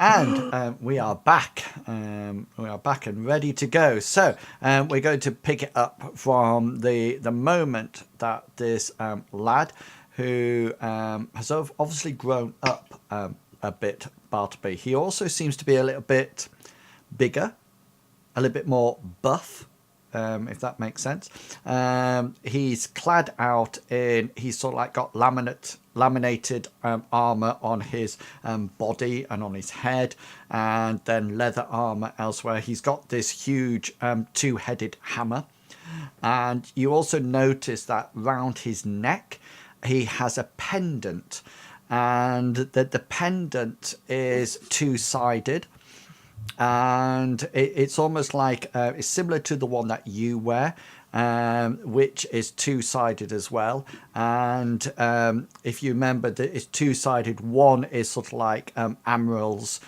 And we are back. We are back and ready to go. So we're going to pick it up from the moment that this lad, who has obviously grown up a bit, Bartleby. He also seems to be a little bit bigger, a little bit more buff, if that makes sense. He's clad out in, he's sort of like got laminated armor on his body and on his head, and then leather armor elsewhere. He's got this huge two-headed hammer, and you also notice that round his neck he has a pendant, and that the pendant is two-sided, and it's almost like it's similar to the one that you wear, which is two-sided as well. And if you remember that it's two-sided, one is sort of like Amryl's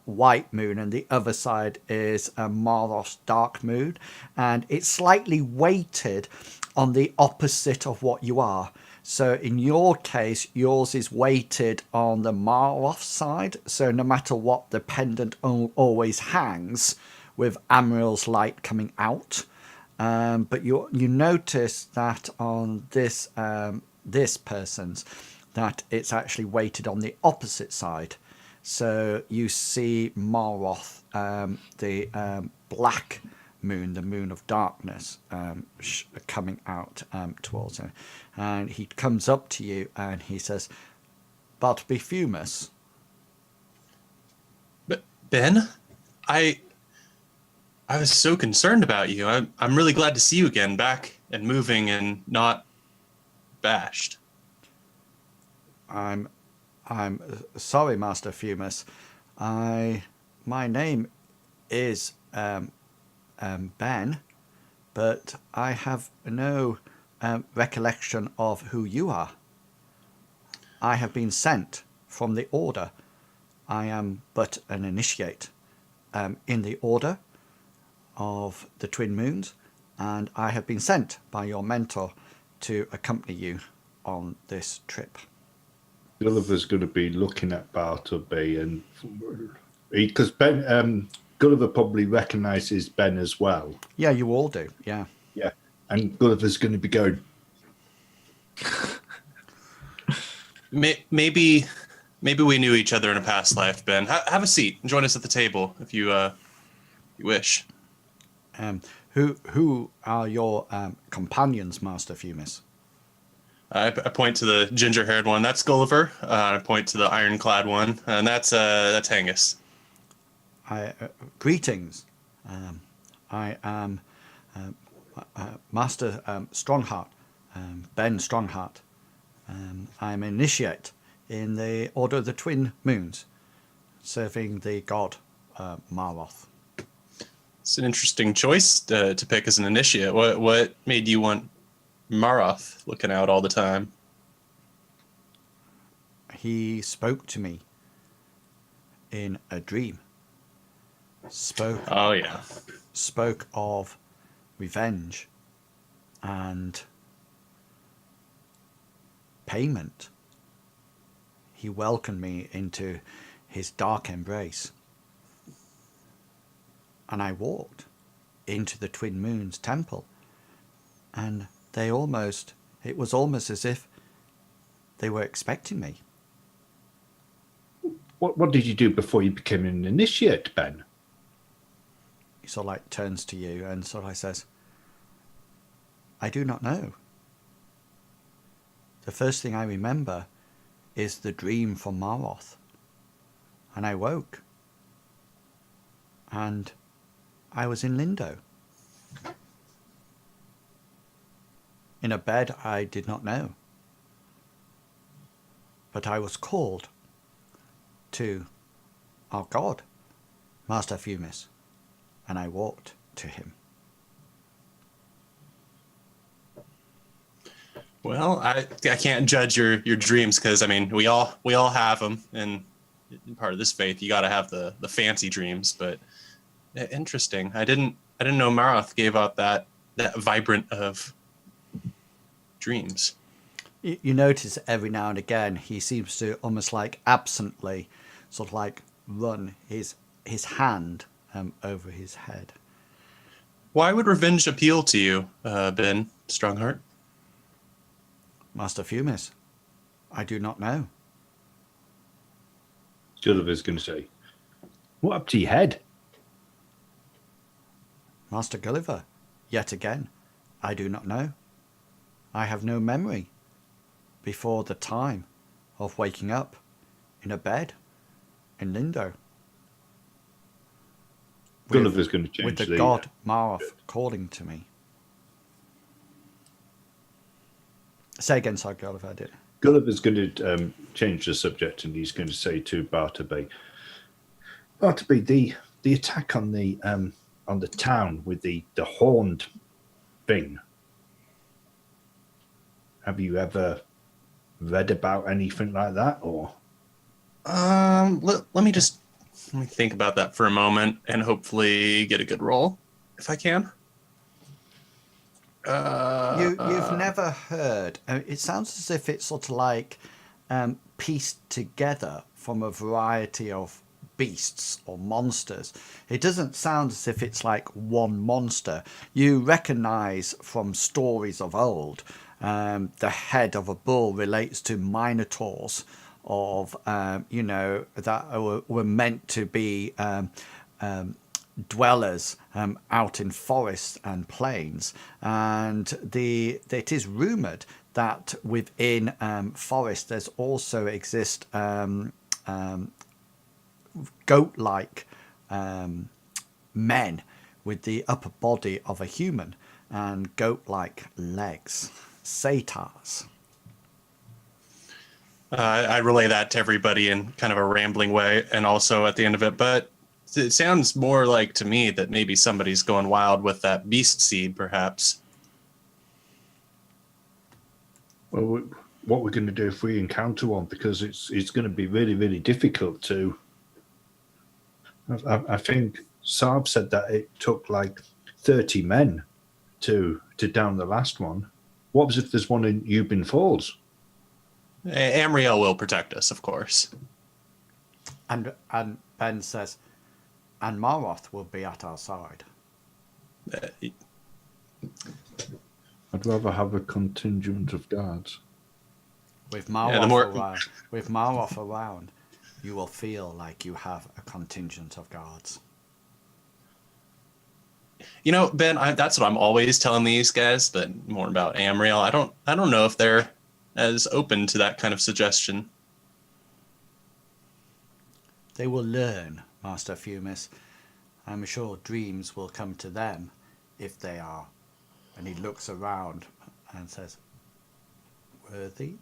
white moon, and the other side is Maroth's dark moon, and it's slightly weighted on the opposite of what you are. So in your case, yours is weighted on the Maroth side. So no matter what, the pendant always hangs with Amryl's light coming out. But you notice that on this this person's, that it's actually weighted on the opposite side. So you see Maroth, the black moon, the moon of darkness, coming out towards him, and he comes up to you and he says, "Bartleby Fumus." But Ben, I was so concerned about you. I'm really glad to see you again, back and moving and not bashed. I'm sorry, Master Fumus. My name is Ben, but I have no recollection of who you are. I have been sent from the Order. I am but an initiate in the Order of the Twin Moons, and I have been sent by your mentor to accompany you on this trip. Gulliver's going to be looking at Bartleby, and because Ben, Gulliver probably recognises Ben as well. Yeah, you all do. Yeah. Yeah, and Gulliver's going to be going. Maybe we knew each other in a past life, Ben. Have a seat and join us at the table if you wish. Who are your companions, Master Fumus? I point to the ginger-haired one. That's Gulliver. I point to the ironclad one, and that's Hengist. Greetings. I am Master Strongheart, Ben Strongheart. I'm an initiate in the Order of the Twin Moons, serving the god Maroth. It's an interesting choice to pick as an initiate. What made you want Maroth looking out all the time? He spoke to me in a dream. Spoke of revenge and payment. He welcomed me into his dark embrace, and I walked into the Twin Moons temple, and it was almost as if they were expecting me. What did you do before you became an initiate, Ben? He sort of like turns to you and sort of like says, "I do not know. The first thing I remember is the dream from Maroth. And I woke. And I was in Lindo. In a bed I did not know. But I was called to our god, Master Fumus, and I walked to him." Well, I can't judge your dreams because, I mean, we all have them, and in part of this faith, you got to have the fancy dreams. But interesting. I didn't know Maroth gave out that vibrant of dreams. You notice every now and again he seems to almost like absently sort of like run his hand over his head. Why would revenge appeal to you, Ben Strongheart? Master Fumis, I do not know. Gulliver's going to say, what up to your head? Master Gulliver, yet again, I do not know. I have no memory before the time of waking up in a bed in Lindo. Gulliver's going to change with the god Maroth calling to me. Say again, sorry, Gulliver, I did. Gulliver's going to change the subject, and he's going to say to Bartleby, Bartleby, the attack on the town with the horned thing. Have you ever read about anything like that, or? Let me think about that for a moment, and hopefully get a good roll if I can. You've never heard. It sounds as if it's sort of like pieced together from a variety of beasts or monsters. It doesn't sound as if it's like one monster. You recognize from stories of old, the head of a bull relates to minotaurs of, that were meant to be dwellers out in forests and plains. And it is rumoured that within forests there's also exist goat-like men with the upper body of a human and goat-like legs, satyrs. I relay that to everybody in kind of a rambling way, and also at the end of it, but it sounds more like to me that maybe somebody's going wild with that beast seed, perhaps. Well, what we're going to do if we encounter one, because it's going to be really, really difficult to. I think Saab said that it took like 30 men to down the last one. What was if there's one in Ubbin Falls? Amriel will protect us, of course. And Ben says, and Maroth will be at our side. I'd rather have a contingent of guards. With Maroth around, you will feel like you have a contingent of guards. You know, Ben, that's what I'm always telling these guys, but more about Amriel. I don't know if they're as open to that kind of suggestion. They will learn, Master Fumis. I'm sure dreams will come to them if they are. And he looks around and says, worthy?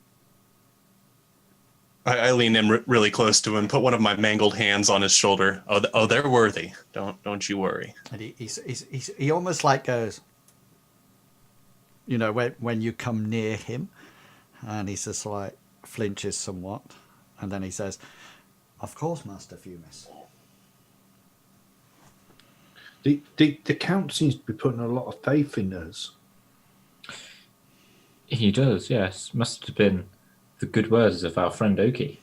I lean in really close to him, put one of my mangled hands on his shoulder. Oh, they're worthy. Don't you worry. And he almost like goes, when you come near him, and he just like flinches somewhat, and then he says, of course, Master Fumis. The Count seems to be putting a lot of faith in us. He does, yes. Must have been the good words of our friend Oki.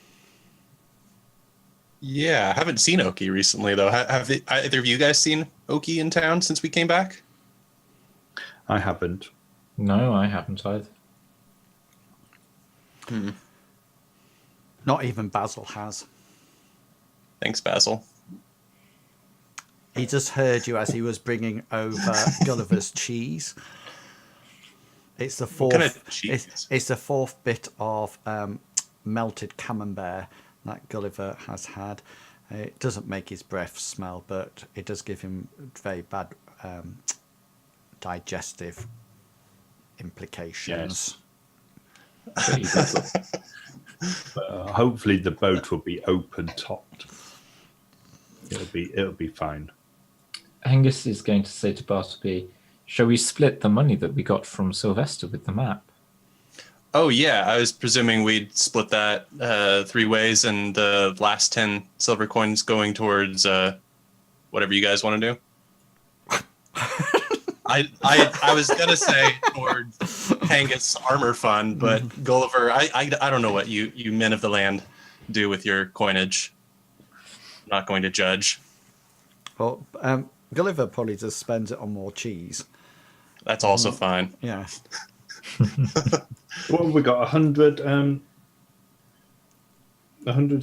Yeah, I haven't seen Oki recently, though. Have either of you guys seen Oki in town since we came back? I haven't. No, I haven't either. Not even Basil has. Thanks, Basil. He just heard you as he was bringing over Gulliver's cheese. It's the fourth. What kind of cheese? It's the fourth bit of melted camembert that Gulliver has had. It doesn't make his breath smell, but it does give him very bad digestive implications. Yes. Hopefully the boat will be open topped. It'll be fine. Hengist is going to say to Bartleby, shall we split the money that we got from Sylvester with the map? Oh, yeah. I was presuming we'd split that 3 ways, and the last 10 silver coins going towards whatever you guys want to do. I was going to say towards Hengist's armor fund, but Gulliver, I don't know what you men of the land do with your coinage. not going to judge. Well, Gulliver probably just spends it on more cheese. That's also fine. Yeah. Well, we got 100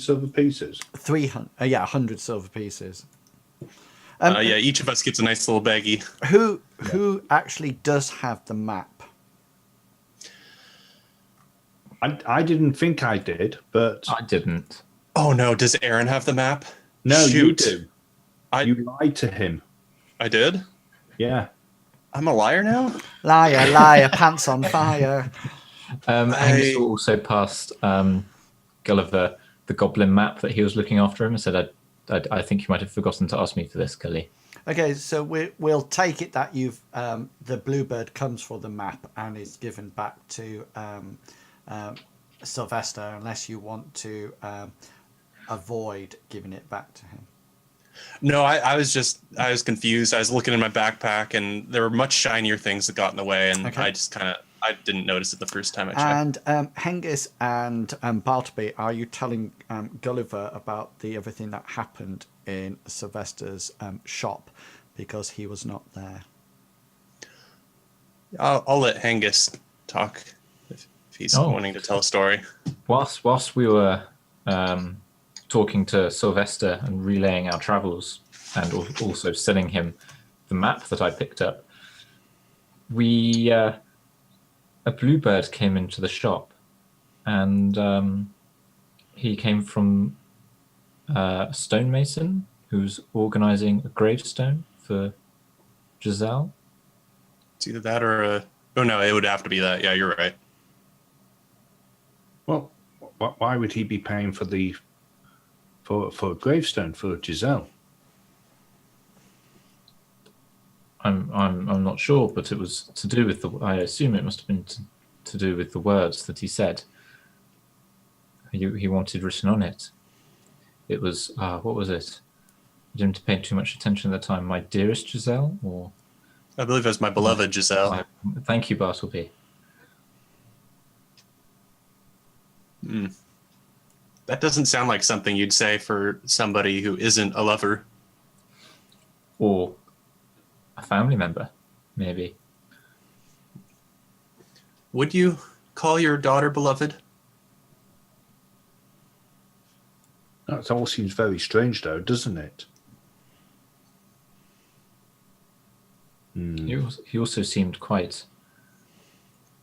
silver pieces. 300. 100 silver pieces. Yeah, each of us gets a nice little baggie. Who actually does have the map? I didn't think I did, but I didn't. Oh no, does Aaron have the map? no, Shoot. you do. I You lied to him. did? Yeah. I'm a liar now? Liar, liar, pants on fire. Hengist also passed Gulliver the goblin map that he was looking after him and said, I think you might have forgotten to ask me for this, Gully. Okay, so we'll take it that you've the bluebird comes for the map and is given back to Sylvester, unless you want to avoid giving it back to him. No, I was confused. I was looking in my backpack and there were much shinier things that got in the way, and Okay. I didn't notice it the first time I checked. And Hengist and Bartleby, are you telling Gulliver about everything that happened in Sylvester's shop because he was not there? I'll let Hengist talk if he's wanting to tell a story. Whilst we were talking to Sylvester and relaying our travels and also selling him the map that I picked up, a bluebird came into the shop, and he came from a stonemason who's organising a gravestone for Giselle. It's either that or oh no, it would have to be that. Yeah, you're right. Well, why would he be paying for a gravestone for Giselle? I'm not sure, but it was to do with I assume it must have been to do with the words that he said. He wanted written on it. It was what was it? I didn't pay too much attention at the time. My dearest Giselle, or I believe it was my beloved Giselle. Thank you, Bartleby. That doesn't sound like something you'd say for somebody who isn't a lover. Or a family member, maybe. Would you call your daughter beloved? That all seems very strange, though, doesn't it? He also seemed quite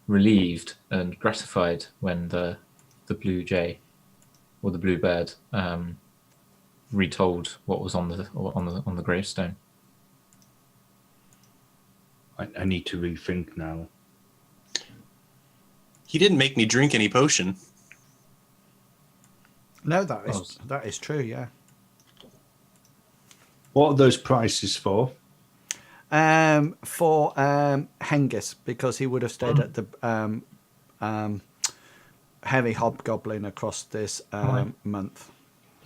relieved and gratified when the blue jay or the bluebird retold what was on the gravestone. I need to rethink now. He didn't make me drink any potion. No, that is true. Yeah. What are those prices for? For Hengist, because he would have stayed at the heavy hobgoblin across this month.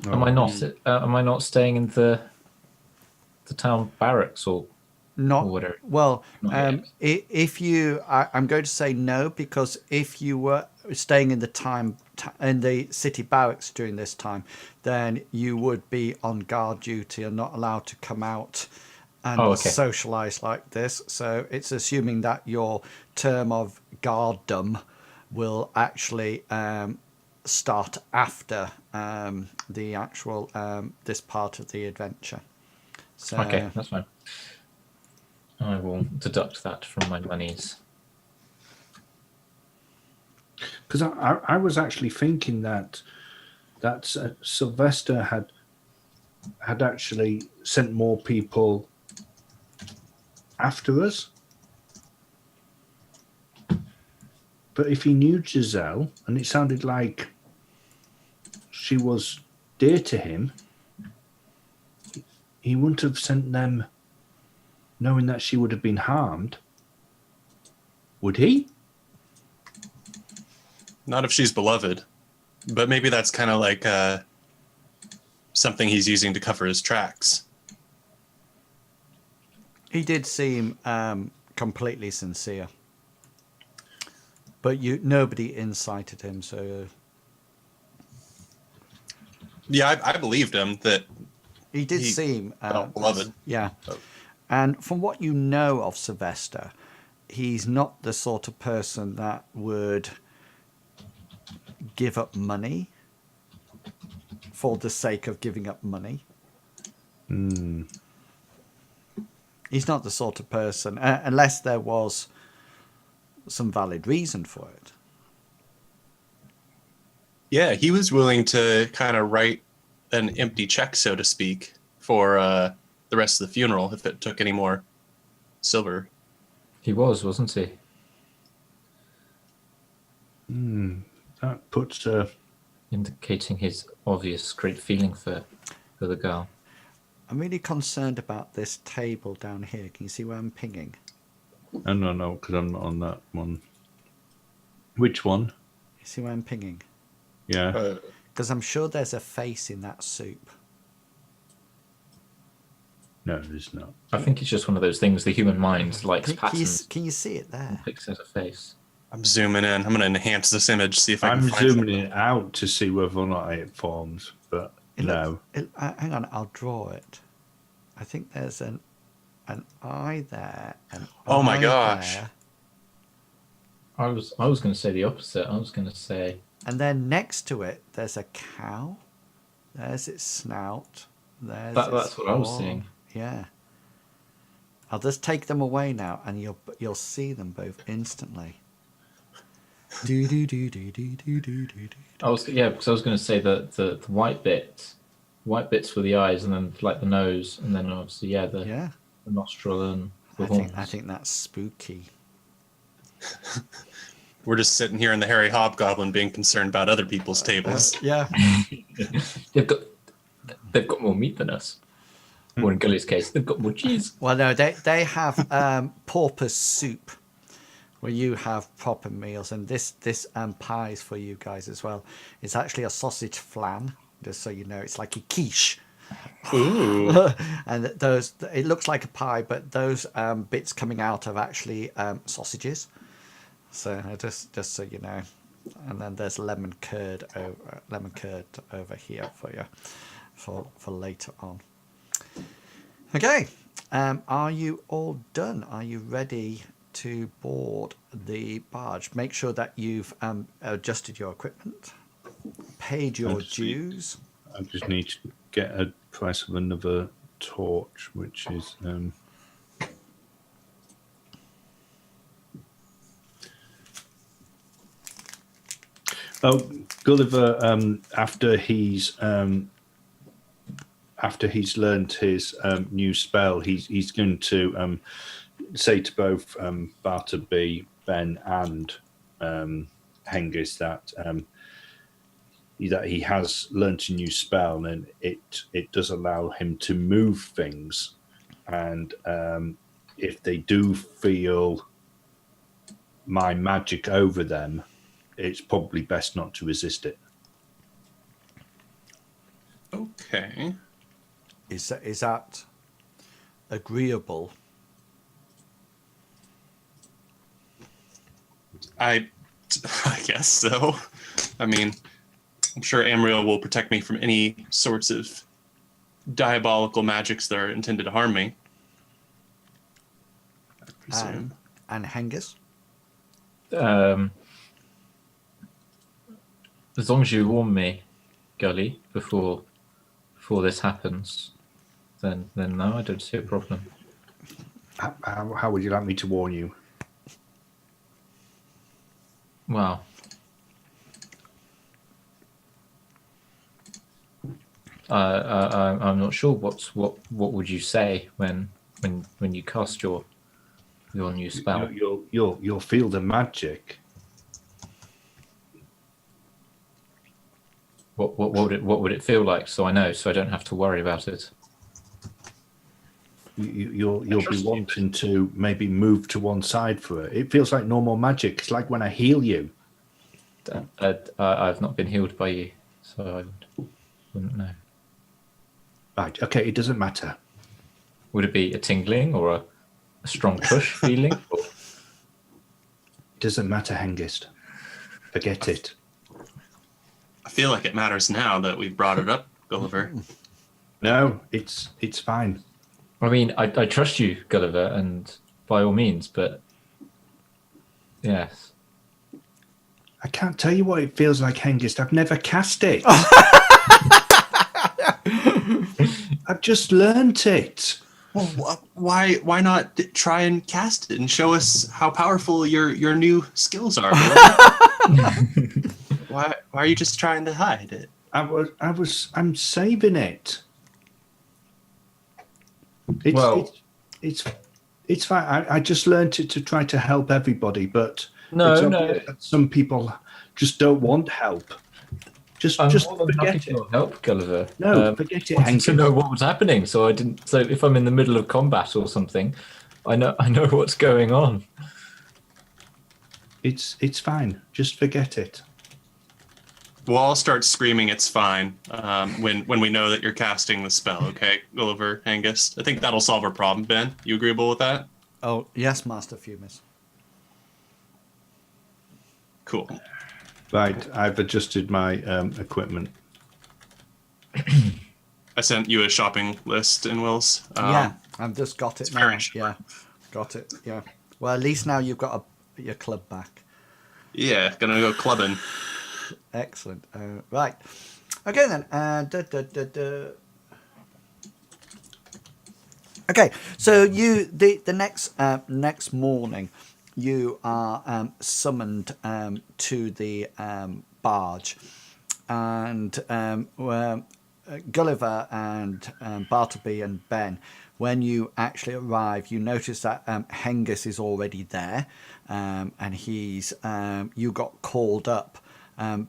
Am I not staying in the town barracks or whatever? Well, if you, I'm going to say no, because if you were staying in the city barracks during this time, then you would be on guard duty and not allowed to come out and socialize like this. So it's assuming that your term of guarddom will actually start after the actual this part of the adventure. So, okay, that's fine. I will deduct that from my monies. Because I was actually thinking that Sylvester had actually sent more people after us. But if he knew Giselle, and it sounded like she was dear to him, he wouldn't have sent them knowing that she would have been harmed. Would he? Not if she's beloved. But maybe that's kind of like something he's using to cover his tracks. He did seem completely sincere, but nobody incited him. So Yeah, I believed him that He did seem beloved. Yeah. And from what you know of Sylvester, he's not the sort of person that would give up money for the sake of giving up money. He's not the sort of person, unless there was some valid reason for it. Yeah, he was willing to kind of write an empty check, so to speak, for the rest of the funeral if it took any more silver. He was, wasn't he? That puts Indicating his obvious great feeling for the girl. I'm really concerned about this table down here. Can you see where I'm pinging? no, because I'm not on that one. Which one? You see where I'm pinging? Yeah. Because I'm sure there's a face in that soup. No, there's not. I think it's just one of those things. The human mind likes patterns. Can you see it there? Picks out a face. I'm zooming in. I'm going to enhance this image, see if I can I'm find zooming something. it out to see whether or not it forms, but no. Hang on, I'll draw it. I think there's an eye there. Oh my gosh. There. I was going to say the opposite. I was going to say. And then next to it, there's a cow. There's its snout. There's That's what I was seeing. Yeah. I'll just take them away now, and you'll see them both instantly. Do do do do do do do do. Because I was going to say that the white bits for the eyes, and then like the nose, and then obviously the nostril and the horns. I think that's spooky. We're just sitting here in the Hairy Hobgoblin being concerned about other people's tables. Yeah. They've got more meat than us. Or in Gully's case, they've got more cheese. Well, no, they have porpoise soup, where you have proper meals, and this pie is for you guys as well. It's actually a sausage flan, just so you know. It's like a quiche. Ooh. And it looks like a pie, but those bits coming out are actually sausages. So just so you know. And then there's lemon curd over here for you for later on. Okay, are you all done? Are you ready to board the barge? Make sure that you've adjusted your equipment, paid your dues. I just need to get a price of another torch, which is Gulliver, after he's learned his new spell, he's going to say to both Bartleby, Ben, and Hengist that he has learnt a new spell, and it does allow him to move things, and if they do feel my magic over them, it's probably best not to resist it. Okay. Is that agreeable? I guess so. I mean, I'm sure Amriel will protect me from any sorts of diabolical magics that are intended to harm me. I presume. And Hengist? As long as you warn me, Gully, before this happens, then no, I don't see a problem. How would you like me to warn you? Well, I'm not sure. What would you say when you cast your new spell? You'll feel the magic. What would it feel like? So I know, so I don't have to worry about it. You'll be wanting to maybe move to one side for it. It feels like normal magic. It's like when I heal you. I've not been healed by you, so I wouldn't know. Right. Okay. It doesn't matter. Would it be a tingling or a strong push feeling? Or... It doesn't matter, Hengist. Forget it. I feel like it matters now that we've brought it up, Gulliver. No, it's fine. I mean, I trust you, Gulliver, and by all means, but yes. I can't tell you what it feels like, Hengist. I've never cast it. I've just learnt it. Well, why not try and cast it and show us how powerful your new skills are? Why are you just trying to hide it? I'm saving it. It's fine. I just learnt it to try to help everybody, but No, it's no. obvious that some people just don't want help. Just I'm just more than happy forget it. to help, Gulliver. No, forget it, I wanted to Hengist. know what was happening, so I didn't. So if I'm in the middle of combat or something, I know what's going on. It's fine. Just forget it. We'll all start screaming it's fine when we know that you're casting the spell, okay, Gulliver, Hengist? I think that'll solve our problem, Ben. You agreeable with that? Oh, yes, Master Fumis. Cool. Right, I've adjusted my equipment. I sent you a shopping list in Will's. Yeah, I've just got it it's now. very short. Yeah, got it. Yeah. Well, at least now you've got your club back. Yeah, gonna go clubbing. Excellent. Right. Okay then. Okay. So the next morning, you are summoned to the barge, and Gulliver and Bartleby and Ben. When you actually arrive, you notice that Hengist is already there, and he's you got called up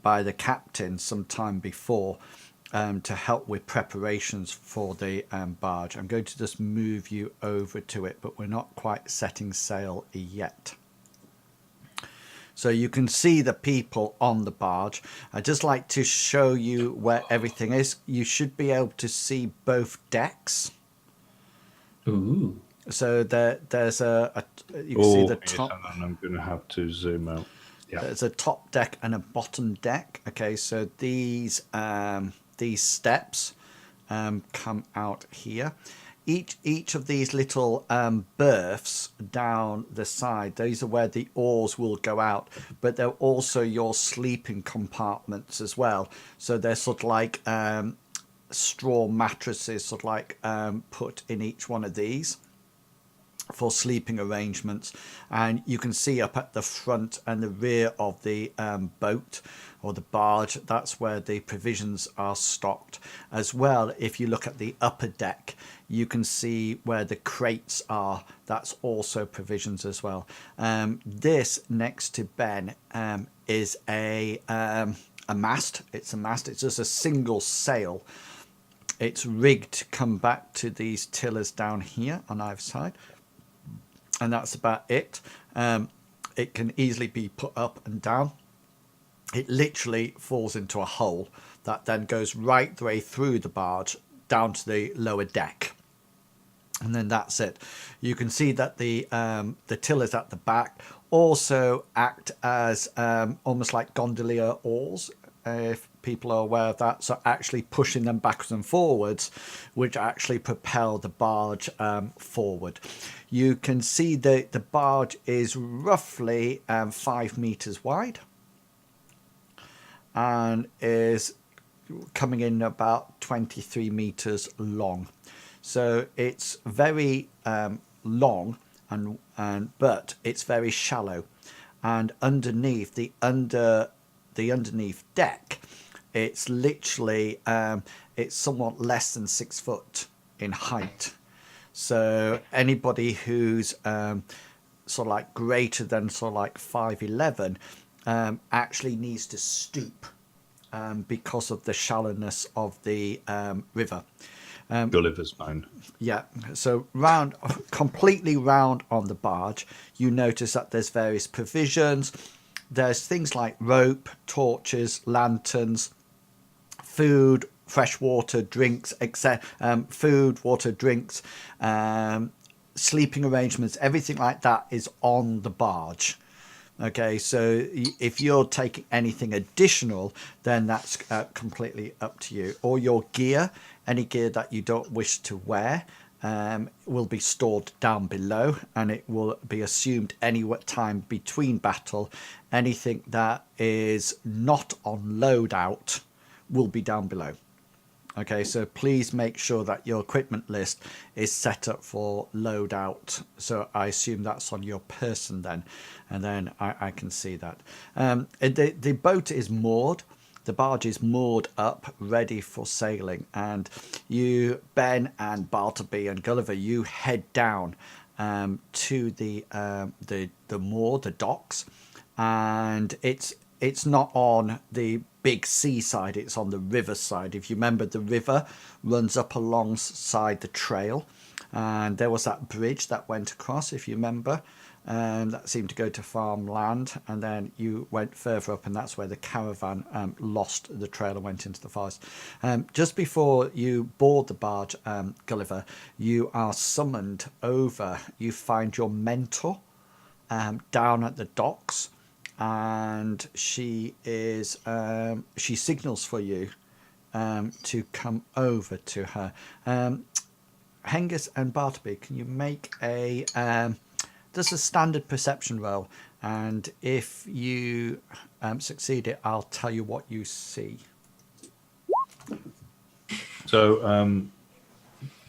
by the captain some time before to help with preparations for the barge. I'm going to just move you over to it, but we're not quite setting sail yet. So you can see the people on the barge. I'd just like to show you where everything is. You should be able to see both decks. Ooh. So there's you can see the top. Yes, I'm going to have to zoom out. Yeah. There's a top deck and a bottom deck. Okay, so these steps come out here. Each of these little berths down the side, these are where the oars will go out, but they're also your sleeping compartments as well. So they're sort of like straw mattresses, sort of like put in each one of these for sleeping arrangements. And you can see up at the front and the rear of the boat or the barge, that's where the provisions are stocked as well. If you look at the upper deck, you can see where the crates are. That's also provisions as well. This next to Ben is a mast. It's a mast. It's just a single sail. It's rigged to come back to these tillers down here on either side. And that's about it. It can easily be put up and down. It literally falls into a hole that then goes right the way through the barge down to the lower deck. And then that's it. You can see that the tillers at the back also act as almost like gondolier oars, if people are aware of that. So actually pushing them backwards and forwards, which actually propel the barge forward. You can see that the barge is roughly 5 meters wide and is coming in about 23 meters long. So it's very long, but it's very shallow. And underneath the underneath deck, it's literally it's somewhat less than 6 foot in height. So anybody who's sort of like greater than sort of like 5'11" actually needs to stoop because of the shallowness of the river. Gulliver's fine. Yeah, so completely round on the barge, you notice that there's various provisions. There's things like rope, torches, lanterns, food, fresh water, drinks, etc. Food, water, drinks, sleeping arrangements, everything like that is on the barge Okay, so if you're taking anything additional, then that's completely up to you. Or your gear, any gear that you don't wish to wear, will be stored down below, and it will be assumed any time between battle. Anything that is not on loadout will be down below. Okay, so please make sure that your equipment list is set up for loadout. So I assume that's on your person then, and then I can see that. The boat is moored. The barge is moored up, ready for sailing, and you, Ben and Bartleby and Gulliver, you head down to the moor, the docks, and it's not on the big seaside, it's on the river side. If you remember, the river runs up alongside the trail, and there was that bridge that went across, if you remember, that seemed to go to farmland, and then you went further up, and that's where the caravan lost the trail and went into the forest. Just before you board the barge, Gulliver, you are summoned over. You find your mentor down at the docks, and she signals for you to come over to her. Hengist and Bartleby, can you make a just a standard perception roll, and if you succeed it, I'll tell you what you see. So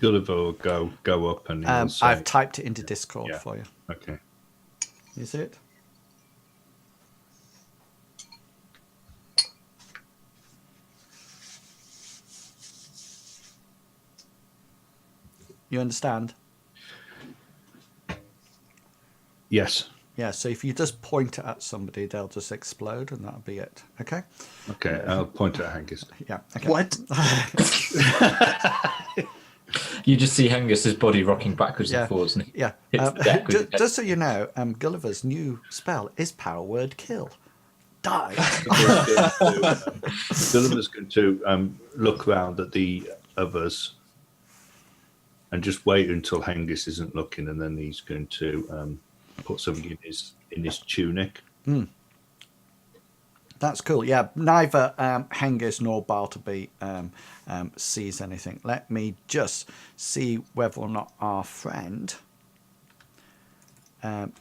Gulliver will go up and he'll say, I've typed it into Discord for you. Okay. You see it? You understand? Yes. Yeah, so if you just point it at somebody, they'll just explode, and that'll be it. Okay? Okay, I'll point at Hengist. Yeah. Okay. What? You just see Hengist's body rocking backwards Yeah. and forwards. And Yeah. hits the deck with his head. Just so you know, Gulliver's new spell is Power Word Kill. Die. Gulliver's going to look round at the others and just wait until Hengist isn't looking, and then he's going to put something in his tunic. That's cool. Yeah, neither Hengist nor Bartleby sees anything. Let me just see whether or not our friend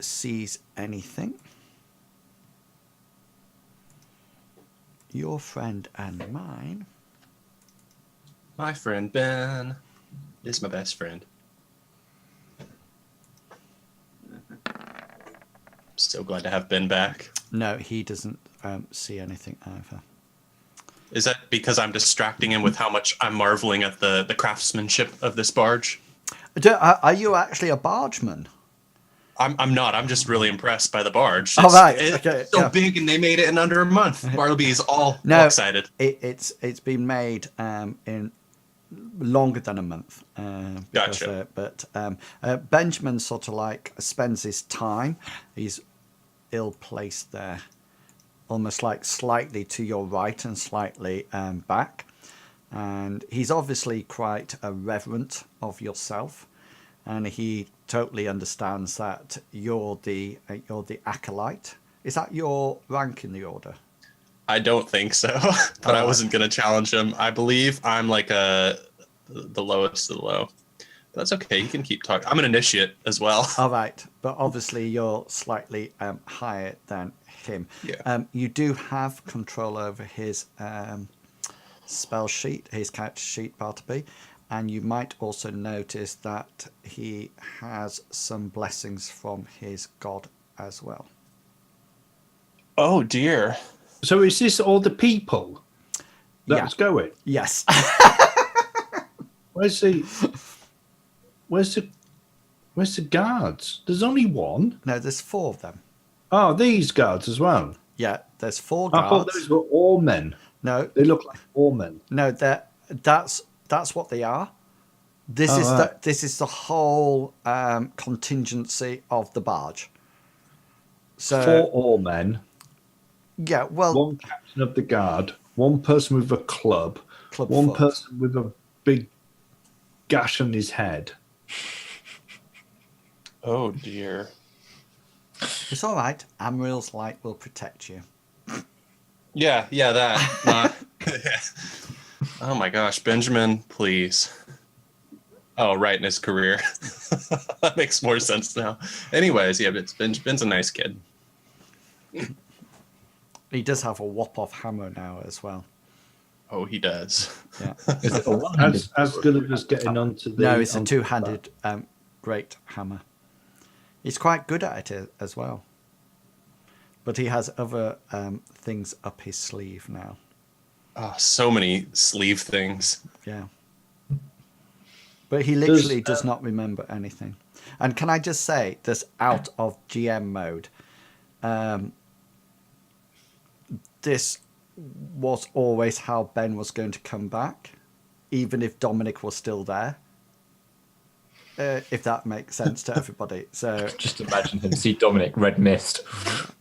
sees anything. Your friend and mine. My friend Ben is my best friend. So glad to have Ben back. No, he doesn't see anything either. Is that because I'm distracting him with how much I'm marveling at the craftsmanship of this barge? Are you actually a bargeman? I'm not. I'm just really impressed by the barge. Oh, right. It's Okay, so yeah. big, and they made it in under a month. Bartleby is all excited. It's been made in longer than a month. Gotcha. But Benjamin sort of like spends his time. He's ill-placed there, almost like slightly to your right and slightly back. And he's obviously quite reverent of yourself, and he totally understands that you're the acolyte. Is that your rank in the order? I don't think so, but I wasn't going to challenge him. I believe I'm like the lowest of the low. But that's okay. You can keep talking. I'm an initiate as well. All right, but obviously you're slightly higher than him. Yeah. You do have control over his spell sheet, his character sheet, Bartleby, and you might also notice that he has some blessings from his god as well. Oh dear. So is this all the people that's going? Yes. Where's the guards? There's only one. No, there's 4 of them. Oh, these guards as well. Yeah, there's 4 I thought guards. those were all men. No, They look like all men. no, that's what they are. This is the whole contingency of the barge. So 4 all men. yeah, well, One captain of the guard. One person with a club. One foot. person with a big gash on his head. Oh dear. It's all right. Amriel's light will protect you. Yeah, that. Oh my gosh, Benjamin, please. Oh, right, in his career. That makes more sense now. Anyways, yeah, but Ben's a nice kid. He does have a whop-off hammer now as well. Oh, he does. Yeah. Is it a one-handed? As Gulliver's getting onto the... No, it's a onto the two-handed great hammer. He's quite good at it as well. But he has other things up his sleeve now. Oh, so many sleeve things. Yeah. But he literally does not remember anything. And can I just say, this out of GM mode, this was always how Ben was going to come back, even if Dominic was still there. If that makes sense to everybody. So Just imagine him see Dominic, red mist.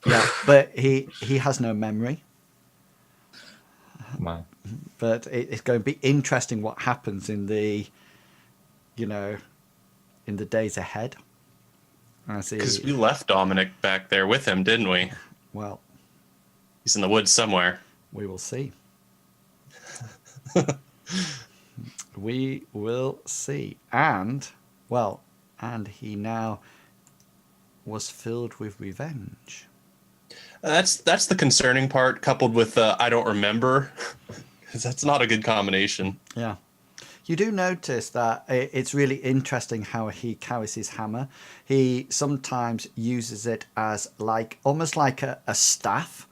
yeah, but he has no memory. Man. But it's going to be interesting what happens in the, in the days ahead. Because we left Dominic back there with him, didn't we? Well, He's in the woods somewhere. we will see. We will see. And he now was filled with revenge. That's the concerning part, coupled with I don't remember, because that's not a good combination. Yeah. You do notice that it's really interesting how he carries his hammer. He sometimes uses it as almost like a staff,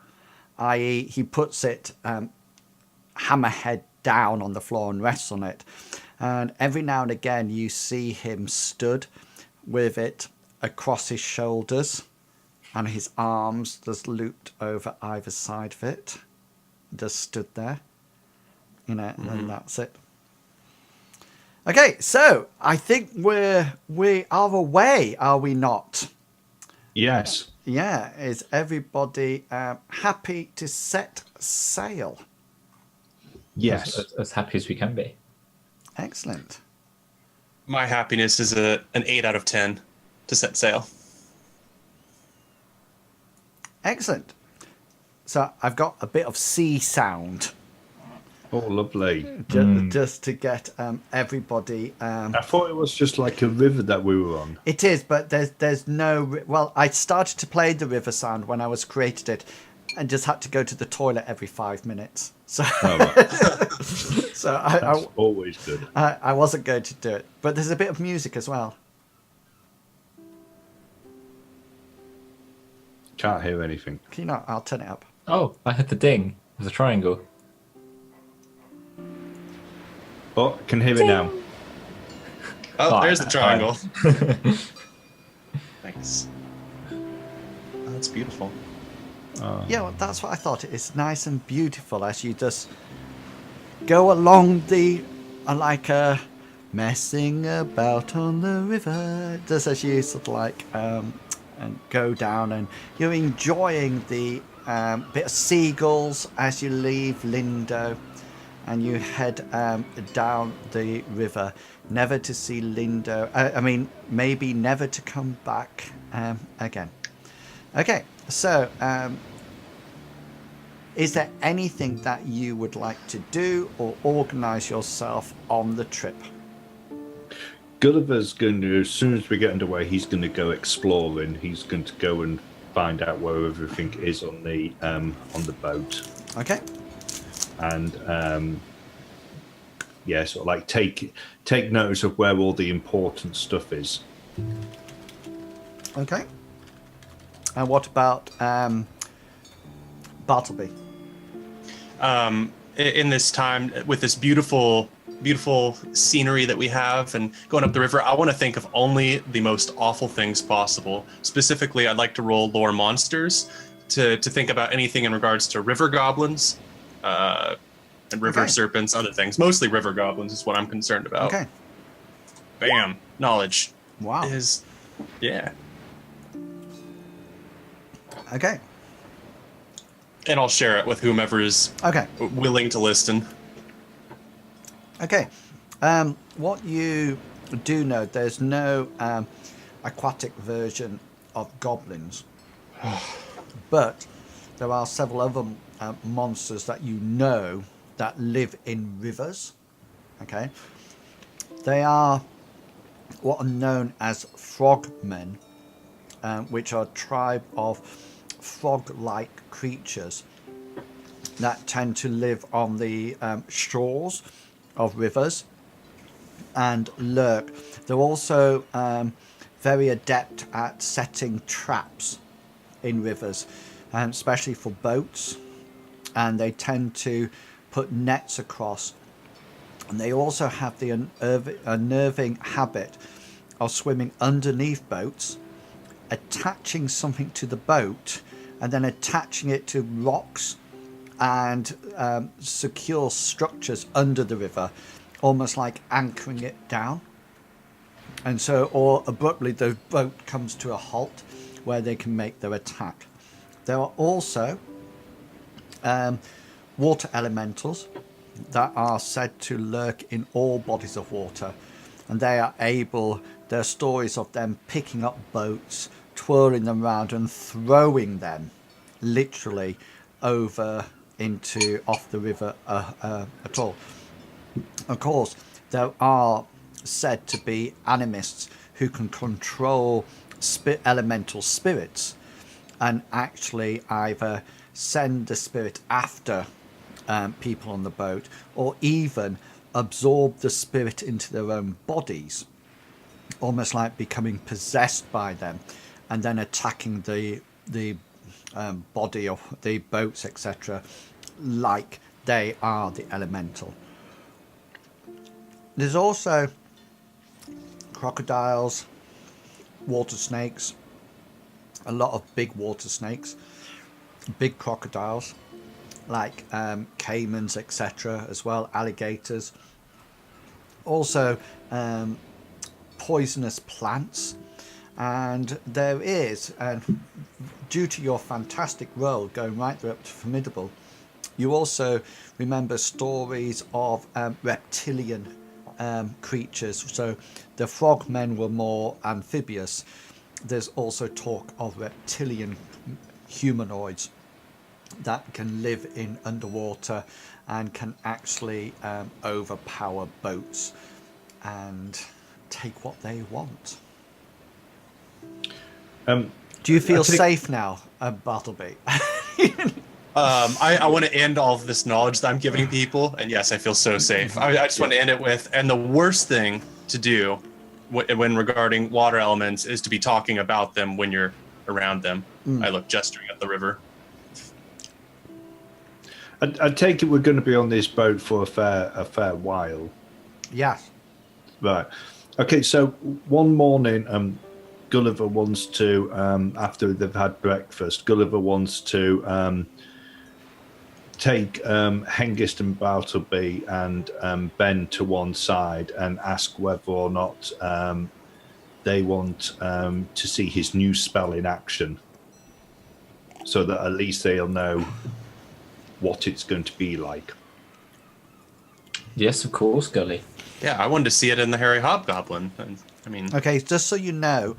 i.e. he puts it hammerhead down on the floor and rests on it. And every now and again you see him stood with it across his shoulders and his arms just looped over either side of it. Just stood there. And that's it. Okay, so I think we are away, are we not? Yes. Yeah, is everybody happy to set sail? Yes. As happy as we can be. Excellent. My happiness is an 8 out of 10 to set sail. Excellent. So I've got a bit of sea sound Oh, lovely. just to get everybody. I thought it was just like a river that we were on. It is, but there's no. Well, I started to play the river sound when I was created it, and just had to go to the toilet every 5 minutes. So, so That's always good. I wasn't going to do it, but there's a bit of music as well. Can't hear anything. Can you not? I'll turn it up. Oh, I had the ding of the triangle. Oh, I can hear it now. Oh, there's the triangle. Nice. Oh, that's beautiful. Yeah, well, that's what I thought. It's nice and beautiful as you just go along the messing about on the river, just as you sort of and go down, and you're enjoying the bit of seagulls as you leave Lindo, and you head down the river, never to see Lindo. I mean, maybe never to come back again. Okay, so is there anything that you would like to do or organise yourself on the trip? Gulliver's going to, as soon as we get underway, he's going to go exploring. He's going to go and find out where everything is on the boat. Okay. And sort of like take notice of where all the important stuff is. Okay. And what about Bartleby? In this time, with this beautiful scenery that we have and going up the river, I want to think of only the most awful things possible. Specifically, I'd like to roll lore monsters to think about anything in regards to river goblins and river serpents, other things. Mostly river goblins is what I'm concerned about. Okay. Bam. Knowledge. Wow. Yeah. Okay. And I'll share it with whomever is willing to listen. Okay. What you do know, there's no aquatic version of goblins. But there are several other monsters that you know that live in rivers. Okay, they are what are known as frogmen, which are a tribe of frog-like creatures that tend to live on the shores of rivers and lurk. They're also very adept at setting traps in rivers, especially for boats, and they tend to put nets across. And they also have the unnerving habit of swimming underneath boats, attaching something to the boat, and then attaching it to rocks and secure structures under the river, almost like anchoring it down. And so, or abruptly, the boat comes to a halt where they can make their attack. There are also water elementals that are said to lurk in all bodies of water, and there are stories of them picking up boats, twirling them around and throwing them literally over into off the river at all. Of course, there are said to be animists who can control elemental spirits and actually either send the spirit after people on the boat, or even absorb the spirit into their own bodies, almost like becoming possessed by them, and then attacking the body of the boats, etc., like they are the elemental. There's also crocodiles, water snakes, a lot of big water snakes, big crocodiles like caimans, etc., as well, alligators. Also poisonous plants. And there is, due to your fantastic role going right through up to formidable, you also remember stories of reptilian creatures. So the frogmen were more amphibious. There's also talk of reptilian humanoids that can live in underwater and can actually overpower boats and take what they want. Do you feel safe now, Bartleby? I want to end all of this knowledge that I'm giving people, and yes, I feel so safe. I just want to end it with, and the worst thing to do when regarding water elements is to be talking about them when you're around them. I look gesturing at the river. I take it we're going to be on this boat for a fair while. Yes. Right. Okay, so one morning, Gulliver wants to, after they've had breakfast, Gulliver wants to take Hengist and Bartleby and Ben to one side and ask whether or not they want to see his new spell in action, so that at least they'll know what it's going to be like. Yes, of course, Gully. Yeah, I wanted to see it in the Harry Hobgoblin. I mean, Okay, just so you know,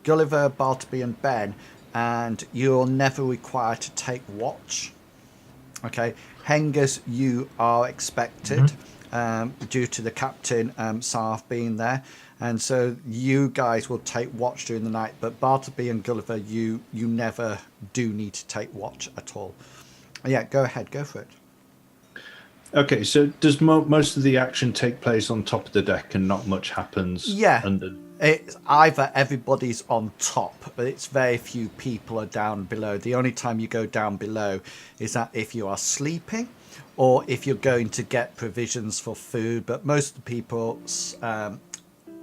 Gulliver, Bartleby, and Ben, and you're never required to take watch. Okay, Hengist, you are expected due to the captain, Sarf, being there, and so you guys will take watch during the night. But Bartleby and Gulliver, you never do need to take watch at all. Yeah, go ahead, go for it. Okay, so does most of the action take place on top of the deck and not much happens under? It's either everybody's on top, but it's very few people are down below. The only time you go down below is that if you are sleeping or if you're going to get provisions for food, but most of the people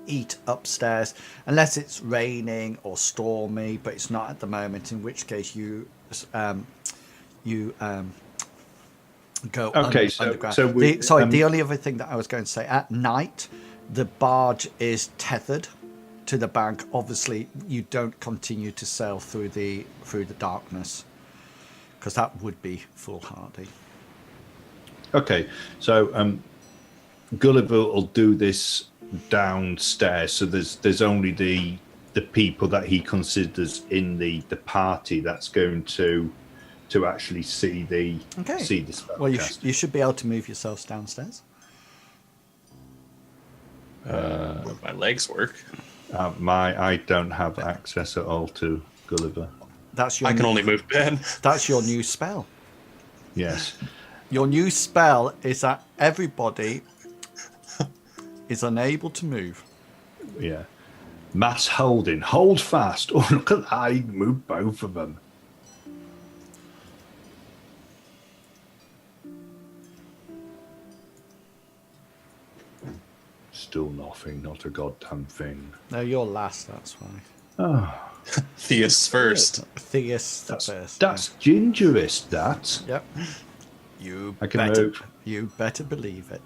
eat upstairs unless it's raining or stormy, but it's not at the moment, in which case you go underground. The only other thing that I was going to say, at night the barge is tethered to the bank. Obviously you don't continue to sail through the darkness, because that would be foolhardy. Okay, so Gulliver will do this downstairs, so there's only the the people that he considers in the party that's going to actually see the spell. Well, you should be able to move yourselves downstairs. My legs work. I don't have access at all to Gulliver. I can only move Ben. That's your new spell. Yes. Your new spell is that everybody is unable to move. Yeah. Mass holding. Hold fast. Oh, look at that. I moved both of them. Still nothing. Not a goddamn thing. No, you're last, that's why. Oh. Theus first. Theus first. That's gingerist, that. Yep. You I can move. You better believe it.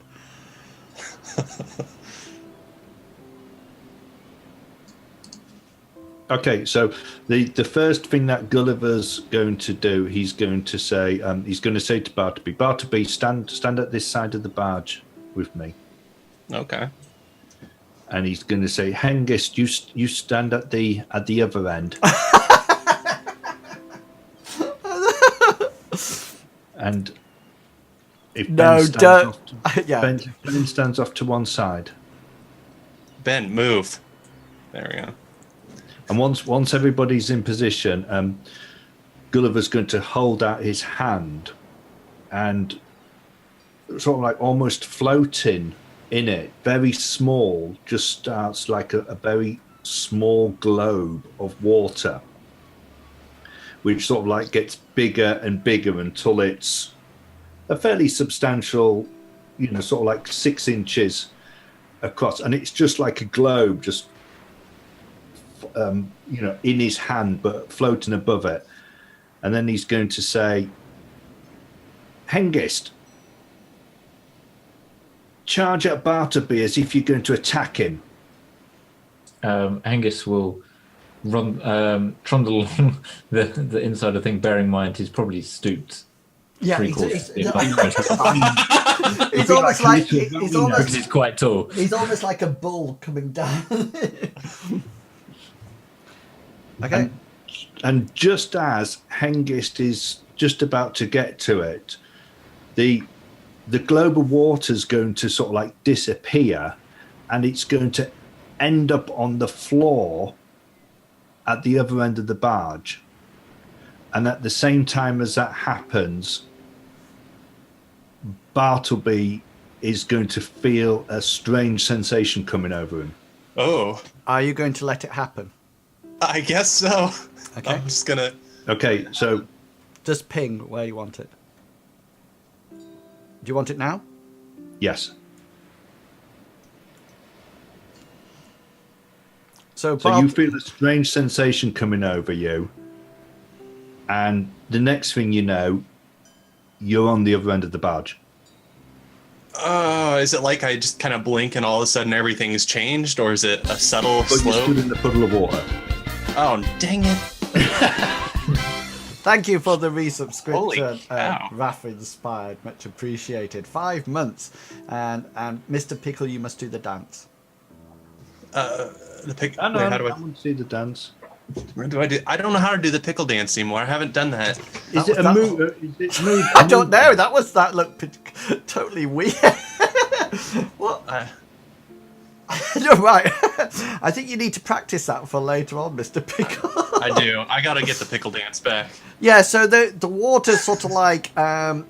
Okay, so the first thing that Gulliver's going to do, he's going to say to Bartleby, Bartleby, stand at this side of the barge with me. Okay. And he's going to say, Hengist, you stand at the other end. And if Ben stands off to one side. Ben, move. There we go. And once everybody's in position, Gulliver's going to hold out his hand, and sort of like almost floating in it, very small, just starts like a very small globe of water, which sort of like gets bigger and bigger until it's a fairly substantial, sort of like 6 inches across, and it's just like a globe, just in his hand, but floating above it. And then he's going to say, Hengist, charge at Bartleby as if you're going to attack him. Hengist will trundle along the inside of the thing, bearing in mind he's probably stooped. Yeah, he's almost like he's quite tall. He's almost like a bull coming down. Okay. And just as Hengist is just about to get to it, the globe of water is going to sort of like disappear, and it's going to end up on the floor at the other end of the barge. And at the same time as that happens, Bartleby is going to feel a strange sensation coming over him. Oh. Are you going to let it happen? I guess so. Okay. I'm just gonna. Okay, so just ping where you want it. Do you want it now? Yes. So you feel a strange sensation coming over you, and the next thing you know, you're on the other end of the barge. Is it like I just kind of blink and all of a sudden everything's changed, or is it a subtle But slope? you stood in the puddle of water. Oh, dang it. Thank you for the resubscription, cow. Rafa Inspired. Much appreciated. 5 months. And Mr. Pickle, you must do the dance. The pickle. I How do I want to see the dance. Where do I do? I don't know how to do the pickle dance anymore. I haven't done that. Is it a move? Is it move? I don't know. That looked totally weird. What? You're right. I think you need to practice that for later on, Mr. Pickle. I do. I gotta get the pickle dance back. Yeah. So the water's sort of like that,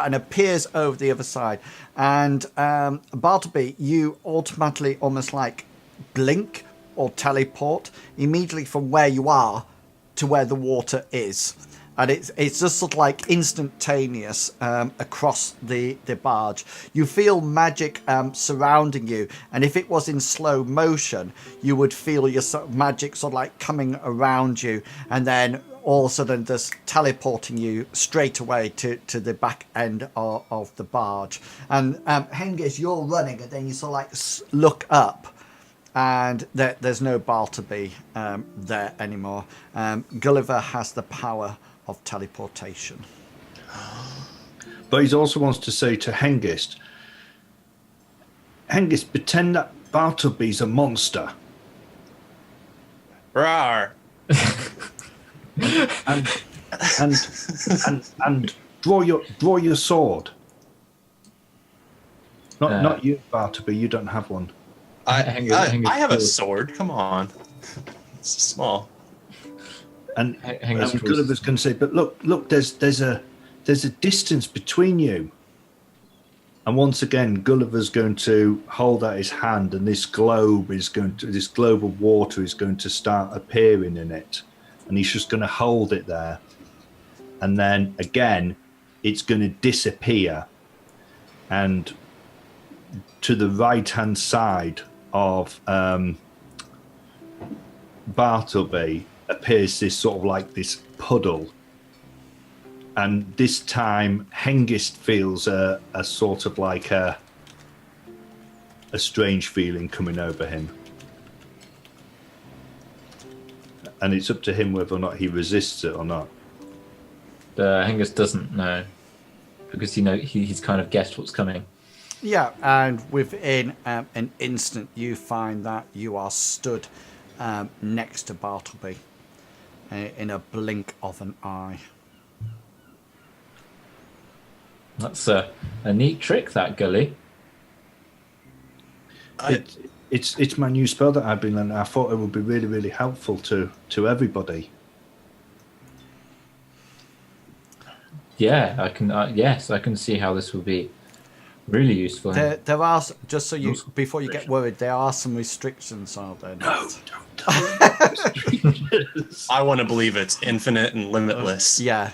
and appears over the other side. And Bartleby, you automatically almost like blink or teleport immediately from where you are to where the water is. And it's just sort of like instantaneous across the barge. You feel magic surrounding you, and if it was in slow motion, you would feel your magic sort of like coming around you, and then all of a sudden just teleporting you straight away to the back end of the barge. And Hengist, you're running, and then you sort of like look up, and there's no Bartleby there anymore. Gulliver has the power of teleportation. But he also wants to say to Hengist, pretend that Bartleby's a monster. Rawr. and draw your sword. Not you, Bartleby. You don't have one. I Hengist have a pulls- sword. Come on. It's small. And Hengist Gulliver's going to say, "But look, there's a distance between you." And once again, Gulliver's going to hold out his hand, and this globe of water is going to start appearing in it, and he's just going to hold it there, and then again, it's going to disappear, and to the right-hand side of Bartleby appears this sort of like this puddle. And this time, Hengist feels a sort of like a strange feeling coming over him. And it's up to him whether or not he resists it or not. Hengist doesn't know, because he's kind of guessed what's coming. Yeah, and within an instant, you find that you are stood next to Bartleby in a blink of an eye. That's a neat trick, that Gully. It's my new spell that I've been learning. I thought it would be really, really helpful to everybody. Yeah, I can. Yes, I can see how this will be really useful. There are, just so you, before you get worried, there are some restrictions, are there not? I want to believe it's infinite and limitless. Yeah.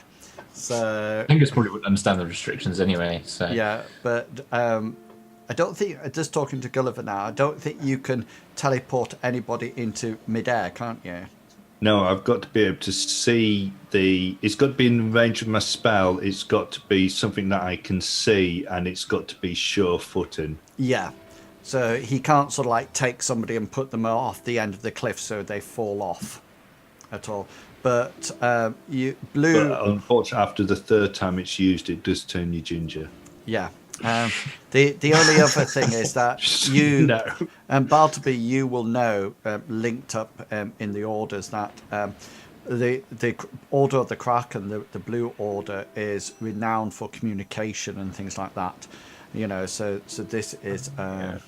So Hengist probably wouldn't understand the restrictions anyway. So yeah, but I don't think, just talking to Gulliver now, I don't think you can teleport anybody into midair, can't you? No, I've got to be able to see it's got to be in the range of my spell. It's got to be something that I can see, and it's got to be sure-footing. Yeah. So he can't sort of like take somebody and put them off the end of the cliff so they fall off at all. But But unfortunately, after the third time it's used, it does turn you ginger. Yeah. The only other thing is that you, Bartleby, you will know, linked up in the orders, that the Order of the Kraken, the Blue Order, is renowned for communication and things like that. You know, so this is a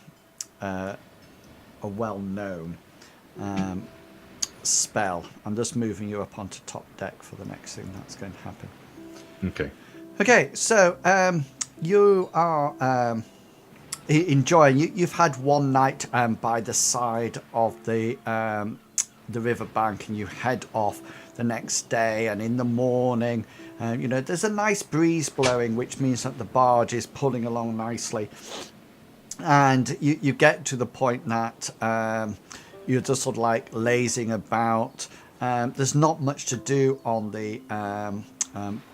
well-known spell. I'm just moving you up onto top deck for the next thing that's going to happen. Okay, so you are enjoying. You've had one night by the side of the riverbank, and you head off the next day. And in the morning, you know, there's a nice breeze blowing, which means that the barge is pulling along nicely. And you get to the point that you're just sort of like lazing about. There's not much to do on the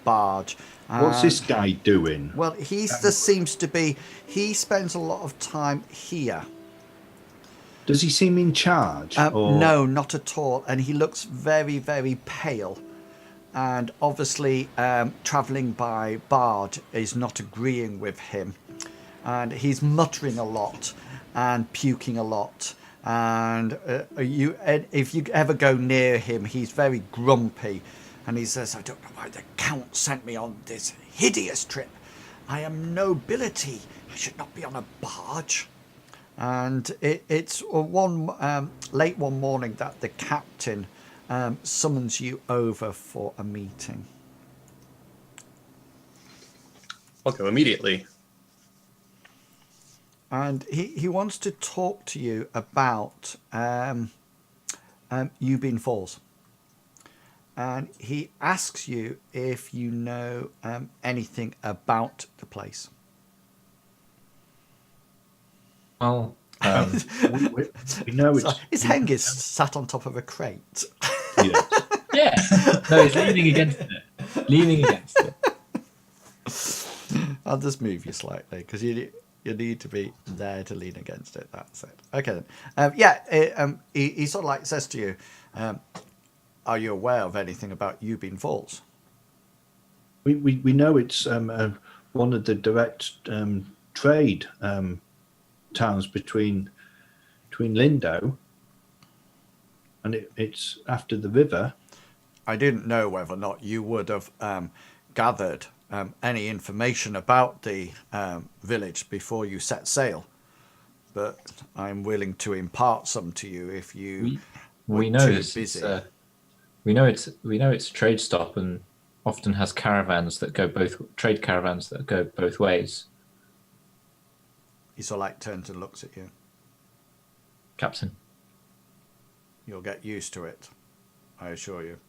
barge. What's this guy doing? Well, he seems to be. He spends a lot of time here. Does he seem in charge? No, not at all. And he looks very, very pale. And obviously, travelling by barge is not agreeing with him. And he's muttering a lot and puking a lot. And if you ever go near him, he's very grumpy. And he says, "I don't know why the Count sent me on this hideous trip. I am nobility. I should not be on a barge." And it's late one morning that the captain summons you over for a meeting. I'll go immediately. And he wants to talk to you about Ubbin Falls. And he asks you if you know anything about the place. well, we know Is Hengist sat on top of a crate? yeah. No, he's leaning against it. Leaning against it. I'll just move you slightly because you need to be there to lean against it. That's it. Okay then. He sort of like says to you, "Are you aware of anything about Ubbin Falls?" We know it's one of the direct trade towns between Lindo. and it's after the river. I didn't know whether or not you would have gathered any information about the village before you set sail, but I'm willing to impart some to you if you We were know too this. busy. We know it's a trade stop and often has caravans that go both ways. He sort of like turns and looks at you. Captain, You'll get used to it, I assure you.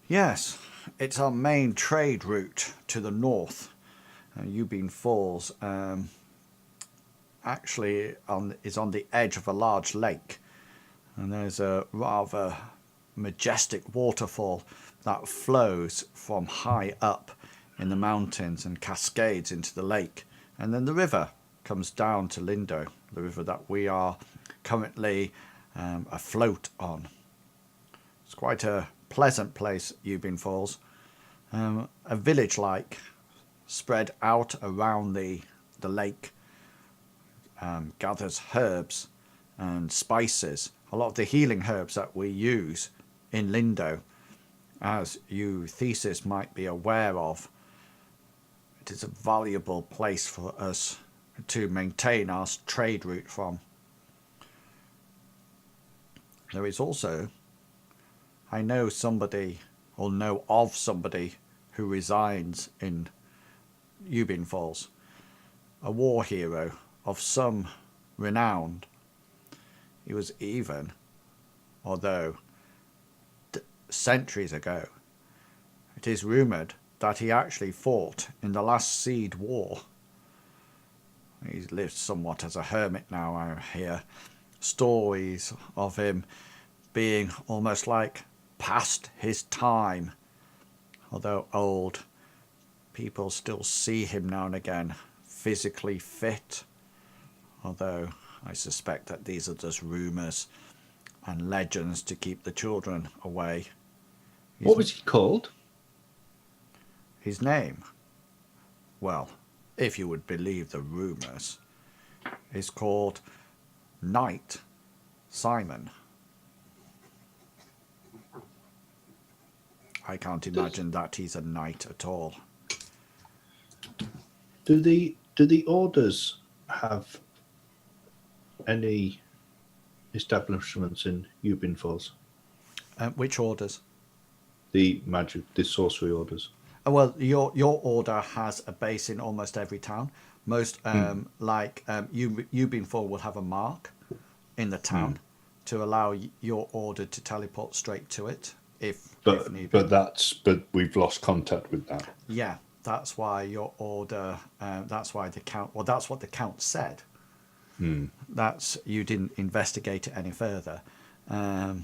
Yes, it's our main trade route to the north. Ubbin Falls actually is on the edge of a large lake, and there's a rather majestic waterfall that flows from high up in the mountains and cascades into the lake, and then the river comes down to Lindo, the river that we are currently afloat on. It's quite a pleasant place, Ubbin Falls. A village-like, spread out around the lake, gathers herbs and spices. A lot of the healing herbs that we use in Lindo, as you Thesis might be aware of. It is a valuable place for us to maintain our trade route from. There is also, I know somebody, or know of somebody, who resides in Ubbin Falls, a war hero of some renown. He was even, although centuries ago, it is rumoured that he actually fought in the last Seed War. He's lived somewhat as a hermit now, I hear. Stories of him being almost like past his time. Although old, people still see him now and again, physically fit. Although I suspect that these are just rumours and legends to keep the children away. What was he called? His name? Well, if you would believe the rumours, is called Knight Simon. I can't imagine that he's a knight at all. Do the orders have any establishments in Ubbin Falls? Which orders? The sorcery orders. Well, your order has a base in almost every town. Most Ubbin Falls will have a mark in the town to allow your order to teleport straight to it if need be. But we've lost contact with that. Yeah, that's why your order. That's why the count. Well, that's what the count said. That's, you didn't investigate it any further. Yeah,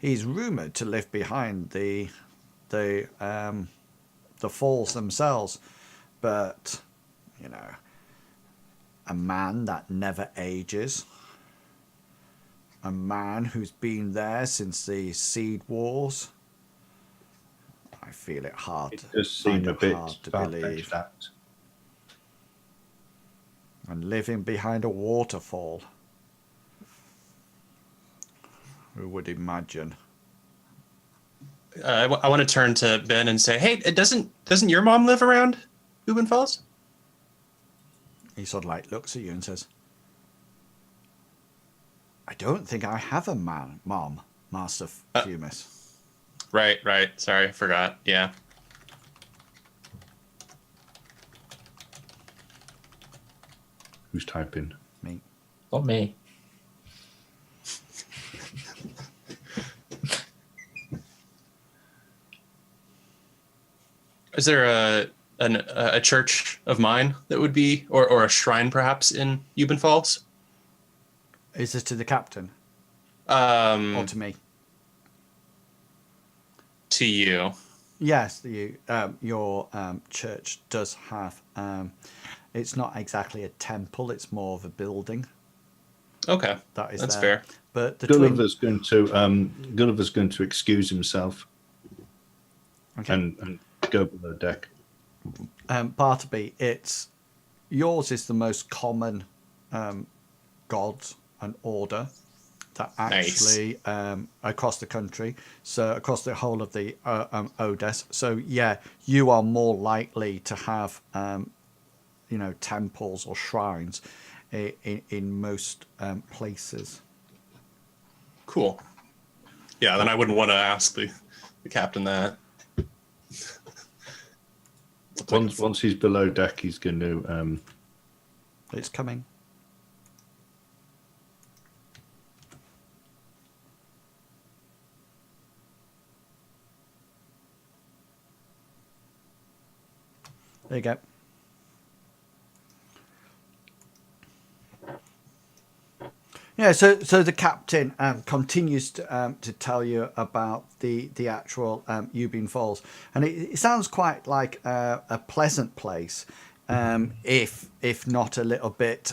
he's rumoured to live behind the falls themselves, but you know, a man that never ages, a man who's been there since the Seed Wars. I feel it hard. It does seem a bit hard to believe. that. And living behind a waterfall. Who would imagine? I want to turn to Ben and say, "Hey, doesn't your mom live around Ubbin Falls?" He sort of like looks at you and says, "I don't think I have a mom, Master Fumis." Right. Sorry, I forgot. Yeah. Who's typing? Me. Not me. Is there a church of mine that would be, or a shrine perhaps in Ubbin Falls? Is this to the captain Um, or to me? to you. Yes, your church does have. It's not exactly a temple; it's more of a building. Okay, That is that's there. fair. But the Gulliver's going to excuse himself Okay. and go below deck. Bartleby, it's yours is the most common gods an order that Nice. actually across the country, so across the whole of the Odes. So yeah, you are more likely to have temples or shrines in most places. Cool. Yeah, then I wouldn't want to ask the captain that. Once he's below deck, he's going to. It's coming. There you go. Yeah, so the captain continues to tell you about the actual Ubbin Falls, and it sounds quite like a pleasant place, if not a little bit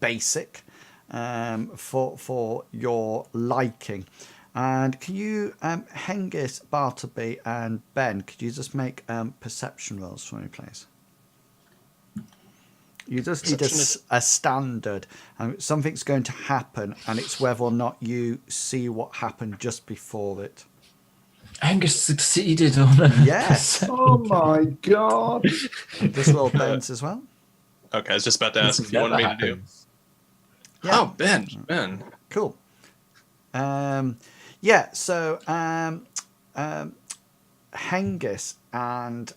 basic for your liking. And can you, Hengist, Bartleby, and Ben, could you just make perception rolls for me, please? You just need a standard. Something's going to happen, and it's whether or not you see what happened just before it. Angus succeeded on a Yes. Oh my god! This little Ben's as well. Okay, I was just about to ask This if you wanted me to do. happens. Yeah. Oh, Ben. Cool. Yeah. So Hengist and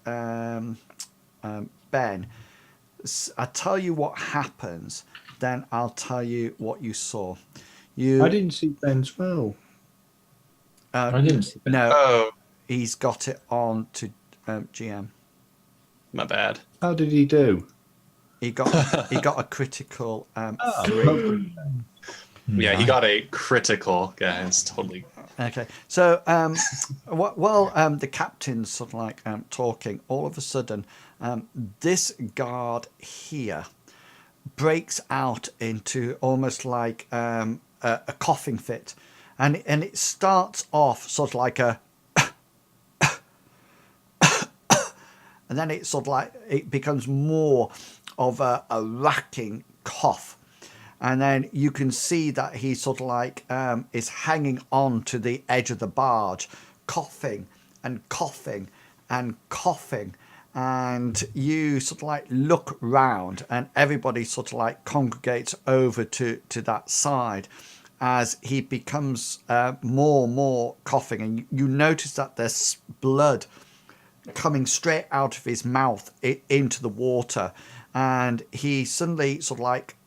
Ben. I tell you what happens, then I'll tell you what you saw. I didn't see Ben's well. I didn't see that. No, Oh, he's got it on to GM. my bad. How did he do? He got a critical 3. Yeah, he got a critical, guys. Totally. Okay, so while the captain's sort of like talking, all of a sudden, this guard here breaks out into almost like a coughing fit, and it starts off sort of like a, and then it sort of like it becomes more of a racking cough. And then you can see that he sort of like is hanging on to the edge of the barge, coughing and coughing and coughing. And you sort of like look round, and everybody sort of like congregates over to that side as he becomes more and more coughing. And you notice that there's blood coming straight out of his mouth into the water. And he suddenly sort of like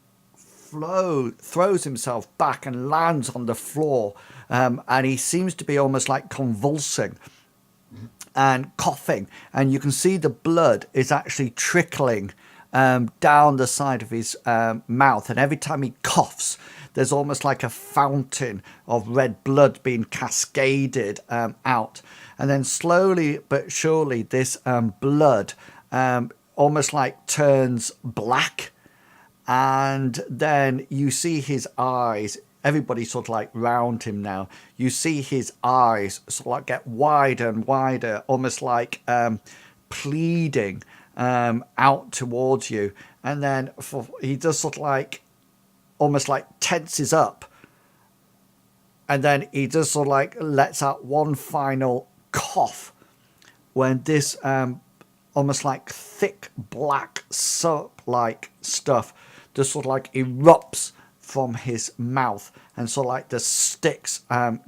throws himself back and lands on the floor, and he seems to be almost like convulsing and coughing, and you can see the blood is actually trickling down the side of his mouth, and every time he coughs there's almost like a fountain of red blood being cascaded out, and then slowly but surely this blood almost like turns black. And then you see his eyes, everybody sort of like round him now. You see his eyes sort of like get wider and wider, almost like pleading out towards you. And then he just sort of like, almost like tenses up. And then he just sort of like lets out one final cough when this almost like thick black soap-like stuff just sort of like erupts from his mouth and sort of like just sticks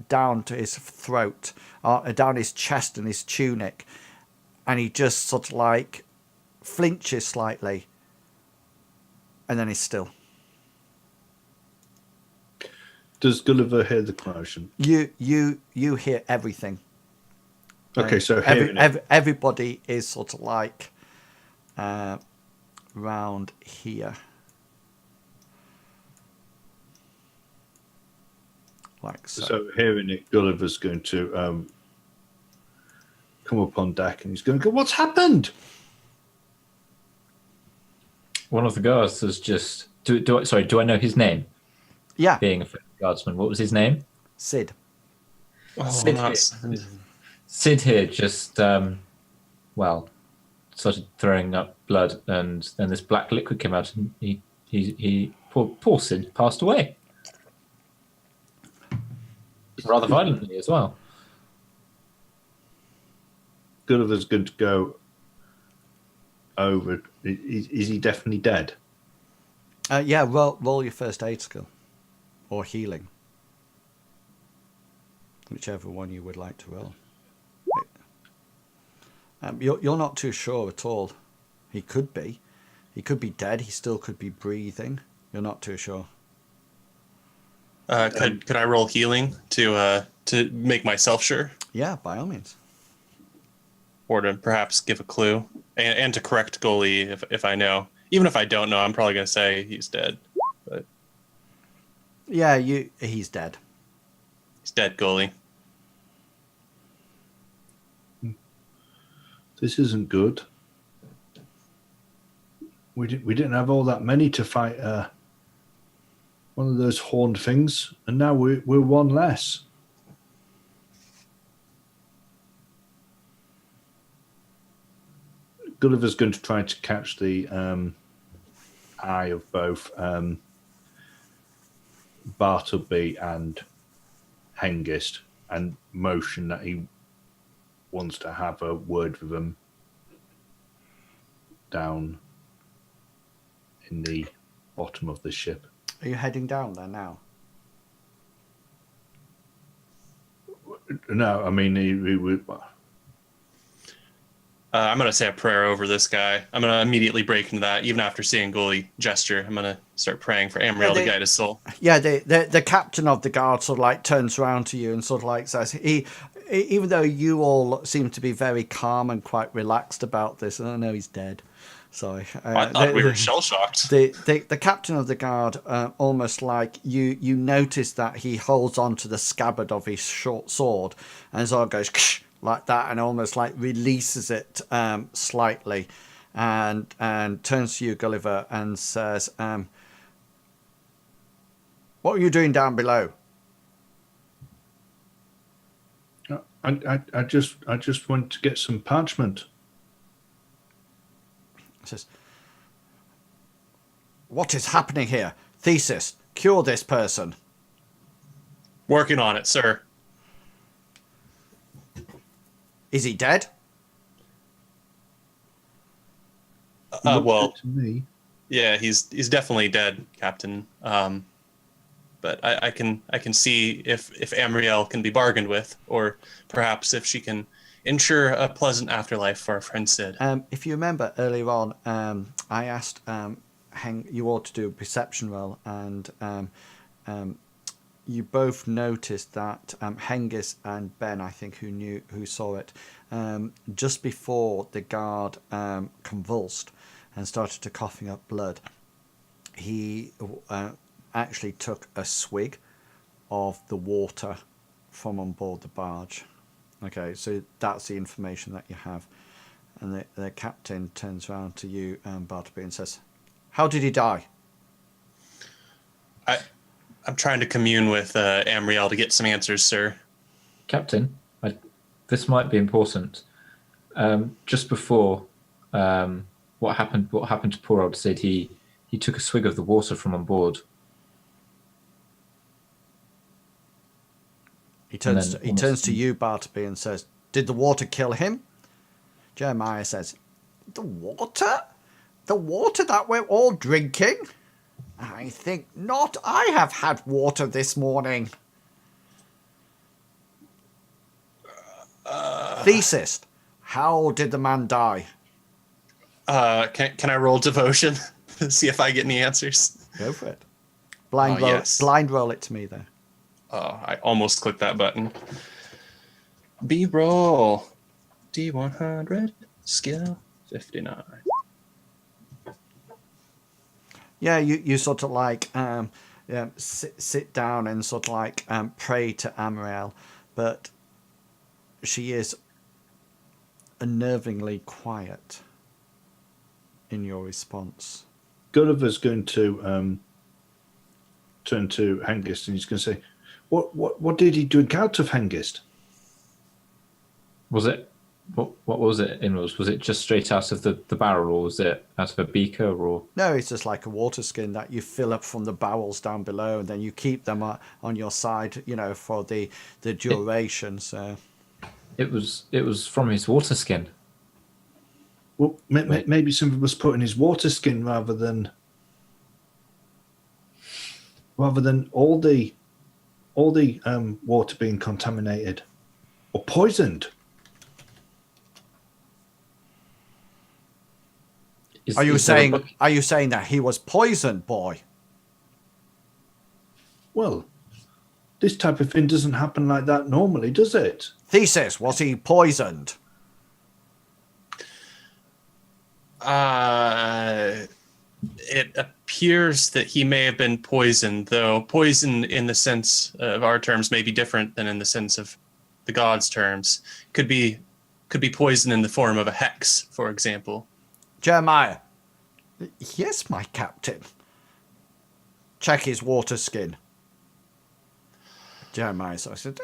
down to his throat, down his chest and his tunic, and he just sort of like flinches slightly, and then he's still. Does Gulliver hear the commotion? You hear everything. Okay, so everybody is sort of like round here. Like so. So hearing it, Gulliver's going to come up on deck, and he's going to go, "What's happened?" One of the guards has just. Do I know his name? Yeah. Being a guardsman, what was his name? Sid. Oh, Sid here just, started throwing up blood, and then this black liquid came out, and poor Sid passed away. rather violently as well. Gulliver's going to go over. Is he definitely dead? Yeah, roll your first aid skill. Or healing. Whichever one you would like to roll. You're not too sure at all. He could be. He could be dead. He still could be breathing. You're not too sure. Could I roll healing to make myself sure, Yeah, by all means. or to perhaps give a clue, and to correct Gully if I know. Even if I don't know, I'm probably going to say he's dead. But Yeah, he's dead. he's dead, Gully. This isn't good. We didn't have all that many to fight one of those horned things, and now we're one less. Gulliver's going to try to catch the eye of both Bartleby and Hengist and motion that he wants to have a word with them down in the bottom of the ship. Are you heading down there now? No, I mean, he would. I'm going to say a prayer over this guy. I'm going to immediately break into that. Even after seeing Gully gesture, I'm going to start praying for Amriel to guide his soul. Yeah, the captain of the guard sort of like turns around to you and sort of like says, even though you all seem to be very calm and quite relaxed about this, I know he's dead. Sorry. I thought we were shell-shocked. The captain of the guard, almost like you notice that he holds on to the scabbard of his short sword and sort of goes like that and almost like releases it slightly and turns to you, Gulliver, and says, what are you doing down below? I just went to get some parchment. Says, what is happening here? Thesis, cure this person. Working on it, sir. Is he dead? Well, To me. yeah, he's definitely dead, Captain. But I can see if Amriel can be bargained with, or perhaps if she can ensure a pleasant afterlife for our friend Sid. If you remember earlier on, I asked you all to do a perception roll, and you both noticed that Hengist and Ben, I think, who saw it, just before the guard convulsed and started to coughing up blood, he actually took a swig of the water from on board the barge. Okay, so that's the information that you have. And the captain turns around to you, Bartleby, and says, how did he die? I'm trying to commune with Amriel to get some answers, sir. Captain, this might be important. Just before what happened to poor old Sid, he took a swig of the water from on board. He turns to you, Bartleby, and says, did the water kill him? Jeremiah says, the water? The water that we're all drinking? I think not. I have had water this morning. Thesis, how did the man die? Can I roll devotion? See if I get any answers. Go for it. Blind roll it to me there. Oh, I almost clicked that button. B-roll. D100. Skill 59. Yeah, you sort of like sit down and sort of like pray to Amriel, but she is unnervingly quiet in your response. Gulliver's going to turn to Hengist and he's going to say, "What did he drink out of, Hengist?" Was it What was it in? Was it just straight out of the barrel, or was it out of a beaker, or? No, it's just like a water skin that you fill up from the barrels down below, and then you keep them on your side, for the duration. So It was from his water skin. Well, maybe somebody was putting his water skin rather than all the water being contaminated or poisoned. Are you Is there a saying book- that he was poisoned, boy? Well, this type of thing doesn't happen like that normally, does it? Thesis, was he poisoned? It appears that he may have been poisoned, though poison in the sense of our terms may be different than in the sense of the gods' terms. Could be poison in the form of a hex, for example. Jeremiah. Yes, my captain. Check his water skin. Jeremiah, so I said,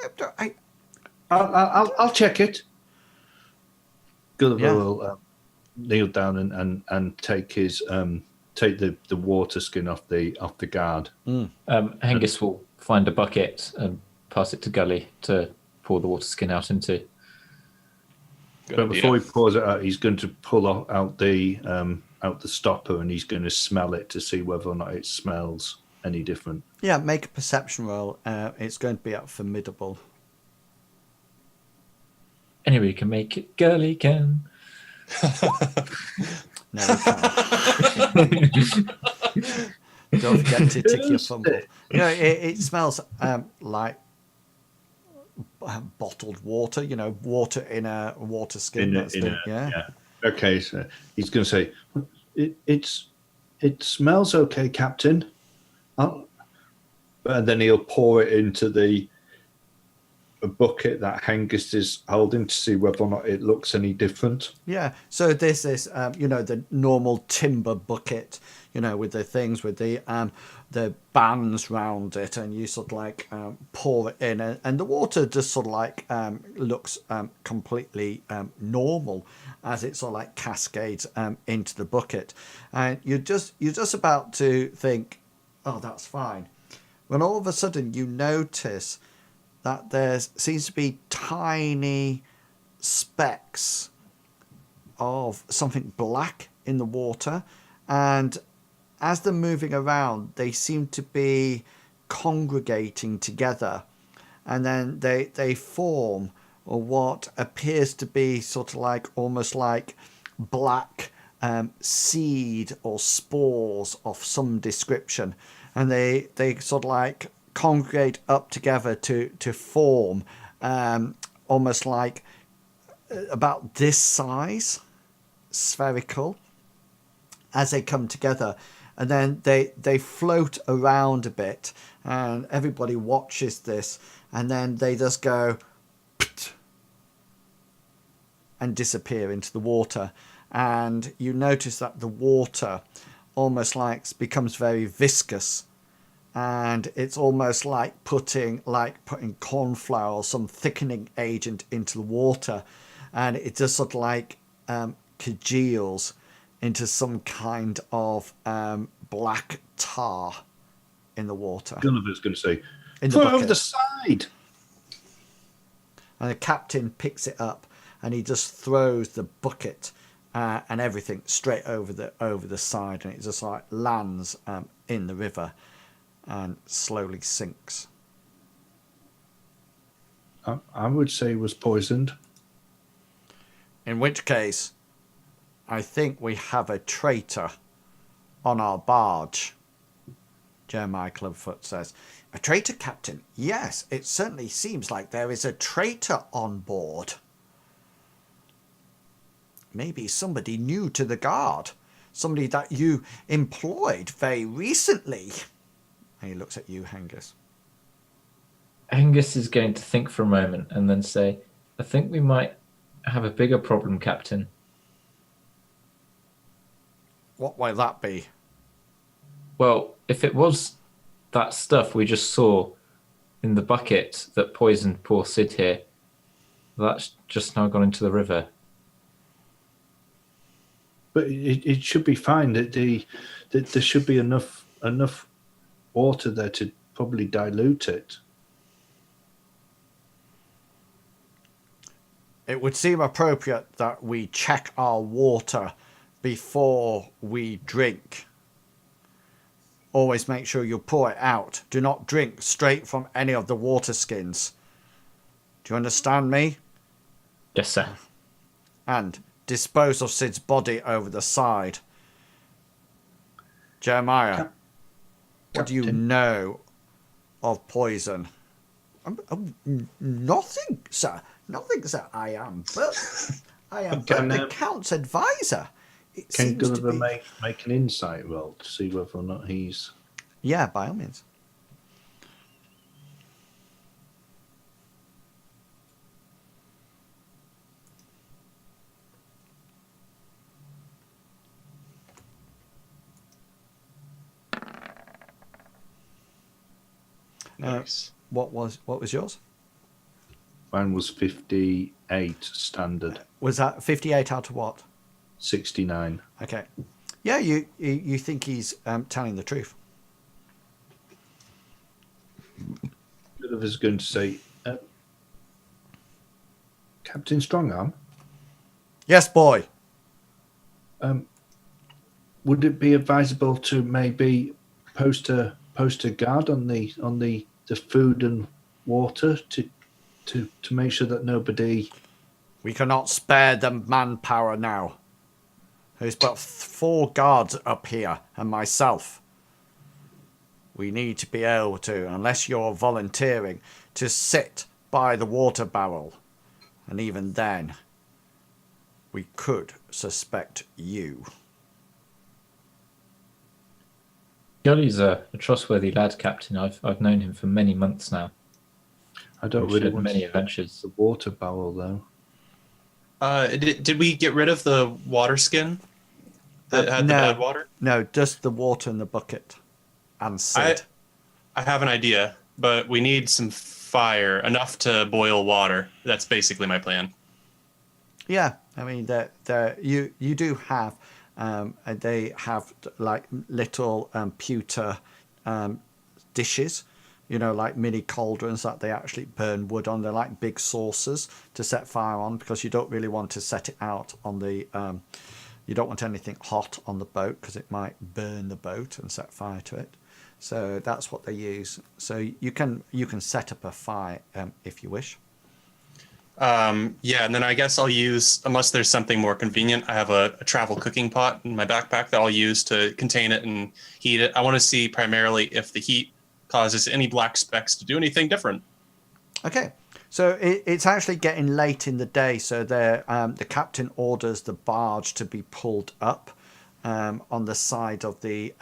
I'll check it. Gulliver Yeah. will kneel down and take his take the water skin off the guard. Hengist will find a bucket and pass it to Gully to pour the water skin out into. Good But idea. before he pours it out, he's going to pull out the stopper, and he's going to smell it to see whether or not it smells any different. yeah, make a perception roll. It's going to be at formidable. Anyway, you can make it. Gully can. No, we can't. Don't forget to tick your fumble. It smells like bottled water. Water in a water skin. Yeah. Okay, so he's going to say, it smells okay, Captain. And then he'll pour it into a bucket that Hengist is holding to see whether or not it looks any different. Yeah. So this is, the normal timber bucket, with the things with the bands round it, and you sort of like pour it in, and the water just sort of like looks completely normal as it sort of like cascades into the bucket, and you're just about to think, oh, that's fine, when all of a sudden you notice that there seems to be tiny specks of something black in the water, and as they're moving around, they seem to be congregating together, and then they form what appears to be sort of like almost like black seed or spores of some description, and they sort of like congregate up together to form almost like about this size, spherical, as they come together, and then they float around a bit, and everybody watches this, and then they just go and disappear into the water, and you notice that the water almost like becomes very viscous, and it's almost like putting corn flour or some thickening agent into the water, and it just sort of like congeals into some kind of black tar in the water. Gulliver's going to say, In the "Throw it over bucket. the side." And the captain picks it up, and he just throws the bucket and everything straight over the side, and it just like lands in the river and slowly sinks. I would say he was poisoned. In which case, I think we have a traitor on our barge, Jeremiah Clubfoot says. A traitor, Captain? Yes, it certainly seems like there is a traitor on board. Maybe somebody new to the guard. Somebody that you employed very recently. And he looks at you, Hengist. Hengist is going to think for a moment and then say, I think we might have a bigger problem, Captain. What will that be? Well, if it was that stuff we just saw in the bucket that poisoned poor Sid here, that's just now gone into the river. But it should be fine. That there should be enough water there to probably dilute it. It would seem appropriate that we check our water before we drink. Always make sure you pour it out. Do not drink straight from any of the water skins. Do you understand me? Yes, sir. And dispose of Sid's body over the side. Jeremiah, what do you Captain. know of poison? Nothing, sir. Nothing, sir. I am the Count's advisor. It Can seems to Gulliver be... make an insight roll to see whether or not he's... Yeah, by all means. Nice. What was yours? Mine was 58 standard, Was that 58 out of what? 69. Okay. Yeah, you think he's telling the truth. Gulliver's going to say, Captain Strongarm, Yes, boy. would it be advisable to maybe post a guard on the food and water to make sure that nobody... We cannot spare the manpower now. There's but 4 guards up here and myself. We need to be able to, unless you're volunteering, to sit by the water barrel. And even then, we could suspect you. Gully's a trustworthy lad, Captain. I've known him for many months now. I don't We've really shared want many to adventures. the water barrel, though. Did we get rid of the water skin that had the bad water? No, just the water in the bucket. And Sid. I have an idea, but we need some fire, enough to boil water. That's basically my plan. Yeah, I mean, you do have, they have like little pewter dishes, you know, like mini cauldrons that they actually burn wood on. They're like big saucers to set fire on, because you don't really want to set it out on the, you don't want anything hot on the boat because it might burn the boat and set fire to it. So that's what they use. So you can set up a fire if you wish. Yeah, and then I guess I'll use, unless there's something more convenient, I have a travel cooking pot in my backpack that I'll use to contain it and heat it. I want to see primarily if the heat causes any black specks to do anything different. Okay, so it's actually getting late in the day, so the captain orders the barge to be pulled up on the side of the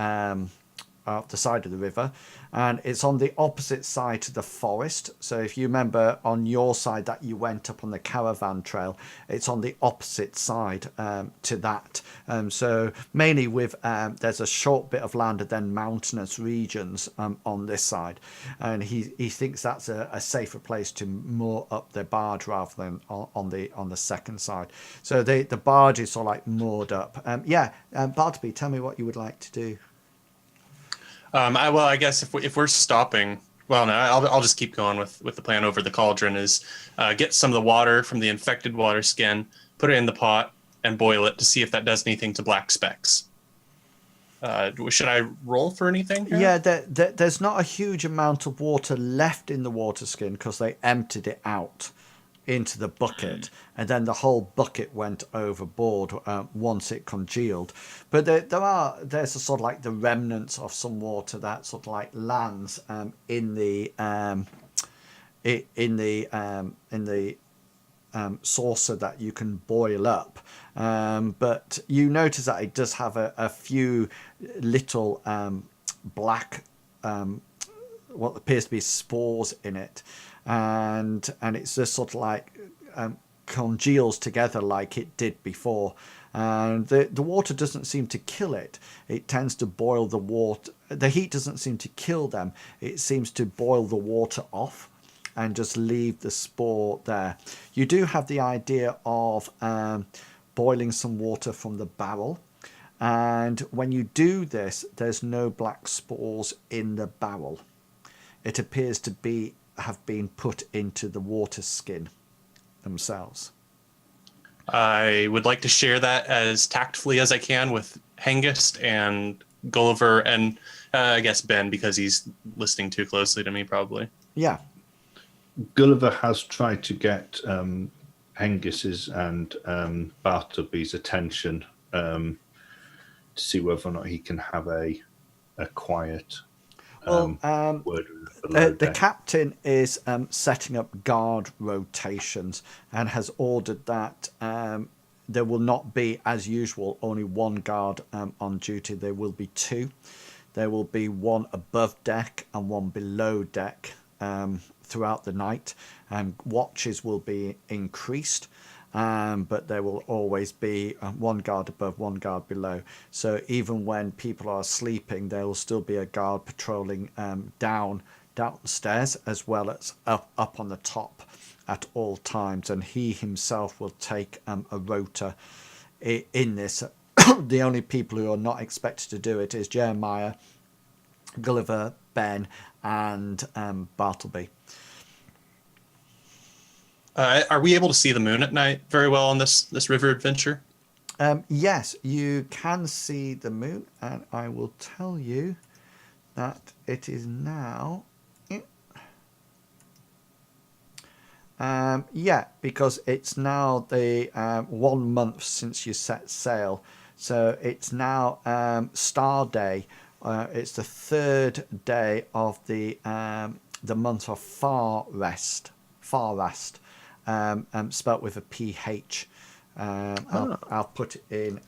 river, and it's on the opposite side to the forest. So if you remember on your side that you went up on the caravan trail, it's on the opposite side to that. So mainly with there's a short bit of land and then mountainous regions on this side, and he thinks that's a safer place to moor up the barge rather than on the second side. So the barge is sort of like moored up. Bartleby, tell me what you would like to do. I guess if we're stopping, well, no, I'll just keep going with the plan over the cauldron. Is get some of the water from the infected water skin, put it in the pot, and boil it to see if that does anything to black specks. Should I roll for anything here? Yeah, there's not a huge amount of water left in the water skin because they emptied it out into the bucket, and then the whole bucket went overboard once it congealed. But there's a sort of like the remnants of some water that sort of like lands in the saucer that you can boil up. But you notice that it does have a few little black what appears to be spores in it, and it's just sort of like congeals together like it did before, and the water doesn't seem to kill it. It tends to boil the water. The heat doesn't seem to kill them. It seems to boil the water off and just leave the spore there. You do have the idea of boiling some water from the barrel And when you do this, there's no black spores in the barrel. It appears to have been put into the water skin themselves. I would like to share that as tactfully as I can with Hengist and Gulliver and I guess Ben, because he's listening too closely to me probably. Yeah. Gulliver has tried to get Hengist's and Bartleby's attention to see whether or not he can have a quiet word with the captain is setting up guard rotations and has ordered that there will not be, as usual, only one guard on duty. There will be two. There will be one above deck and one below deck throughout the night. Watches will be increased, but there will always be one guard above, one guard below. So even when people are sleeping, there will still be a guard patrolling downstairs as well as up on the top at all times. And he himself will take a rota in this. The only people who are not expected to do it is Jeremiah, Gulliver, Ben, and Bartleby. Are we able to see the moon at night very well on this river adventure? Yes, you can see the moon, and I will tell you that it is now. Because it's now the 1 month since you set sail, so it's now Star Day. It's the 3rd day of the month of Far Rest, spelt with a PH. I'll put it in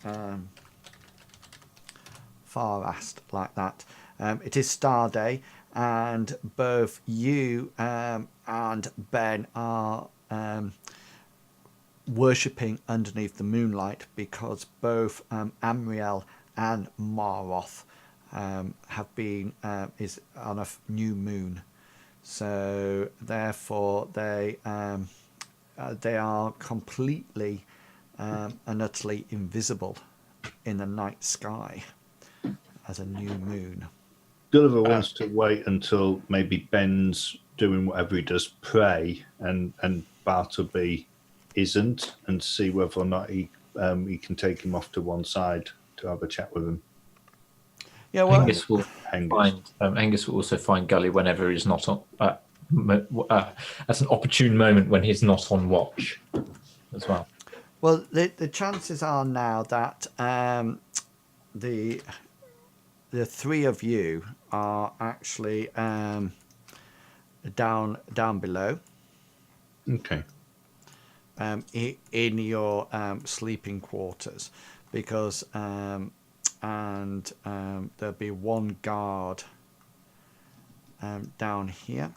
Far Rest like that. It is Star Day, and both you and Ben are worshipping underneath the moonlight because both Amriel and Maroth have been is on a new moon, so therefore they are completely and utterly invisible in the night sky as a new moon. Gulliver wants to wait until maybe Ben's doing whatever he does, pray, and Bartleby isn't, and see whether or not he can take him off to one side to have a chat with him. Yeah, well, Hengist will also find Gully whenever he's not on at an opportune moment when he's not on watch as well. Well, the chances are now that the three of you are actually down below. Okay. In your sleeping quarters, because there'll be one guard down here,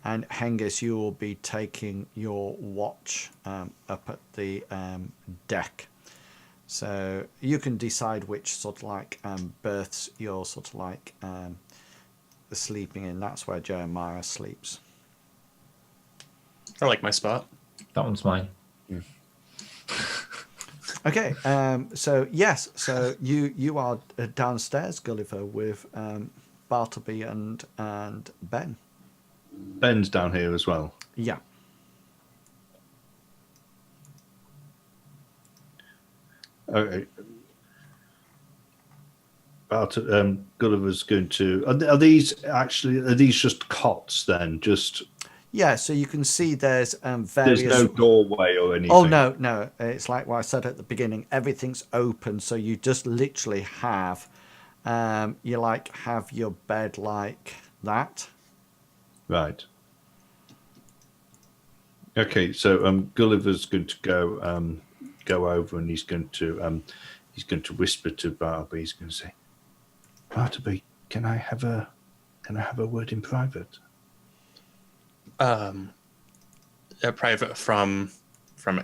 and Hengist, you will be taking your watch up at the deck. So you can decide which sort of like berths you're sort of like sleeping in. That's where Jeremiah sleeps. I like my spot. That one's mine. Yeah. Okay, so yes, so you are downstairs, Gulliver, with Bartleby and Ben. Ben's down here as well. Yeah. Okay. Gulliver's going to. Are these just cots then? Just. Yeah, so you can see there's various. There's no doorway or anything. Oh no! It's like what I said at the beginning. Everything's open, so you just literally have, you like have your bed like that. Right. Okay, so Gulliver's going to go over, and he's going to whisper to Bartleby. He's going to say, "Bartleby, can I have a word in private?" A private from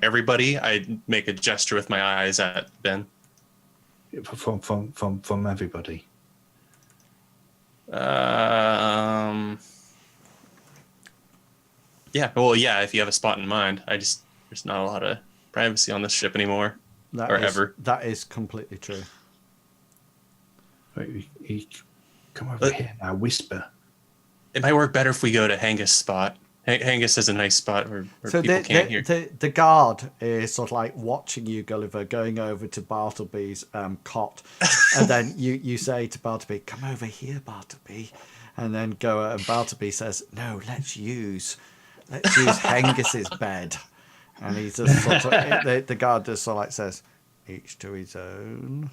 everybody. I make a gesture with my eyes at Ben. From everybody. Yeah. Well, yeah. If you have a spot in mind, there's not a lot of privacy on this ship anymore, ever. That is completely true. Come over here now, whisper. It might work better if we go to Hengist's spot. Hengist is a nice spot where So people can't hear. the guard is sort of like watching you, Gulliver, going over to Bartleby's cot, and then you say to Bartleby, "Come over here, Bartleby," and then and Bartleby says, "No, let's use Hengist's bed," and he just sort of the guard just sort of like says, "Each to his own."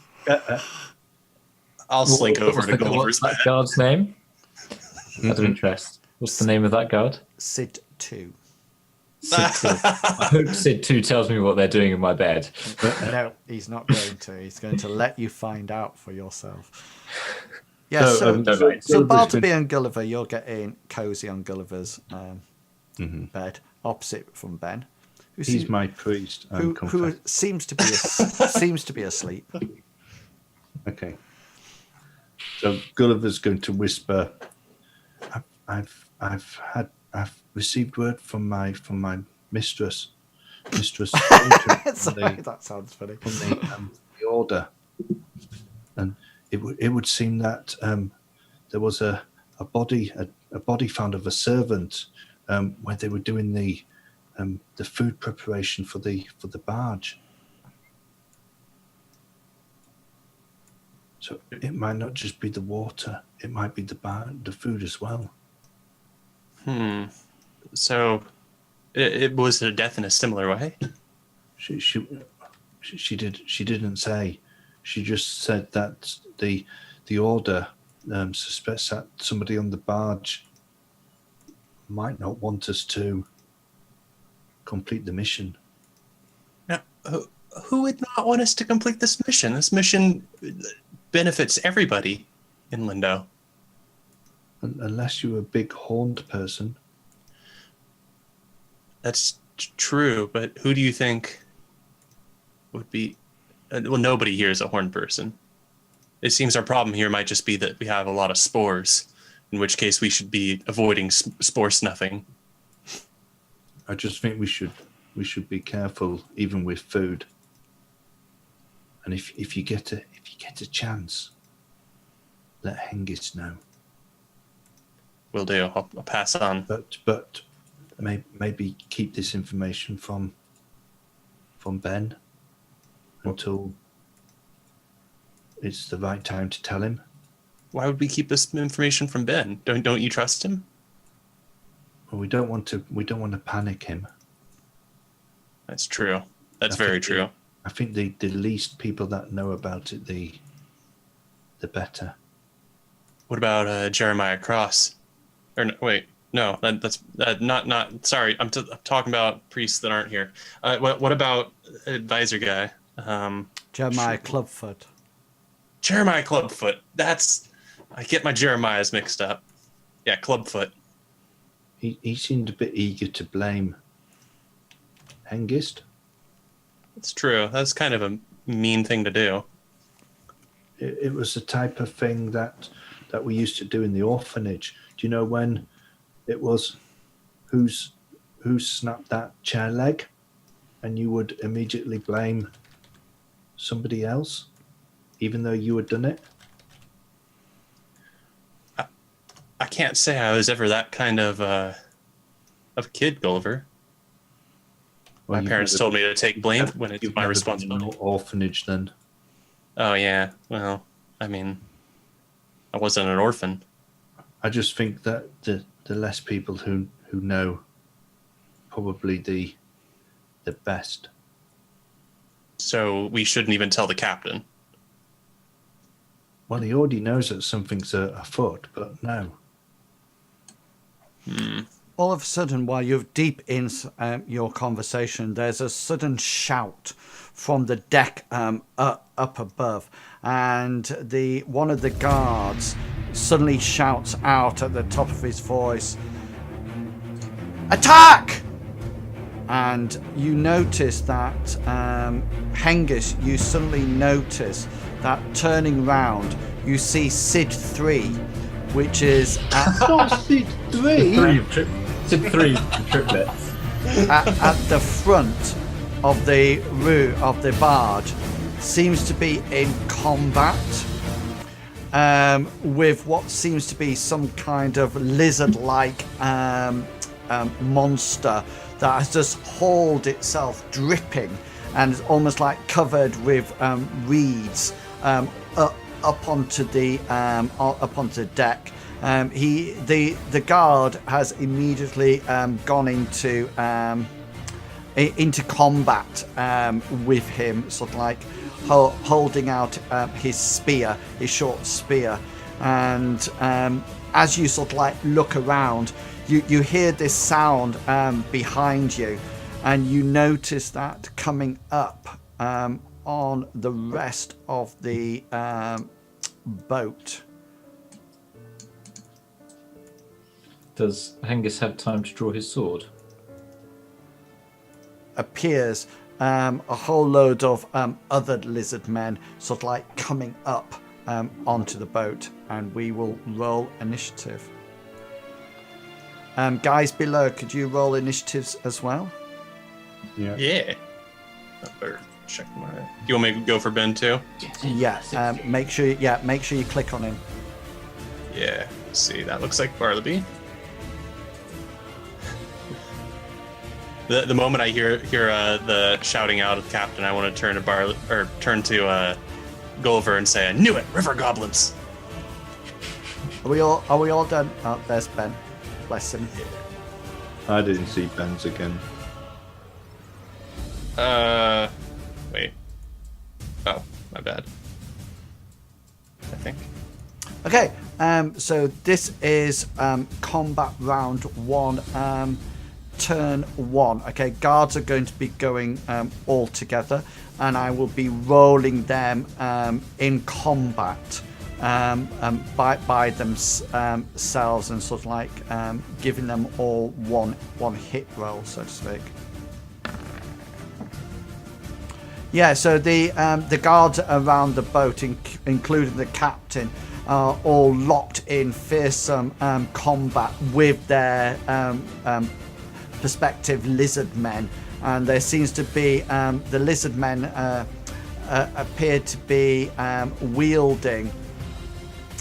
I'll slink over to Gulliver's What's that guard's name? Out of interest. What's the name of that guard? Sid 2. Sid 2. I hope Sid 2 tells me what they're doing in my bed. No, he's not going to. He's going to let you find out for yourself. Yeah, so Bartleby and Gulliver, you're getting cozy on Gulliver's bed, opposite from Ben. He's my priest. Who seems to be asleep. Okay. So Gulliver's going to whisper, I've received word from my mistress. Sorry, that sounds funny. From the order, and it would seem that there was a body found of a servant when they were doing the food preparation for the barge. So it might not just be the water; it might be the food as well. So, it was a death in a similar way. She didn't say. She just said that the order suspects that somebody on the barge might not want us to complete the mission. Now, who would not want us to complete this mission? This mission benefits everybody in Lindo. Unless you're a big horned person. That's true, but who do you think would be... well, nobody here is a horned person. It seems our problem here might just be that we have a lot of spores, in which case we should be avoiding spore snuffing. I just think we should be careful, even with food. And if you get a chance, let Hengist know. Will do. I'll pass on. But maybe keep this information from Ben until it's the right time to tell him. Why would we keep this information from Ben? Don't you trust him? Well, we don't want to panic him. That's true. That's very true. I think the least people that know about it, the better. What about Jeremiah Cross? Or no, wait, no, that's not. Sorry, I'm talking about priests that aren't here. What about advisor guy? Jeremiah Clubfoot. Jeremiah Clubfoot. I get my Jeremiahs mixed up. Yeah, Clubfoot. He seemed a bit eager to blame Hengist. It's true. That's kind of a mean thing to do. It was the type of thing that we used to do in the orphanage. Do you know when it was who snapped that chair leg, and you would immediately blame somebody else, even though you had done it? I can't say I was ever that kind of a kid, Gulliver. Well, my parents told me to take blame when it's my responsibility. Been in an orphanage, then. Oh yeah. Well, I mean, I wasn't an orphan. I just think that the less people who know, probably the best. So we shouldn't even tell the captain. Well, he already knows that something's afoot, but no. All of a sudden, while you're deep in your conversation, there's a sudden shout from the deck up above, and one of the guards suddenly shouts out at the top of his voice, "Attack!" And you notice that Hengist, you suddenly notice that turning round, you see Sid 3, which is Sid 3? Sid 3 triplets. at the front of the barge, seems to be in combat. with what seems to be some kind of lizard-like monster that has just hauled itself dripping and is almost like covered with reeds up onto the deck. The guard has immediately gone into combat with him, sort of like holding out his spear, his short spear, and as you sort of like look around, you hear this sound behind you, and you notice that coming up on the rest of the boat. Does Hengist have time to draw his sword? Appears a whole load of other lizard men sort of like coming up onto the boat, and we will roll initiative. Guys below, could you roll initiatives as well? Yeah. Yeah. I better check my. Do you want me to go for Ben too? Yeah. Make sure you click on him. Yeah. Let's see, that looks like Bartleby. The moment I hear the shouting out of the captain, I want to turn to Gulliver and say, "I knew it, river goblins." Are we all done? Oh, there's Ben. Bless him. I didn't see Ben's again. Wait. Oh, my bad. I think. Okay. So this is combat round 1. Turn 1. Okay, guards are going to be going all together, and I will be rolling them in combat by themselves, and sort of like giving them all one hit roll, so to speak. Yeah, so the guards around the boat, including the captain, are all locked in fearsome combat with their prospective lizard men, and there seems to be the lizard men appear to be wielding,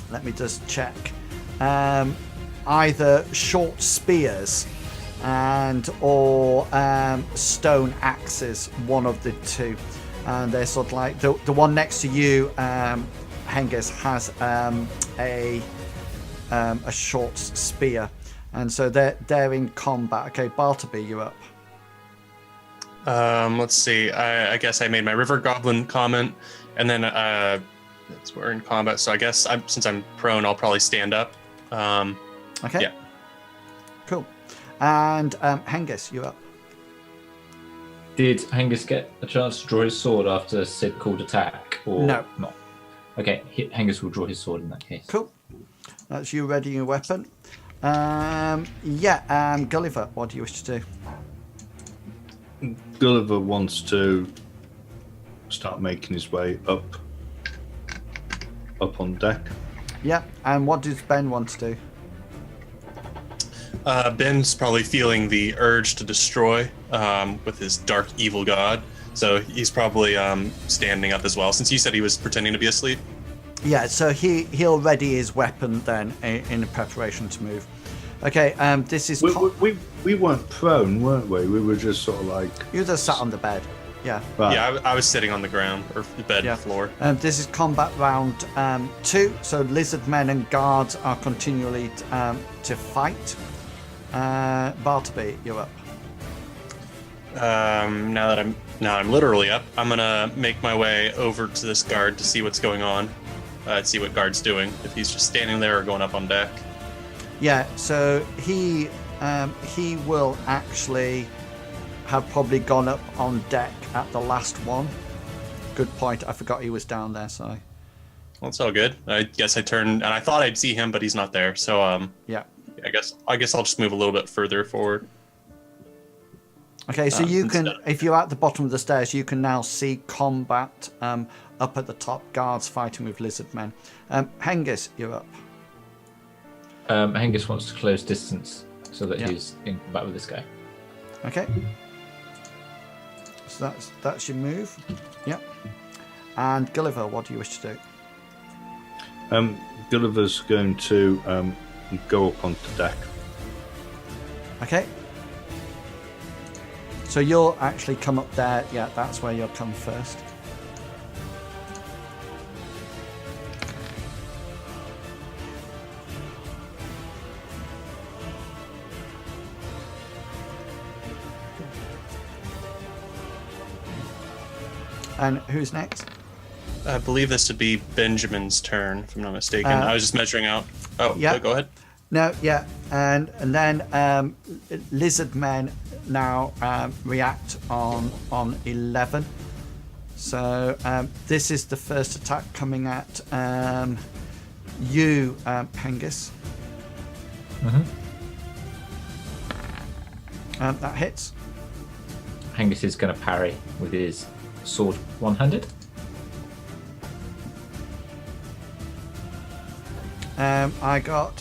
let me just check, either short spears or stone axes, one of the two, and they're sort of like the one next to you, Hengist, has a short spear. And so they're in combat. Okay, Bartleby, you're up. Let's see. I guess I made my river goblin comment, and then we're in combat. So I guess since I'm prone, I'll probably stand up. Okay. Yeah. Cool. And Hengist, you're up. Did Hengist get a chance to draw his sword after Sid called attack, or No. not? Okay, Hengist will draw his sword in that case. Cool. That's you readying your weapon. Gulliver, what do you wish to do? Gulliver wants to start making his way up on deck. Yeah, and what does Ben want to do? Ben's probably feeling the urge to destroy with his dark evil god, so he's probably standing up as well, since you said he was pretending to be asleep. Yeah, so he'll ready his weapon then in preparation to move. Okay, this is... We weren't prone, weren't we? We were just sort of like... You just sat on the bed. Yeah. Right. Yeah, I was sitting on the ground, or the bed floor. This is combat round 2, so lizard men and guards are continually to fight. Bartleby, you're up. Now I'm literally up, I'm gonna make my way over to this guard to see what's going on. See what guard's doing, if he's just standing there or going up on deck. Yeah, so he will actually have probably gone up on deck at the last one. Good point. I forgot he was down there. Sorry. Well, it's all good. I guess I turned, and I thought I'd see him, but he's not there. So yeah. I guess I'll just move a little bit further forward. Okay, so you can, if you're at the bottom of the stairs, you can now see combat up at the top. Guards fighting with lizard men. Hengist, you're up. Hengist wants to close distance so that he's in combat with this guy. Okay. So that's your move. Yep. And Gulliver, what do you wish to do? Gulliver's going to go up onto deck. Okay. So you'll actually come up there. Yeah, that's where you'll come first. And who's next? I believe this would be Benjamin's turn, if I'm not mistaken. I was just measuring out. Oh, yeah. Go ahead. No, yeah, and then lizard men now react on 11. So this is the first attack coming at you, Hengist. That hits. Hengist is going to parry with his sword one-handed. I got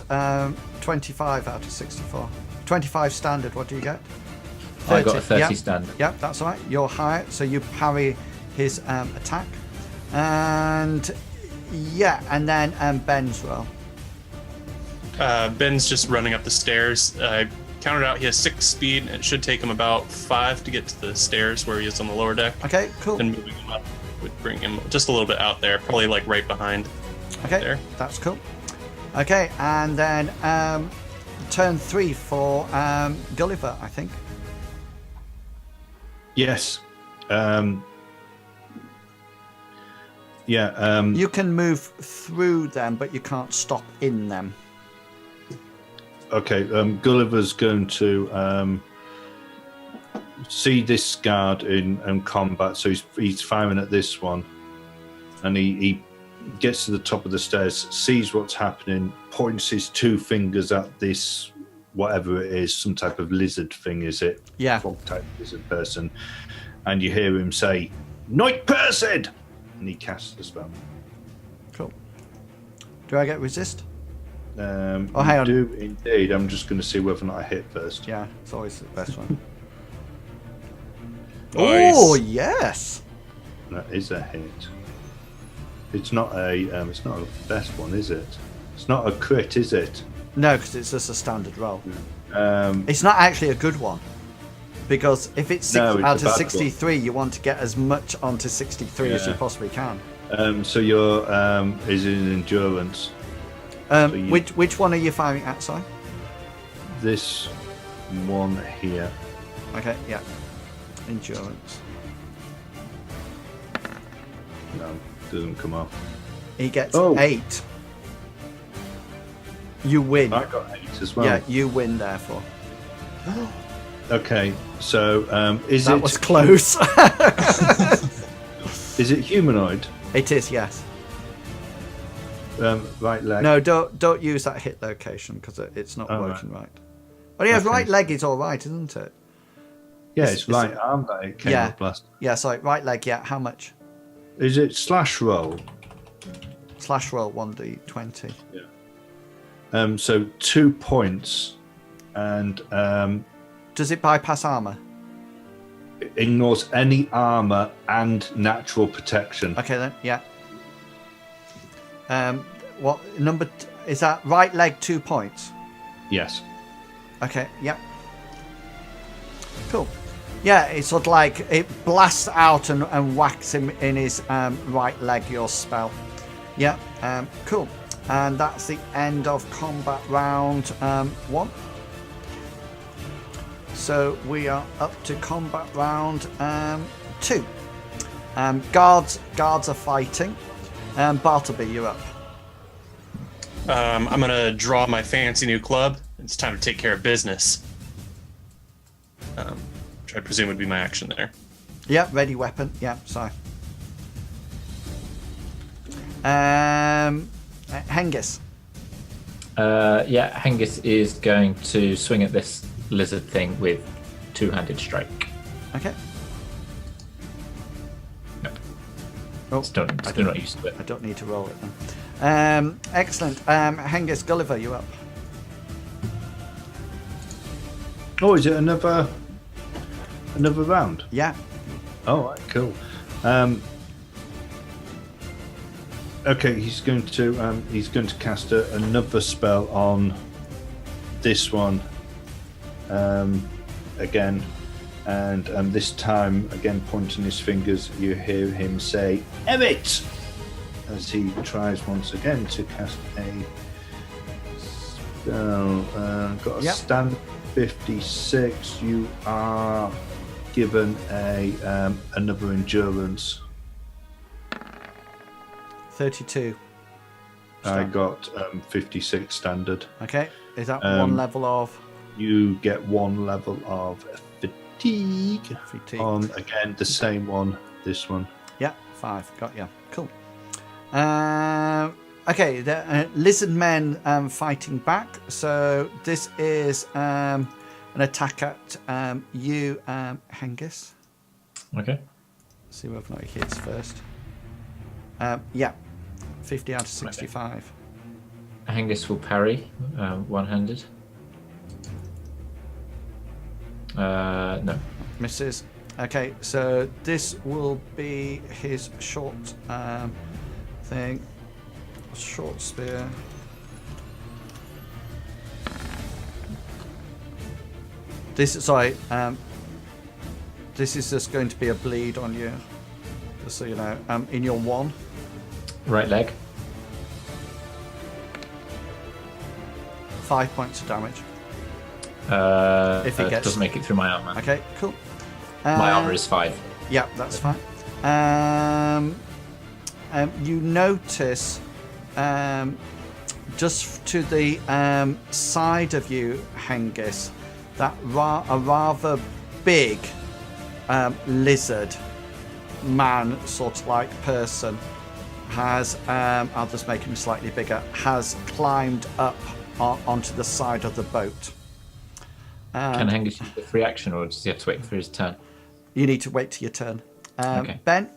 25 out of 64. 25 standard, what do you get? 30. I got a 30 Yep. standard. Yep, that's all right. You're higher, so you parry his attack. And yeah, and then Ben's roll. Ben's just running up the stairs. I counted out he has 6 speed, and it should take him about 5 to get to the stairs where he is on the lower deck. Okay, cool. And moving him up would bring him just a little bit out there, probably like right behind. Okay, there. That's cool. Okay, and then turn 3 for Gulliver, I think. Yes. You can move through them, but you can't stop in them. Okay. Gulliver's going to see this guard in combat, so he's firing at this one, and he gets to the top of the stairs, sees what's happening, points his 2 fingers at this, whatever it is, some type of lizard thing, is it? Yeah. Frog type lizard person. And you hear him say, "Night person!" And he casts the spell. Cool. Do I get resist? Oh, hang on. Do indeed. I'm just going to see whether or not I hit first. Yeah, it's always the best one. Nice. Oh, yes. That is a hit. It's not a best one, is it? It's not a crit, is it? No, because it's just a standard roll. Um, It's not actually a good one. Because if it's No, it's out a of bad 63, you want to get as much onto 63 as you Yeah. possibly can. so your is in endurance. you- Which one are you firing at, sorry? This one here. Okay, yeah. Endurance. No, doesn't come off. He gets Oh. 8. You win. I got 8 as well. Yeah, you win, therefore. Okay, so is That it was close. is it humanoid? It is, yes. Right leg. No, don't use that hit location because it's not Oh, working right. But yeah, Okay. right leg is all right, isn't it? Yeah, Is- it's right arm that it came Yeah. up last. Yeah, sorry, right leg. Yeah, how much? Is it slash roll? Slash roll 1d20. So 2 points, and Does it bypass armor? ignores any armor and natural protection. Okay then, yeah. What number is that? Right leg 2 points. Yes. Okay, yeah. Cool. Yeah, it's sort of like it blasts out and whacks him in his right leg, your spell. Yeah, cool. And that's the end of combat round 1. So we are up to combat round 2. Guards are fighting. Bartleby, you're up. I'm going to draw my fancy new club. It's time to take care of business. Which I presume would be my action there. Yeah, ready weapon. Yeah, sorry. Hengist. Hengist is going to swing at this lizard thing with 2-handed strike. Okay. No. Oh, Still not used to it. I don't need to roll it then. Excellent. Hengist, Gulliver, you up. Oh, is it another round? Yeah. Oh, right, cool. Okay, he's going to cast another spell on this one again, and this time again pointing his fingers. You hear him say "Emmet" as he tries once again to cast a spell. Got a stand 56. You are given another endurance. 32. I got 56 standard. Okay, is that one level of? You get one level of fatigue. On again the same one. This one. Yeah, 5. Got you. Cool. Okay, the lizard men fighting back. So this is an attack at you, Hengist. Okay. See whether or not he hits first. Yeah, 50 out of 65. Hengist will parry one-handed. No. Misses. Okay, so this will be his short thing. Short spear. This is this is just going to be a bleed on you, just so you know. In your 1. Right leg. 5 points of damage. If he doesn't make it through my armor. Okay, cool. My armor is 5. Yeah, that's fine. You notice just to the side of you, Hengist, that a rather big lizard man, sort of like person, has, I'll just make him slightly bigger, has climbed up onto the side of the boat. Can Hengist use the free action, or does he have to wait for his turn? You need to wait till your turn. Okay. Ben?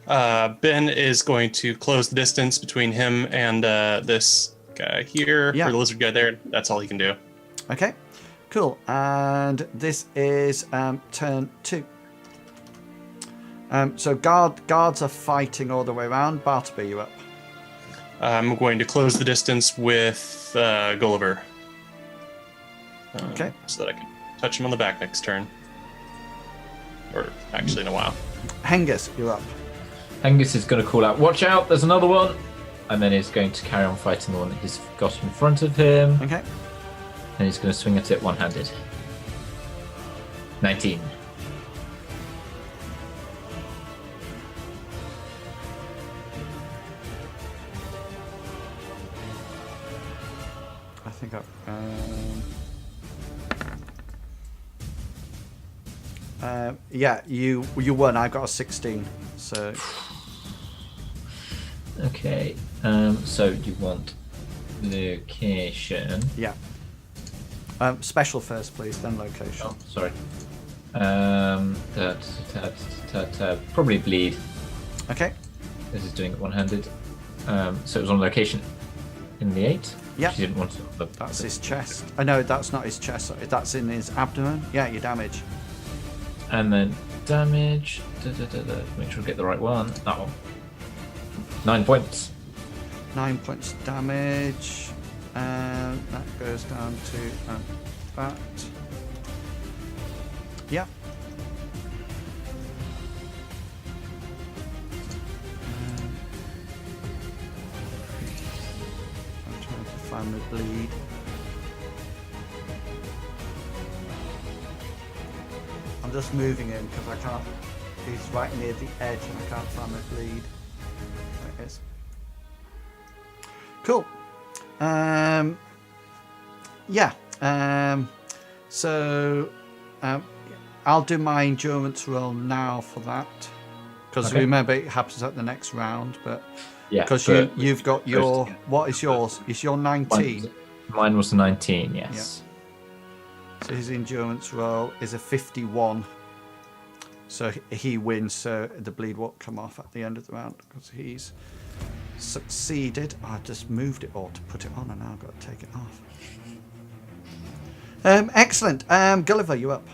Ben is going to close the distance between him and this guy here, or the lizard guy there. That's all he can do. Okay, cool. And this is turn 2. So guards are fighting all the way around. Bartleby, you up? I'm going to close the distance with Gulliver. Okay. So that I can touch him on the back next turn. Or actually in a while. Hengist, you're up. Hengist is going to call out, "Watch out, there's another one!" And then he's going to carry on fighting the one that he's got in front of him. Okay. And he's going to swing at it one-handed. 19. I think yeah, you won. I got a 16. So okay. So you want location? Yeah. Special first, please, then location. Oh, sorry. Probably bleed. Okay. This is doing it one-handed. So it was on location in the 8. Yeah. She didn't want to. That's his chest. Oh no, that's not his chest. Sorry. That's in his abdomen. Yeah, your damage. And then damage. Make sure I get the right one. That one. 9 points. 9 points damage. That goes down to that. Yeah. I'm trying to find the bleed. I'm just moving him because I can't. He's right near the edge and I can't find the bleed. There it is. Cool. Yeah. So I'll do my endurance roll now for that, because remember it happens at the next round. But yeah, because you've got your what is yours? Is your 19? Mine was 19. Yes. Yeah. So his endurance roll is a 51. So he wins. So the bleed won't come off at the end of the round because he's succeeded. I just moved it all to put it on, and now I've got to take it off. Excellent. Gulliver, you up?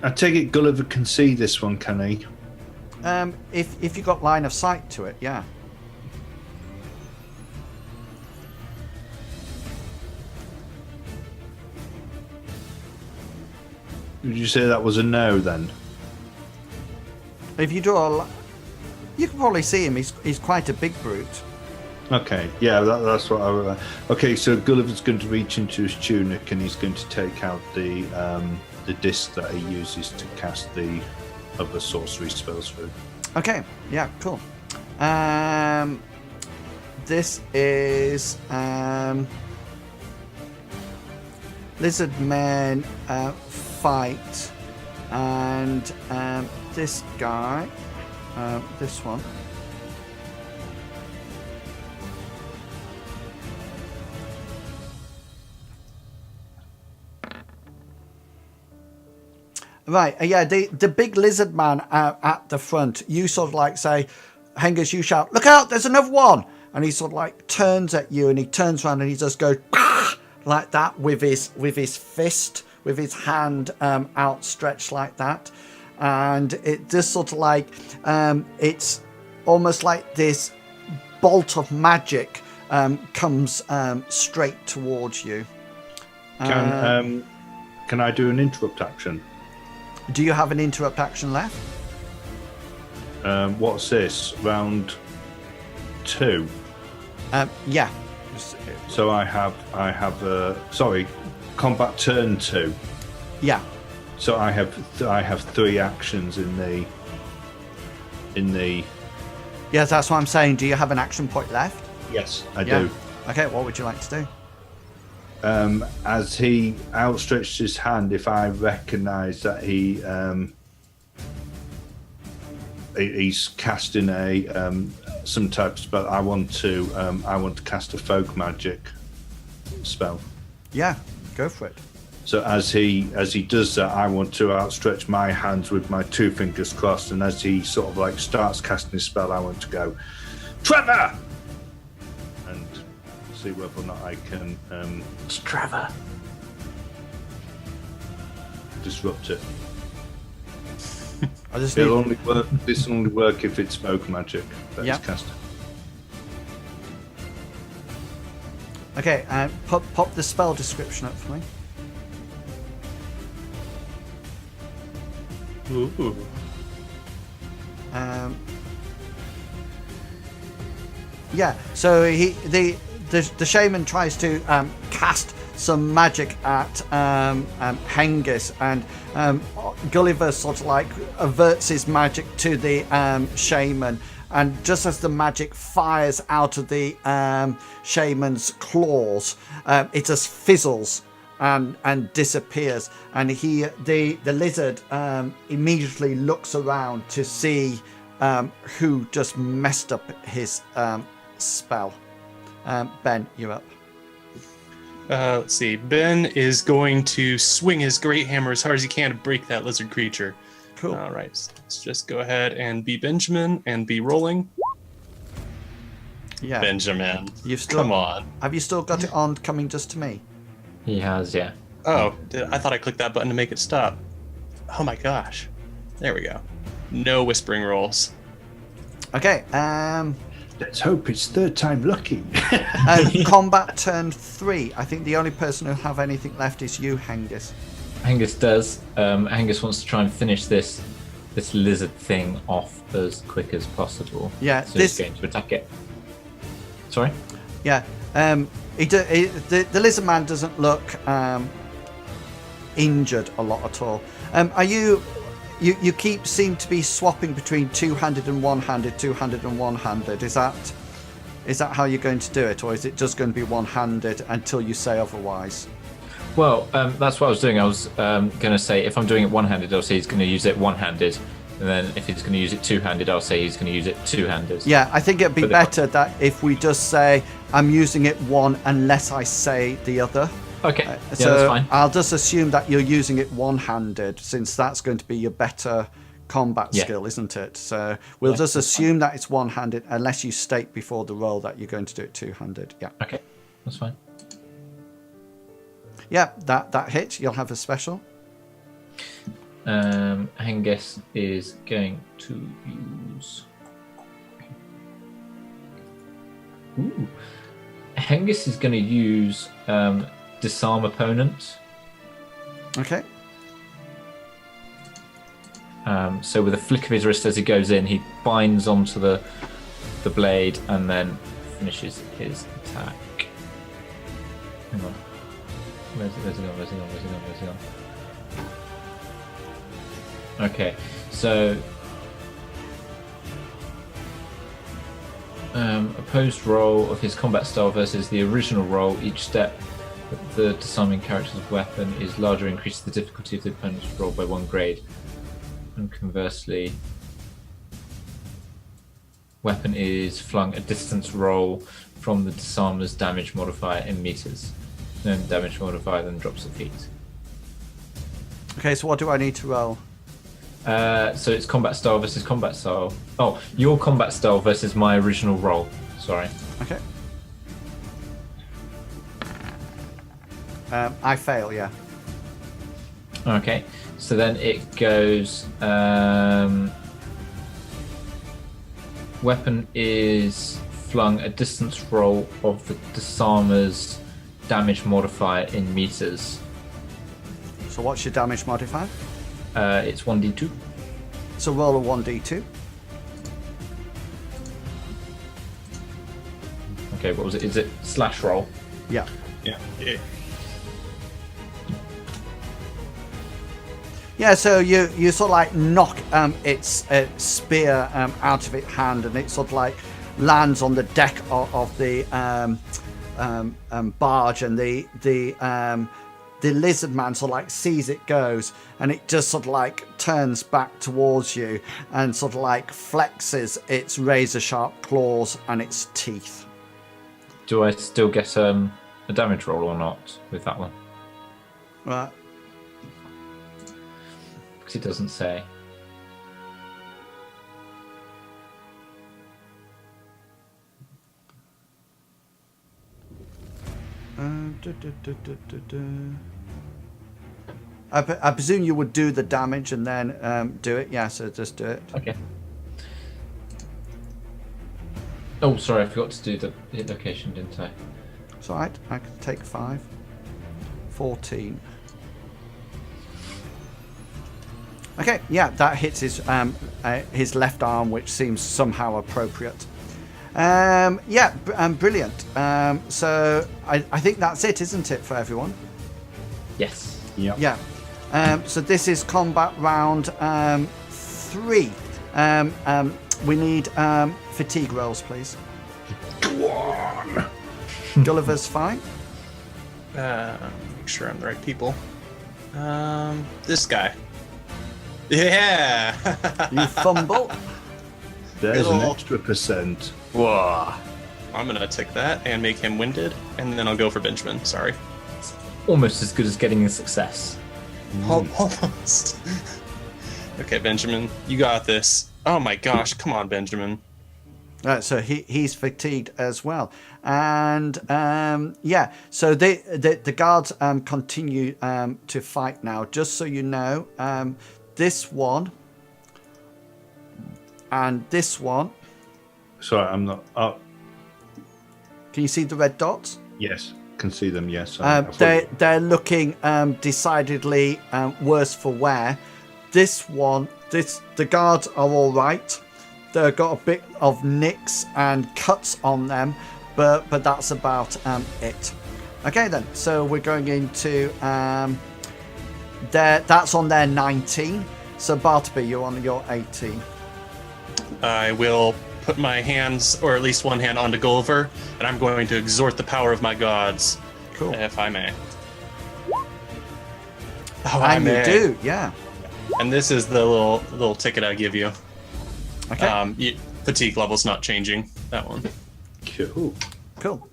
I take it Gulliver can see this one, can he? If you got line of sight to it, yeah. Would you say that was a no then? If you draw, you can probably see him. He's quite a big brute. Okay, yeah, that's what I. Okay, so Gulliver's going to reach into his tunic and he's going to take out the disc that he uses to cast the other sorcery spells through. Okay, yeah, cool. This is lizard men fight, and this guy, this one. Right, yeah, the big lizard man at the front, you sort of like say, Hengist, you shout, look out, there's another one! And he sort of like turns at you and he turns around and he just goes like that with his fist, with his hand outstretched like that. And it just sort of like, it's almost like this bolt of magic comes straight towards you. Can I do an interrupt action? Do you have an interrupt action left? What's this? Round 2. Yeah. So I have combat turn 2. Yeah. So I have 3 actions in the. Yes, that's what I'm saying. Do you have an action point left? Yes, I do. Okay, what would you like to do? As he outstretched his hand, if I recognise that he's casting some type of spell, I want to cast a folk magic spell. Yeah, go for it. So as he does that, I want to outstretch my hands with my 2 fingers crossed, and as he sort of like starts casting his spell, I want to go, Trevor, and see whether or not I can. It's Trevor. Disrupt it. I just It'll only work. This will only work if it's smoke magic that is casted. Okay, pop the spell description up for me. Ooh. Yeah, so the shaman tries to cast some magic at Hengist, and Gulliver sort of like averts his magic to the shaman, and just as the magic fires out of the shaman's claws, it just fizzles and disappears, and the lizard immediately looks around to see who just messed up his spell. Ben, you're up. Let's see. Ben is going to swing his great hammer as hard as he can to break that lizard creature. Cool. All right. So let's just go ahead and be Benjamin and be rolling. Yeah. Benjamin. Come on. Have you still got it on coming just to me? He has, yeah. Oh, I thought I clicked that button to make it stop. Oh my gosh. There we go. No whispering rolls. Okay. Let's hope it's 3rd time lucky. Combat turn 3. I think the only person who'll have anything left is you, Hengist. Hengist does. Hengist wants to try and finish this lizard thing off as quick as possible. Yeah, so he's going to attack it. Sorry? Yeah. The lizard man doesn't look injured a lot at all. Are you seem to be swapping between two-handed and one-handed, two-handed and one-handed. Is that how you're going to do it, or is it just going to be one-handed until you say otherwise? Well, that's what I was doing. I was going to say if I'm doing it one-handed, I'll say he's going to use it one-handed, and then if he's going to use it two-handed, I'll say he's going to use it two-handed. Yeah, I think it'd be better that if we just say I'm using it one unless I say the other. Okay, yeah, so that's fine. I'll just assume that you're using it one-handed, since that's going to be your better combat skill, isn't it? So we'll just assume that it's one-handed unless you state before the roll that you're going to do it two-handed. Yeah. Okay, that's fine. Yeah, that hits. You'll have a special. Hengist is going to use. Ooh. Hengist is going to use disarm opponent. Okay. So with a flick of his wrist as he goes in, he binds onto the blade and then finishes his attack. Hang on. Where's he gone? Okay, so opposed roll of his combat style versus the original roll. Each step of the disarming character's weapon is larger, increases the difficulty of the opponent's roll by 1 grade. And conversely, weapon is flung a distance roll from the disarmer's damage modifier in meters. Then damage modifier then drops a feet. Okay, so what do I need to roll? So it's combat style versus combat style. Oh, your combat style versus my original roll. Sorry. Okay. I fail, yeah. Okay, so then it goes. Weapon is flung a distance roll of the disarmer's damage modifier in meters. So what's your damage modifier? It's 1d2. So roll a 1d2. Okay, what was it? Is it slash roll? Yeah. Yeah. Yeah, so you sort of like knock its spear out of its hand, and it sort of like lands on the deck of the barge, and the lizard man sort of like sees it goes, and it just sort of like turns back towards you and sort of like flexes its razor sharp claws and its teeth. Do I still get a damage roll or not with that one? Right. Because it doesn't say. I presume you would do the damage and then do it. Yeah, so just do it. Okay. Oh, sorry, I forgot to do the hit location, didn't I? It's all right. I can take 5. 14. Okay, yeah, that hits his left arm, which seems somehow appropriate. Brilliant. So I think that's it, isn't it, for everyone? Yes. Yep. Yeah. So this is combat round 3. We need fatigue rolls, please. Go on. Gulliver's fine. Make sure I'm the right people. This guy. Yeah. You fumble. There's Good an ol'- extra %. Whoa. I'm gonna take that and make him winded, and then I'll go for Benjamin. Sorry. Almost as good as getting a success. Almost. Okay, Benjamin, you got this. Oh my gosh, come on, Benjamin. So he's fatigued as well, and so the guards continue to fight now. Just so you know, this one and this one. Sorry, I'm not. Oh, Can you see the red dots? yes, can see them. Yes. They're looking decidedly worse for wear. This one, the guards are all right. They've got a bit of nicks and cuts on them, but that's about it. Okay then, so we're going into that's on their 19. So Bartleby, you're on your 18. I will put my hands, or at least one hand, onto Gulliver, and I'm going to exhort the power of my gods, Cool. if I may. And you do, yeah. And this is the little ticket I give you. Okay. Fatigue level's not changing. That one. Cool. Cool.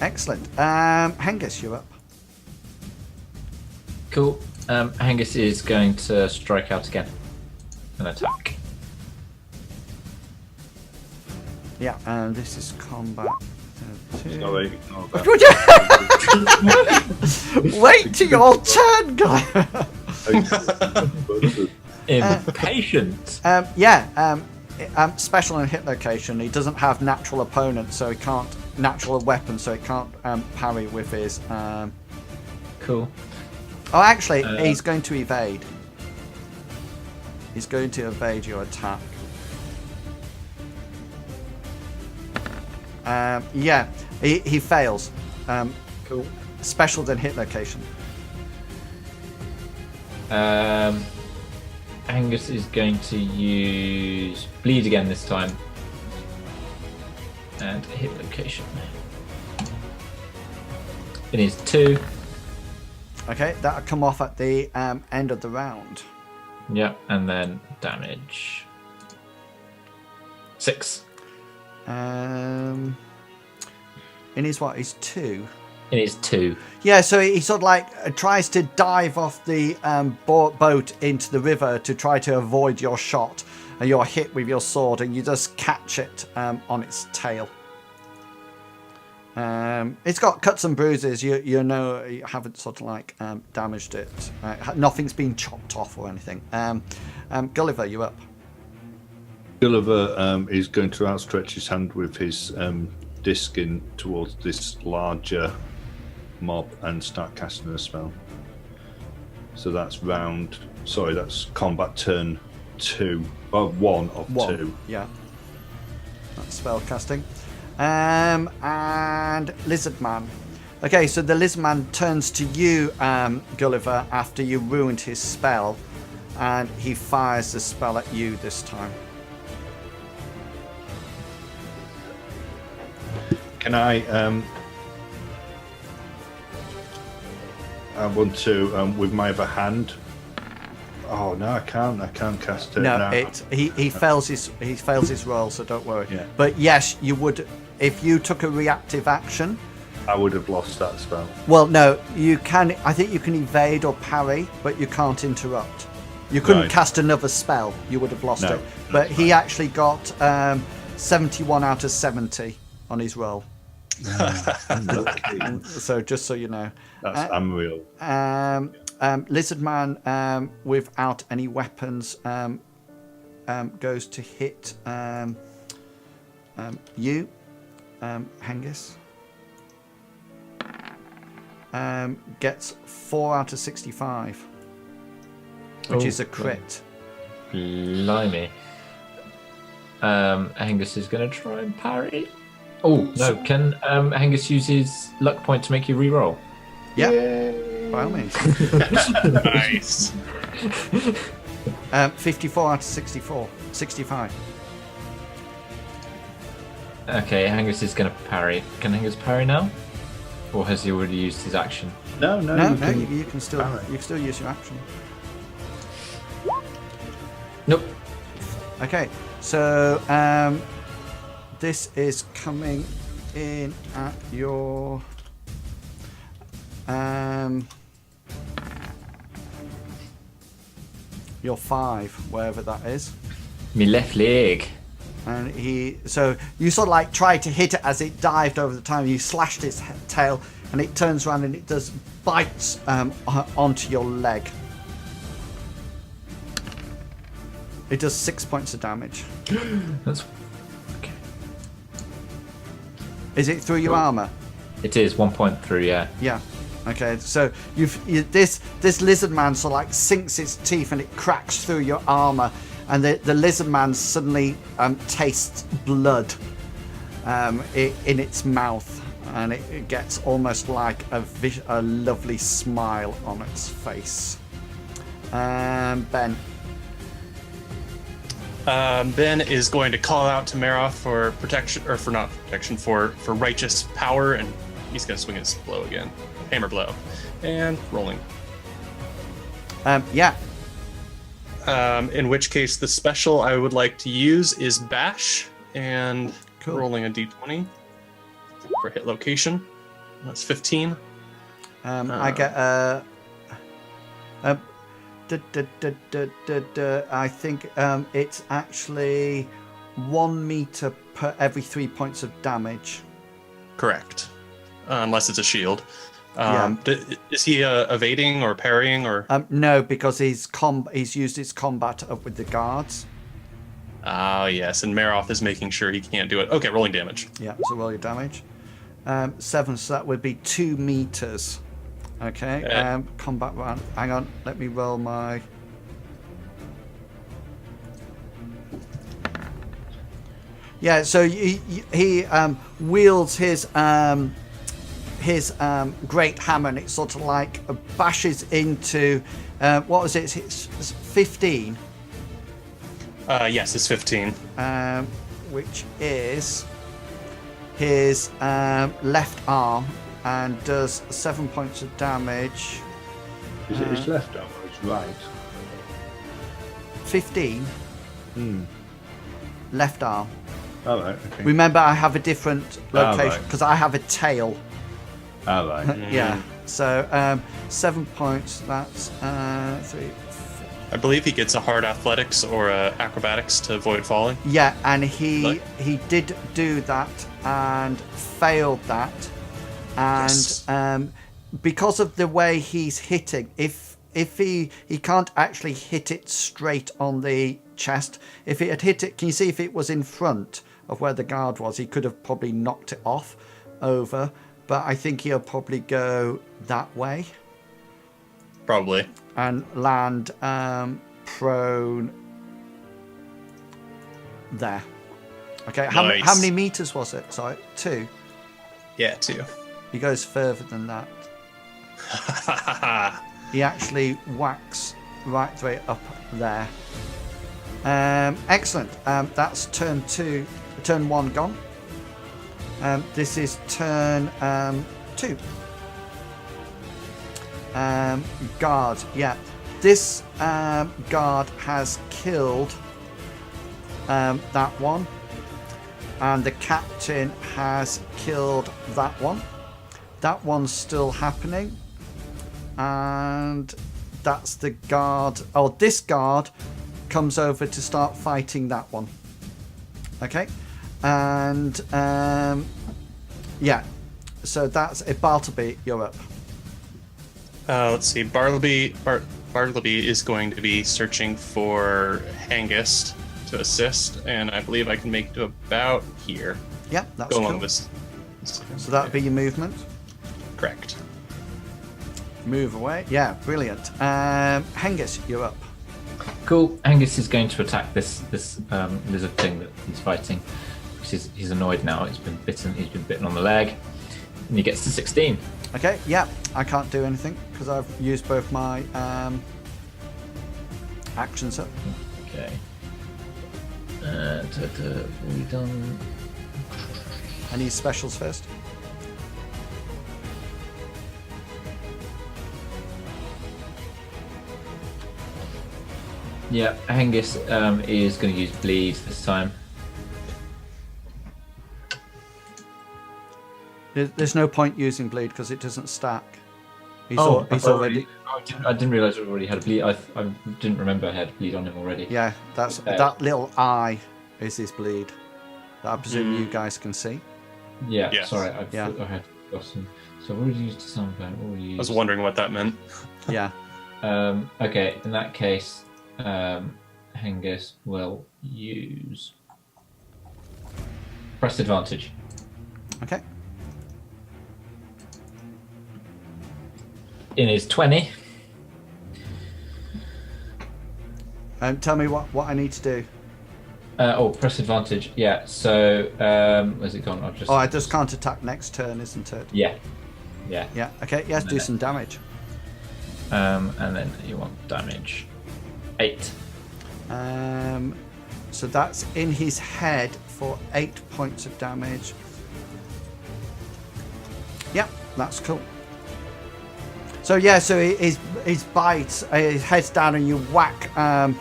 Excellent. Hengist, you're up. Cool. Hengist is going to strike out again and attack. Yeah, and this is combat. Sorry, ignore that. Wait till your turn, guy. Impatient. Special and hit location. He doesn't have natural opponent, so he can't natural weapon, so he can't parry with his. Cool. Oh, actually, he's going to evade. He's going to evade your attack. Yeah, he fails. Cool. Special then hit location. Angus is going to use bleed again this time. And hit location. It is 2. Okay, that'll come off at the end of the round. Yep, and then damage. 6. In his what? He's 2. It is 2. Yeah, so he sort of like tries to dive off the boat into the river to try to avoid your shot, and you're hit with your sword, and you just catch it on its tail. It's got cuts and bruises. You know you haven't sort of like damaged it. Nothing's been chopped off or anything. Gulliver, you up? Gulliver is going to outstretch his hand with his disc in towards this larger mob and start casting a spell. So that's that's combat turn 2. 1 of 2. Yeah. That's spell casting. And Lizard Man. Okay, so the Lizard Man turns to you, Gulliver, after you ruined his spell, and he fires the spell at you this time. Can I want to with my other hand? Oh no, I can't cast it. No, he fails his roll, so don't worry. Yeah. But yes, you would if you took a reactive action. I would have lost that spell. Well, no, you can. I think you can evade or parry, but you can't interrupt. You couldn't cast another spell. You would have lost it. But he actually got 71 out of 70 on his roll. So just so you know, that's unreal. Lizard Man, without any weapons, goes to hit you, Hengist. Gets 4 out of 65, which is a crit. Blimey. Hengist is going to try and parry. Oh, no. Can Hengist use his luck point to make you re-roll? Yeah, by all means. Nice. 54 out of 65. Okay, Hengist is going to parry. Can Hengist parry now? Or has he already used his action? No, You can still use your action. Nope. Okay, so this is coming in at your your 5, wherever that is. Me left leg. And so you sort of like tried to hit it as it dived over the time. You slashed its tail, and it turns around and it does bites onto your leg. It does 6 points of damage. That's okay. Is it through your armor? It is 1 point through, yeah. Yeah. Okay. So this lizard man sort of like sinks its teeth and it cracks through your armor, and the lizard man suddenly tastes blood in its mouth, and it gets almost like a lovely smile on its face. Ben. Ben is going to call out to Mara for protection, or for not protection, for righteous power, and he's going to swing his blow again. Hammer blow. And rolling. Yeah. In which case, the special I would like to use is Bash, and rolling a d20 for hit location. That's 15. I get I think it's actually 1 meter per every 3 points of damage. Correct. Unless it's a shield. Is he evading or parrying or? No, because he's used his combat up with the guards. Oh, yes, and Maroth is making sure he can't do it. Okay, rolling damage. Yeah, so roll your damage. 7, so that would be 2 meters. Okay, combat round. Hang on, let me roll my... Yeah, so he wields his great hammer, and it sort of like bashes into... what was it? It's 15. Yes, it's 15. Which is his left arm, and does 7 points of damage. Is it his left arm or his right? 15. Left arm. Oh, right, okay. Remember, I have a different location right. because I have a tail. Oh, right. Yeah. So 7 points. That's 3. I believe he gets a hard athletics or acrobatics to avoid falling. Yeah, and he did do that and failed that, and Yes. Because of the way he's hitting, if he can't actually hit it straight on the chest. If it had hit it, can you see if it was in front of where the guard was? He could have probably knocked it off over, but I think he'll probably go that way. Probably. And land prone there. Okay, how many meters was it? Sorry, 2. Yeah, 2. He goes further than that. He actually whacks right the way up there. Excellent. That's turn 1 gone. This is turn 2. Guard, yeah. This guard has killed that one, and the captain has killed that one. That one's still happening, and that's the guard. Oh, this guard comes over to start fighting that one. Okay, and yeah, so that's it. Bartleby, you're up. Let's see. Bartleby is going to be searching for Hengist to assist, and I believe I can make it to about here. Yeah, that's Go cool. along this. So that would be your movement. Correct. Move away. Yeah, brilliant. Hengist, you're up. Cool. Hengist is going to attack this lizard thing that he's fighting, because he's annoyed now. He's been bitten on the leg, and he gets to 16. Okay, yeah, I can't do anything because I've used both my actions up. Okay. We done. I need specials first. Yeah, Hengist is going to use bleed this time. There's no point using bleed because it doesn't stack. He's I've already. I didn't realise I already had a bleed. I didn't remember I had bleed on him already. Yeah, that's Okay. that little eye is his bleed. That I presume you guys can see. Yeah, Yes. sorry, I Yeah. had forgotten. So I already used disarm bone. I was wondering what that meant. Yeah. Okay, in that case, Hengist will use press advantage. Okay. In his 20. Tell me what I need to do. Press advantage. Yeah. So where's it gone? Oh, I just can't attack next turn, isn't it? Yeah. Yeah. Okay. Yes. Do some damage. And then you want damage. 8. So that's in his head for 8 points of damage. Yeah, that's cool. So yeah, so his bites, his head's down, and you whack, and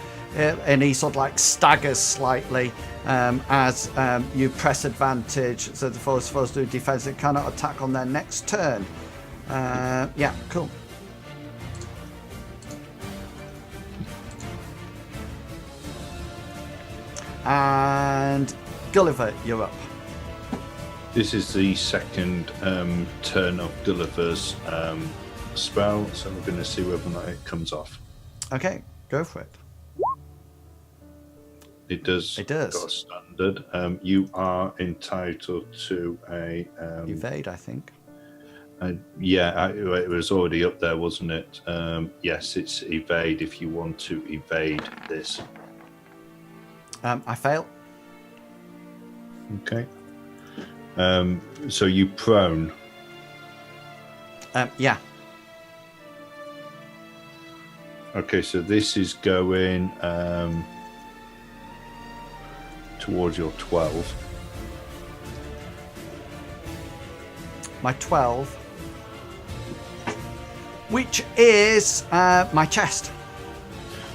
he sort of like staggers slightly as you press advantage. So the foe's supposed to do defense and cannot attack on their next turn. Yeah, cool. And Gulliver, you're up. This is the second turn of Gulliver's spell, so we're going to see whether or not it comes off. Okay, go for it. It does. It does. Got a standard. You are entitled to a Evade, I think. yeah, it was already up there, wasn't it? Yes, it's evade if you want to evade this. I fail. Okay. So you prone. Yeah. Okay, so this is going towards your 12. My 12, which is my chest.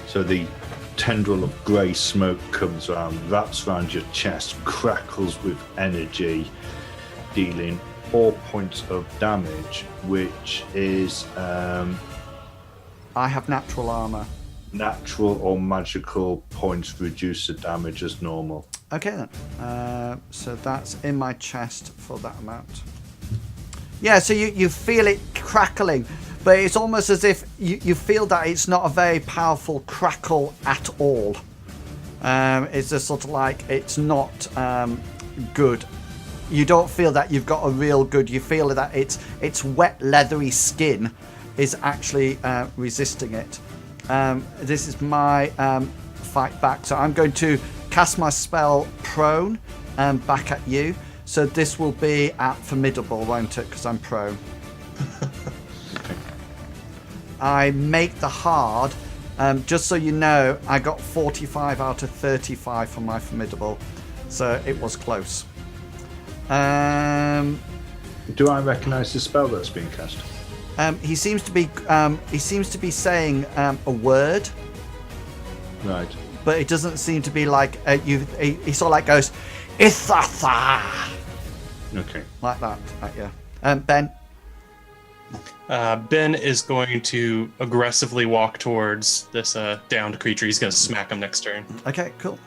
So the tendril of grey smoke comes around, wraps around your chest, crackles with energy, dealing 4 points of damage, which is I have natural armor. natural or magical points reduce the damage as normal. Okay then. So that's in my chest for that amount. Yeah, so you feel it crackling, but it's almost as if you feel that it's not a very powerful crackle at all. It's just sort of like it's not good. You don't feel that you've got a real good. You feel that its wet, leathery skin is actually resisting it. This is my fight back. So I'm going to cast my spell prone back at you. So this will be at formidable, won't it? Because I'm prone. I make the hard. Just so you know, I got 45 out of 35 for my formidable. So it was close. Do I recognise the spell that's been cast? He seems to be saying a word, Right. but it doesn't seem to be like he sort of like goes Ithatha, Okay. like that. Yeah. Ben. Ben is going to aggressively walk towards this downed creature. He's going to smack him next turn. Okay. Cool.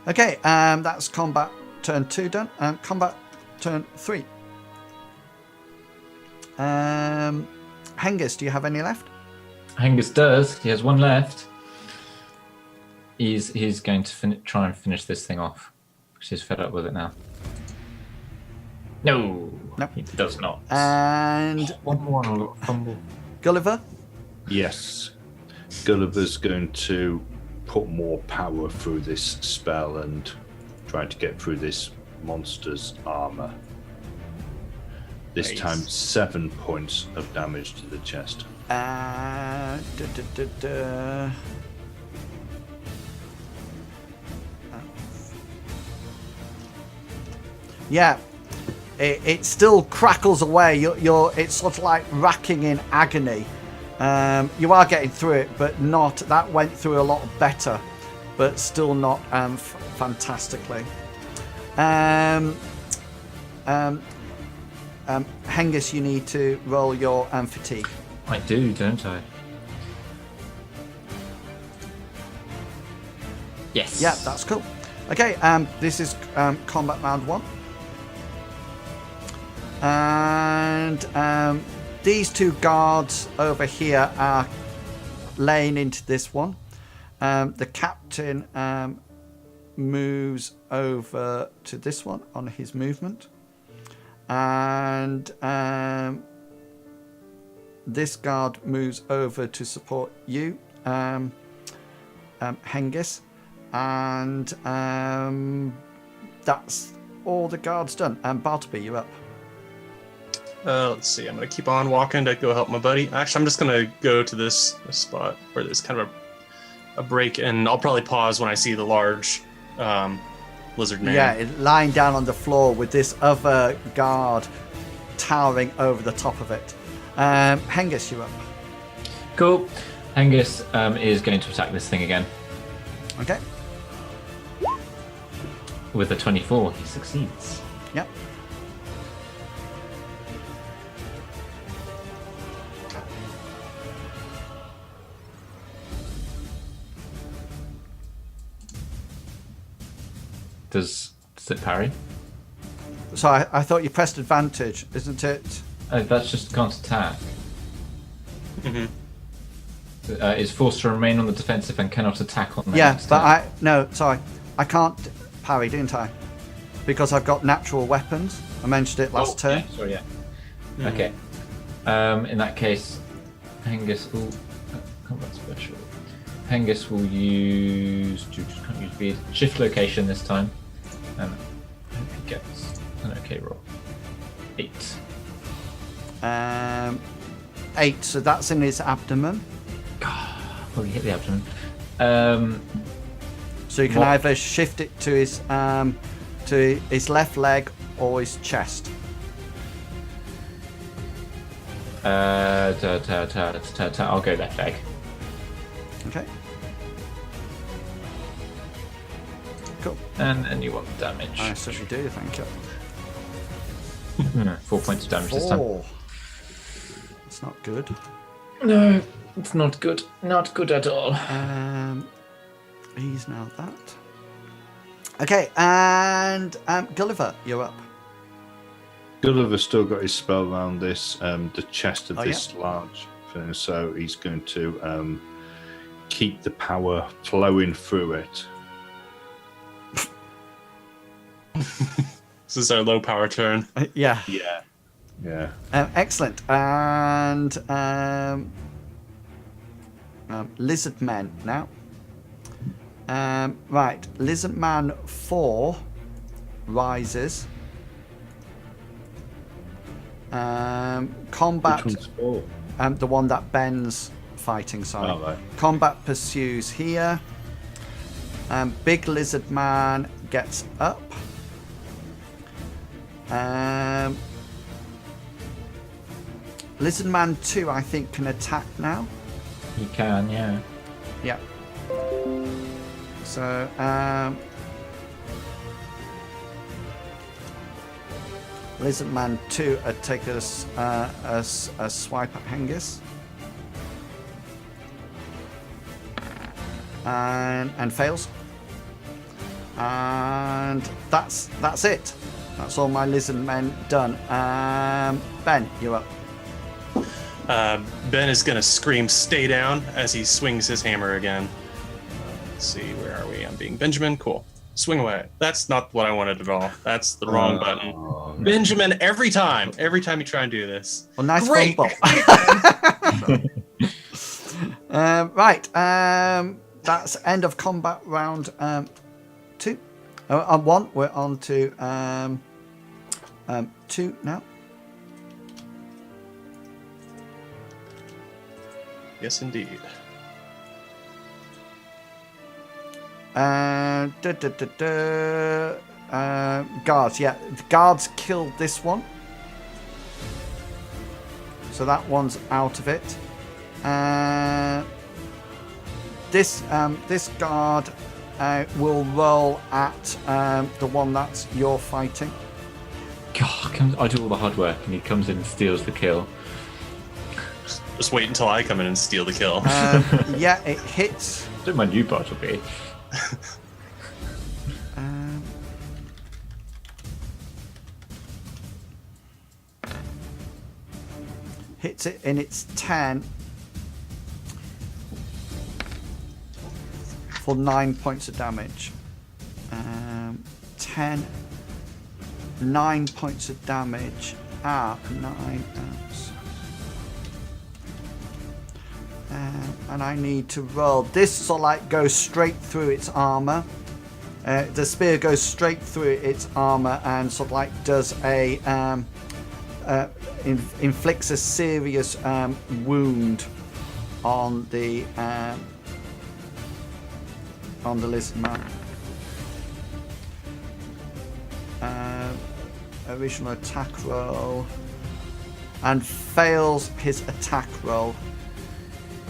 Okay. That's combat turn 2 done. Combat turn 3. Hengist, do you have any left? Hengist does. He has one left. He's going to try and finish this thing off. She's fed up with it now. No, he does not. And One more fumble. Gulliver? Yes. Gulliver's going to put more power through this spell and try to get through this monster's armor. This Nice. time 7 points of damage to the chest. Yeah, it still crackles away. It's sort of like racking in agony. You are getting through it, but not. That went through a lot better, but still not fantastically. Hengist, you need to roll your fatigue. I do, don't I? Yes. Yeah, that's cool. Okay, this is combat round 1. And these two guards over here are laying into this one. The captain moves over to this one on his movement. And this guard moves over to support you, Hengist. And that's all the guards done. Bartleby, you're up. Let's see. I'm going to keep on walking to go help my buddy. Actually, I'm just going to go to this spot where there's kind of a break, and I'll probably pause when I see the large lizard man. Yeah, lying down on the floor with this other guard towering over the top of it. Hengist, you're up. Cool. Hengist is going to attack this thing again. Okay. With a 24, he succeeds. Yep. Does it parry? So I thought you pressed advantage, isn't it? Oh, that's just can't attack. Mhm. Is forced to remain on the defensive and cannot attack on the Yeah, next but turn. I can't parry, didn't I? Because I've got natural weapons. I mentioned it last turn. Yeah, sorry, yeah. Okay. In that case, Hengist will combat special. Hengist will use can't use speed. Shift location this time, and I hope he gets an okay roll. 8. 8, so that's in his abdomen. Well, he hit the abdomen. So you can either shift it to his left leg or his chest. I'll go left leg. Okay. Cool. And then you want the damage. I certainly do, thank you. 4 points of damage this time. 4. That's not good. No, it's not good. Not good at all. He's now that. Okay, and Gulliver, you're up. Gulliver's still got his spell around this, the chest of Oh, this large thing, so he's going to keep the power flowing through it. This is our low power turn. Yeah. Yeah. Excellent. And Lizard Men now. Right, Lizard Man 4 rises. Combat. Which one's 4? The one that Ben's fighting. Sorry. Oh, right. Combat pursues here. Big Lizard Man gets up. Lizard Man 2, I think, can attack now. You can, yeah. Yeah. So, Lizard Man 2 take a swipe at Hengist. And fails. And that's it. That's all my lizard men done. Ben, you're up. Ben is going to scream, "Stay down," as he swings his hammer again. Let's see, where are we? I'm being Benjamin. Cool. Swing away. That's not what I wanted at all. That's the wrong button. Benjamin, every time you try and do this. Well, nice Great. fumble. Right. That's end of combat round 2. On 1, we're on to 2 now. Yes, indeed. Guards, yeah. The guards killed this one. So that one's out of it. This guard will roll at the one that you're fighting. God, I do all the hard work and he comes in and steals the kill. Just wait until I come in and steal the kill. Yeah, it hits. Don't mind you, Bartleby. Hits it in its 10 for 9 points of damage. 10, 9 points of damage. 9 ounce. And I need to roll. This sort of like goes straight through its armor. The spear goes straight through its armor and sort of like does a inflicts a serious wound on the lizard man. Original attack roll and fails his attack roll.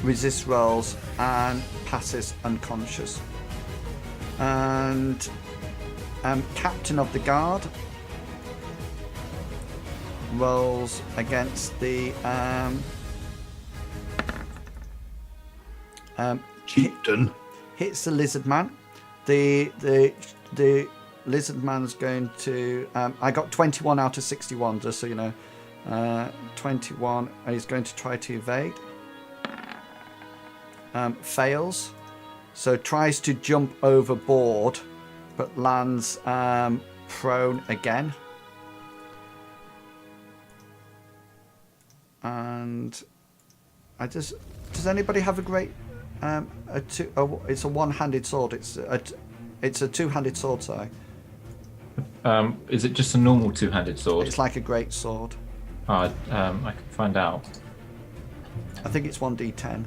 Resist rolls and passes unconscious. And captain of the guard rolls against the Chieftain. hits the lizard man. The Lizard Man's going to. I got 21 out of 61, just so you know. 21. He's going to try to evade. Fails. So tries to jump overboard, but lands prone again. And does anybody have a great it's a one-handed sword. It's a two-handed sword. Sorry. Is it just a normal two-handed sword? It's like a great sword. I can find out. I think it's 1d10.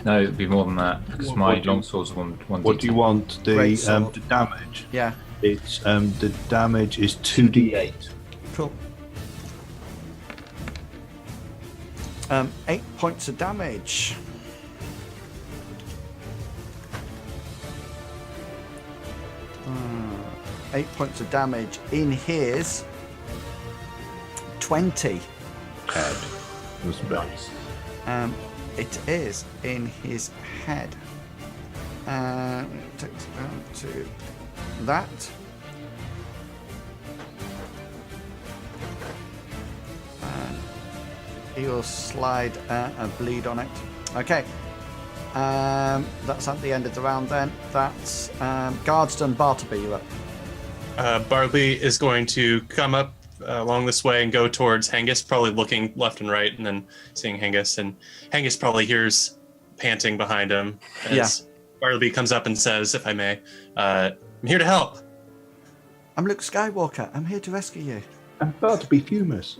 No, it'd be more than that because my long sword's one. What do you want? The damage? Yeah. It's the damage is 2d8. Cool. 8 points of damage. Uh, 8 points of damage in his 20 Head. Was Nice. It is in his head. It takes down to that. And he will slide a bleed on it. Okay. That's at the end of the round then. That's guards done. Bartleby, you're up. Bartleby is going to come up along this way and go towards Hengist, probably looking left and right and then seeing Hengist. And Hengist probably hears panting behind him as Bartleby comes up and says, if I may, I'm here to help. I'm Luke Skywalker. I'm here to rescue you. I'm about to be fumous.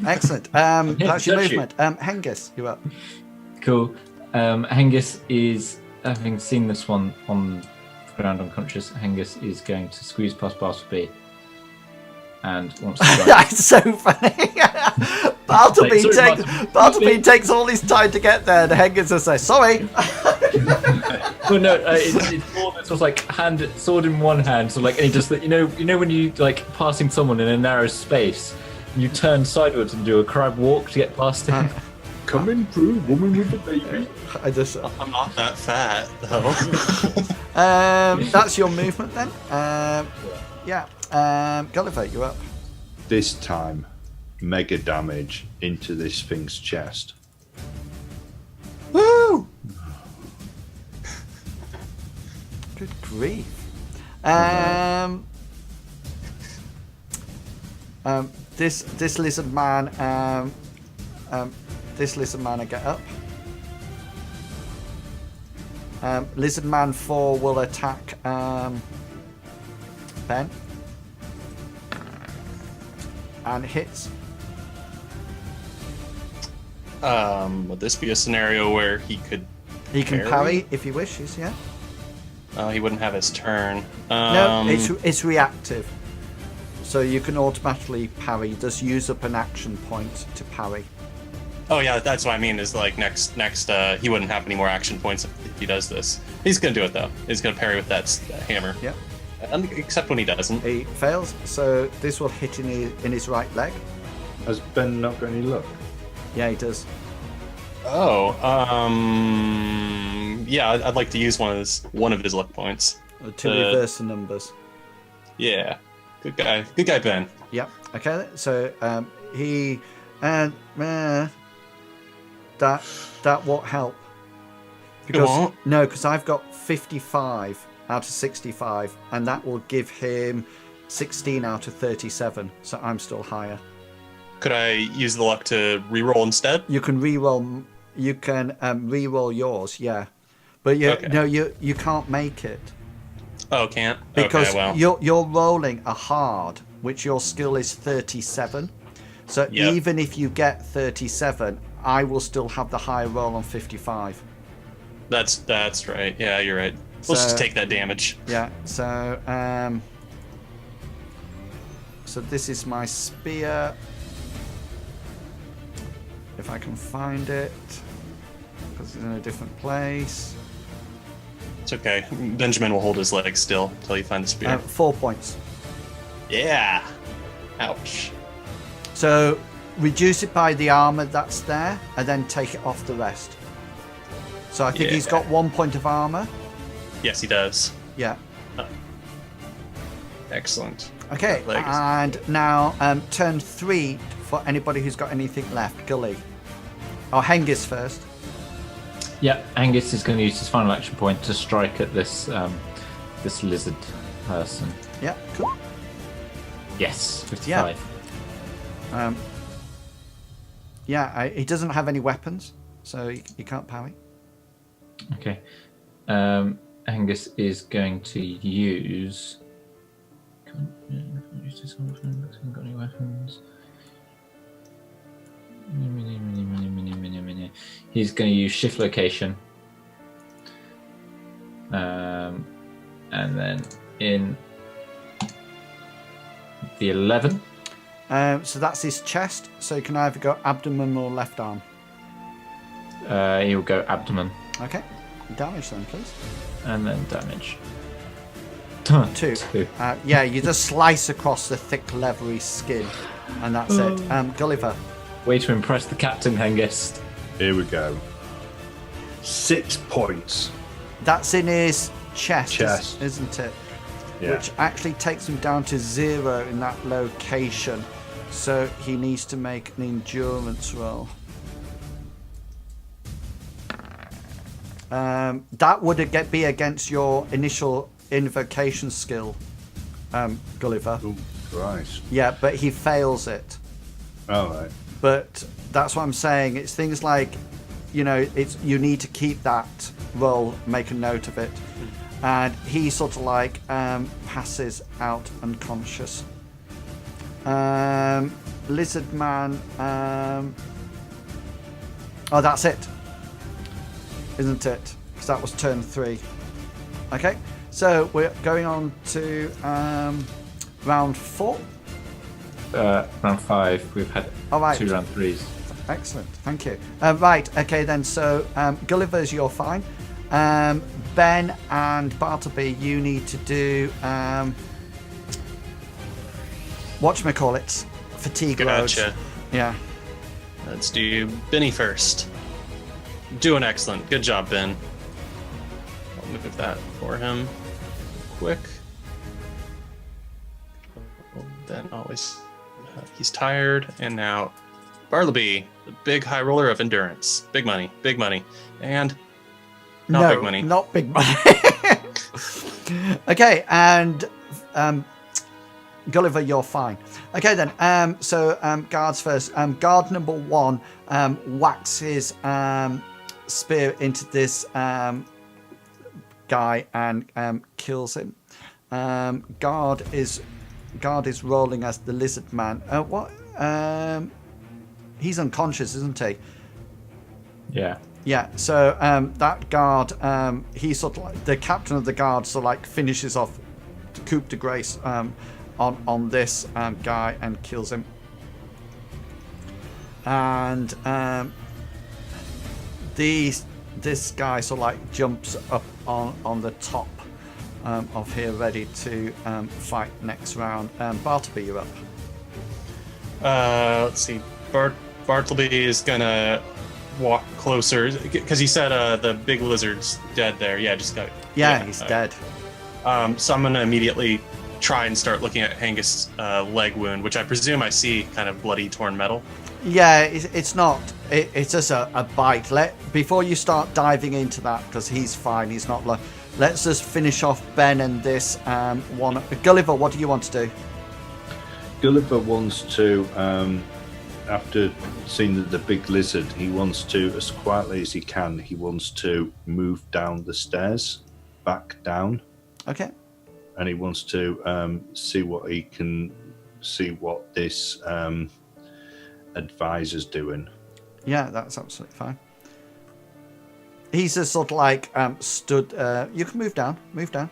Excellent. That's your touch you. movement. Hengist, you're up. Cool. Hengist is, having seen this one on the ground unconscious, Hengist is going to squeeze past Bartleby and wants to run. That's so funny. Bartleby takes all his time to get there, and Hengist will say, sorry. Well, no, it's more than sort of like sword in one hand, so like, and he just, you know when you like passing someone in a narrow space, and you turn sideways and do a crab walk to get past him. Coming through, woman with the baby. I'm not that fat, though. That's your movement then. Gulliver, you're up. This time, mega damage into this thing's chest. Woo! Good grief. This lizard man. This lizard man, I get up. Lizard man 4 will attack Ben. And hits. Would this be a scenario where he could He can parry if he wishes, yeah? he wouldn't have his turn. No, it's reactive. So you can automatically parry. Just use up an action point to parry. Oh yeah, that's what I mean. Is like next, he wouldn't have any more action points if he does this. He's gonna do it though. He's gonna parry with that hammer. Yeah. Except when he doesn't. He fails, so this will hit in his right leg. Has Ben not got any luck? Yeah, he does. Oh, yeah. I'd like to use one of his luck points. To reverse the numbers. Yeah. Good guy, Ben. Yep. Okay. So he and that won't help. Because because I've got 55 out of 65, and that will give him 16 out of 37. So I'm still higher. Could I use the luck to re-roll instead? You can re-roll. You can re-roll yours, yeah, but you can't make it. Oh, can't? Because okay, well. you're rolling a hard, which your skill is 37. So even if you get 37, I will still have the higher roll on 55. That's right. Yeah, you're right. Let's just take that damage. Yeah. So so this is my spear. If I can find it, because it's in a different place. It's okay. Benjamin will hold his leg still until you find the spear. 4 points. Yeah. Ouch. So reduce it by the armor that's there, and then take it off the rest. So I think he's got 1 point of armor. Yes, he does. Yeah. Excellent. Okay, Leg is- and now turn 3 for anybody who's got anything left. Gully. Oh, Hengist first. Yeah, Hengist is going to use his final action point to strike at this this lizard person. Yeah, cool. Yes, 55. He doesn't have any weapons, so you can't parry. Okay. Hengist is going to use. Hasn't got any weapons. He's going to use shift location. And then in the 11. So that's his chest, so you can either go abdomen or left arm. He'll go abdomen. Okay. Damage then, please. And then damage. 2. You just slice across the thick, leathery skin, and that's it. Gulliver. Way to impress the captain, Hengist. Here we go. 6 points. That's in his chest. Chest. Isn't it? Yeah. Which actually takes him down to 0 in that location. So he needs to make an endurance roll. That would be against your initial invocation skill, Gulliver. Oh, Christ. Yeah, but he fails it. All right. But that's what I'm saying. It's things like, you need to keep that roll, make a note of it. And he sort of like passes out unconscious. Lizard Man. Oh, that's it, isn't it? Because that was turn 3. Okay, so we're going on to round 4. Round 5. We've had All right. 2 round 3s. Excellent, thank you. Right, okay then. So Gulliver's, you're fine. Ben and Bartleby, you need to do whatchamacallit, fatigue roads. Gotcha. Yeah. Let's do Benny first. Doing excellent. Good job, Ben. I'll move that for him quick. Ben always... he's tired. And now Bartleby, the big high roller of endurance. Big money. Big money. And... not big money. Not big money. Okay, and Gulliver, you're fine. Okay then. So guards first. Guard number 1 whacks his spear into this guy and kills him. Guard is rolling as the lizard man. What? He's unconscious, isn't he? Yeah. Yeah, so that guard, he's sort of like the captain of the guard, so like finishes off the coup de grace on this guy and kills him. And this guy sort of like jumps up on the top of here, ready to fight next round. Bartleby, you're up. Let's see. Bartleby is gonna walk closer because he said the big lizard's dead there. Yeah, just got. Yeah, he's dead. So I'm gonna immediately try and start looking at Hengist's leg wound, which I presume I see kind of bloody, torn metal. Yeah, it's not. It's just a bite. Before you start diving into that, because he's fine. He's not. Let's just finish off Ben and this one. Gulliver, what do you want to do? Gulliver wants to, after seeing the big lizard, he wants to, as quietly as he can, he wants to move down the stairs, back down. Okay. And he wants to see what this advisor's doing. Yeah, that's absolutely fine. He's just sort of like stood. You can move down. Move down.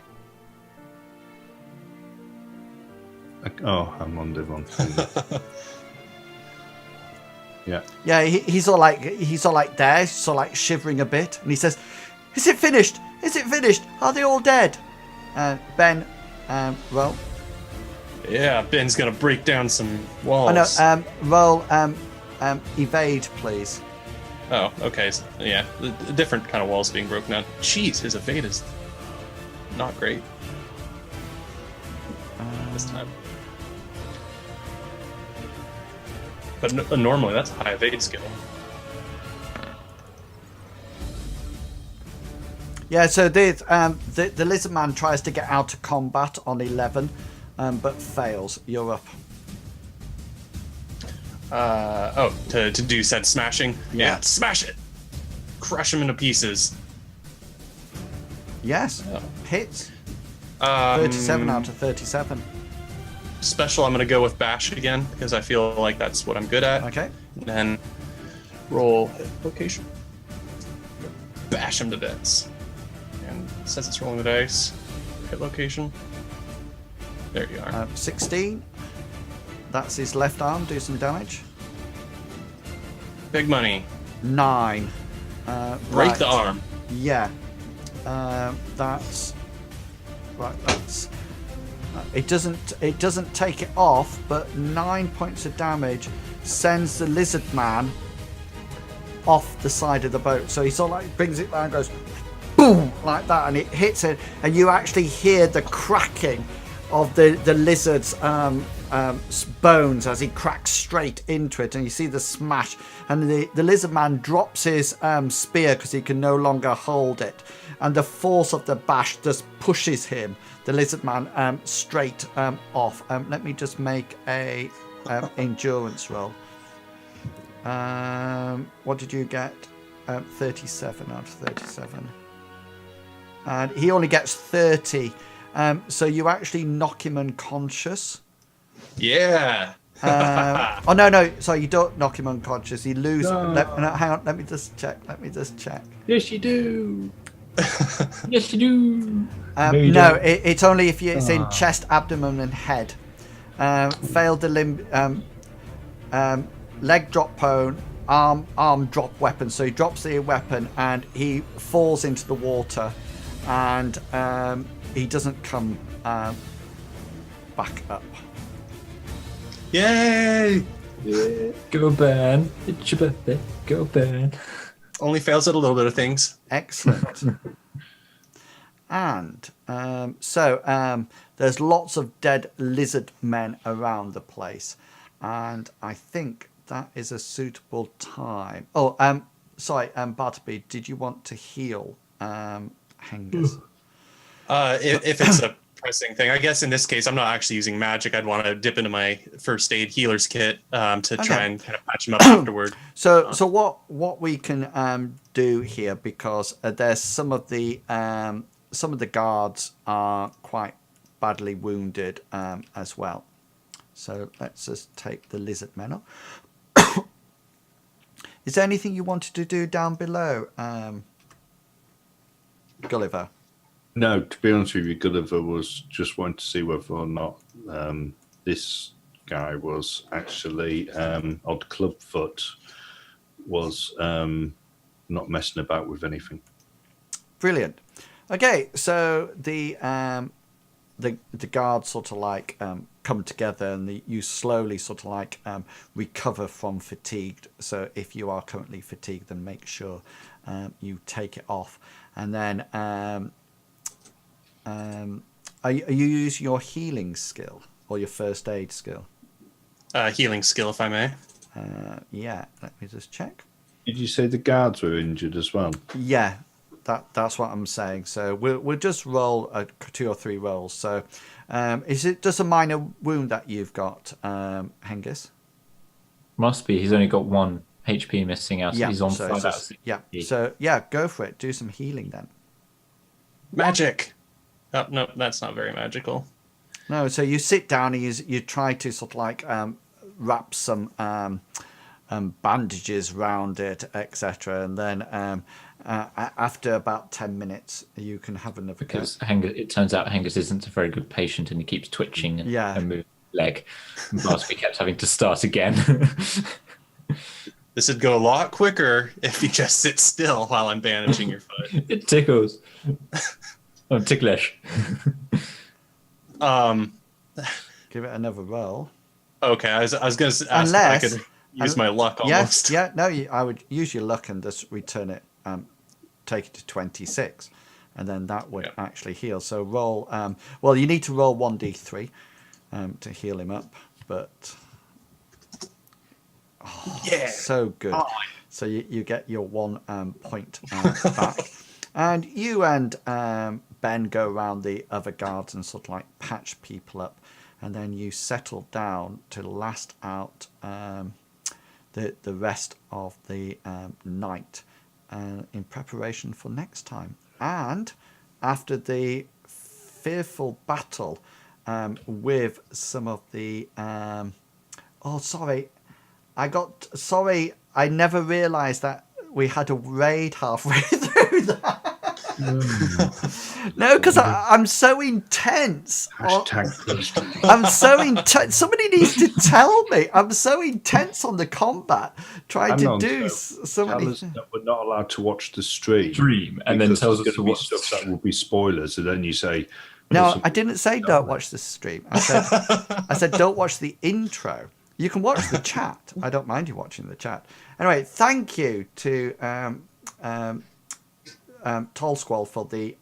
Oh, I'm on the wrong thing. Yeah. Yeah, he's all like there, he's sort of like shivering a bit, and he says, "Is it finished? Is it finished? Are they all dead?" Ben, roll. Yeah, Ben's gonna break down some walls. Oh no, roll evade, please. Oh, okay. So, yeah, the different kind of walls being broken down. Jeez, his evade is not great. this time. But normally that's a high evade skill. Yeah, so the lizard man tries to get out of combat on 11, but fails. You're up. To do said smashing? Yeah, smash it! Crush him into pieces. Yes, Oh. hits. 37 out of 37. Special, I'm going to go with bash again, because I feel like that's what I'm good at. Okay. And then roll location. Bash him to bits. And it says it's rolling the dice. Hit location. There you are. 16. That's his left arm. Do some damage. Big money. 9. Break Right. the arm. Yeah. That's right. That's it. Doesn't take it off, but 9 points of damage sends the lizard man off the side of the boat. So he sort of like brings it down, goes boom like that, and it hits it, and you actually hear the cracking of the lizard's bones as he cracks straight into it, and you see the smash, and the lizard man drops his spear because he can no longer hold it, and the force of the bash just pushes him, the lizard man, straight off. Let me just make a endurance roll. What did you get? 37 out of 37. And he only gets 30. So you actually knock him unconscious. Yeah. Oh no! Sorry, you don't knock him unconscious. He loses. No. Hang on. Let me just check. Yes, you do. Yes, you do. you No, don't. it's only if it's in chest, abdomen, and head. Failed the limb. Leg drop prone. Arm drop weapon. So he drops the weapon and he falls into the water, and he doesn't come back up. Yay! Yeah. Go Ben. It's your birthday. Go Ben. Only fails at a little bit of things. Excellent. And so there's lots of dead lizard men around the place, and I think that is a suitable time. Oh, sorry, Bartleby, did you want to heal Hengist? If it's a pressing thing, I guess in this case I'm not actually using magic. I'd want to dip into my first aid healer's kit to try and kind of patch him up afterward. So what we can do here, because there's some of the guards are quite badly wounded as well. So let's just take the lizard men up. Is there anything you wanted to do down below, Gulliver? No, to be honest with you, Gulliver was just wanting to see whether or not this guy was actually Odd Clubfoot was not messing about with anything. Brilliant. Okay, so the guards sort of like come together, and you slowly sort of like recover from fatigued. So if you are currently fatigued, then make sure you take it off, and then are you using your healing skill or your first aid skill? Healing skill, if I may. Yeah, let me just check. Did you say the guards were injured as well? Yeah, that's what I'm saying. So we'll just roll 2 or 3 rolls. So is it just a minor wound that you've got, Hengist? Must be. He's only got 1 HP missing out. Yeah, He's on so 5 it's out. just- yeah. So yeah, go for it. Do some healing then. Magic. Oh, no, that's not very magical. No, so you sit down and you try to sort of like wrap some bandages around it, etc. And then after about 10 minutes, you can have another go. Because it turns out Hengist isn't a very good patient, and he keeps twitching and moving his leg. And Bartleby kept having to start again. This would go a lot quicker if you just sit still while I'm bandaging your foot. It tickles. Oh, ticklish. Give it another roll. Okay, I was going to ask if I could use my luck almost. Yes, yeah, no, I would use your luck and just return it, take it to 26, and then that would actually heal. So roll, well, you need to roll 1d3. to heal him up, but Yeah. so good. Oh. So you get your 1 point back. And you and Ben go around the other guards and sort of like patch people up. And then you settle down to last out the rest of the night in preparation for next time. And after the fearful battle with some of the... I never realised that we had a raid halfway through that. No, because I'm so intense. I'm so intense. Somebody needs to tell me. I'm so intense on the combat, trying to do so many things. That we're not allowed to watch the stream. And then tells us to be watch stuff that will be spoilers, and then you say... No, I didn't say don't watch the stream. I said don't watch the intro. You can watch the chat. I don't mind you watching the chat. Anyway, thank you to Tall Squall for the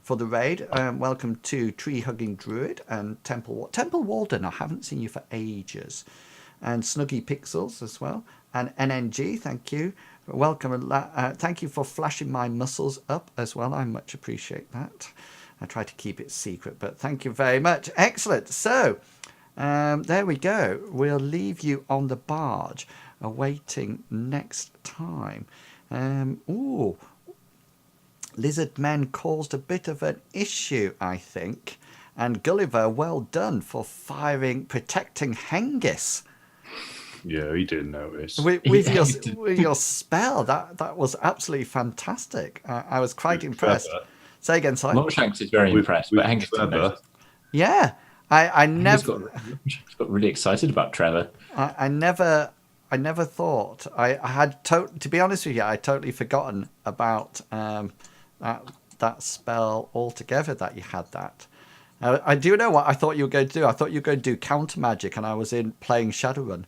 raid. Welcome to Tree Hugging Druid and Temple Warden. I haven't seen you for ages. And Snuggy Pixels as well. And NNG, thank you. Welcome. Thank you for flashing my muscles up as well. I much appreciate that. I try to keep it secret, but thank you very much. Excellent. So... there we go. We'll leave you on the barge awaiting next time. Lizard Men caused a bit of an issue, I think. And Gulliver, well done for protecting Hengist. Yeah, he didn't notice. With your spell, that was absolutely fantastic. I was quite impressed. Trevor. Say again, sorry. Longshanks is very impressed, but Hengist didn't notice. Yeah. I never got really excited about Trevor. I never thought I had to be honest with you. I totally forgotten about that spell altogether. That you had that. I do know what I thought you were going to do. I thought you were going to do counter magic, and I was playing Shadowrun.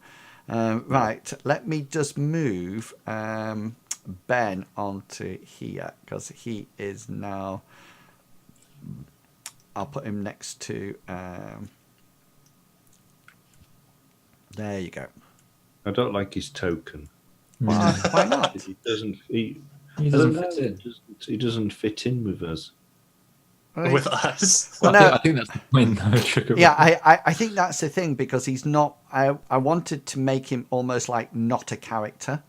Right. Let me just move Ben onto here because he is now. I'll put him next to... there you go. I don't like his token. Why not? He doesn't fit in. He doesn't fit in with us. With us? Well, I think that's the point, though. Yeah, I think that's the thing, because he's not... I wanted to make him almost like not a character.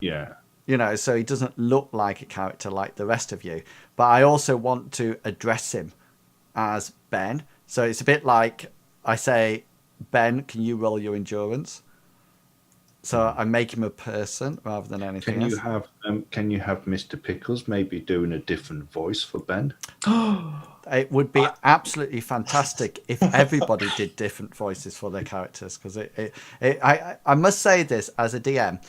Yeah. You know, so he doesn't look like a character like the rest of you. But I also want to address him as Ben. So it's a bit like I say, Ben, can you roll your endurance? So I make him a person rather than anything else. Can you have Mr. Pickles maybe doing a different voice for Ben? It would be absolutely fantastic if everybody did different voices for their characters, because I must say this as a DM,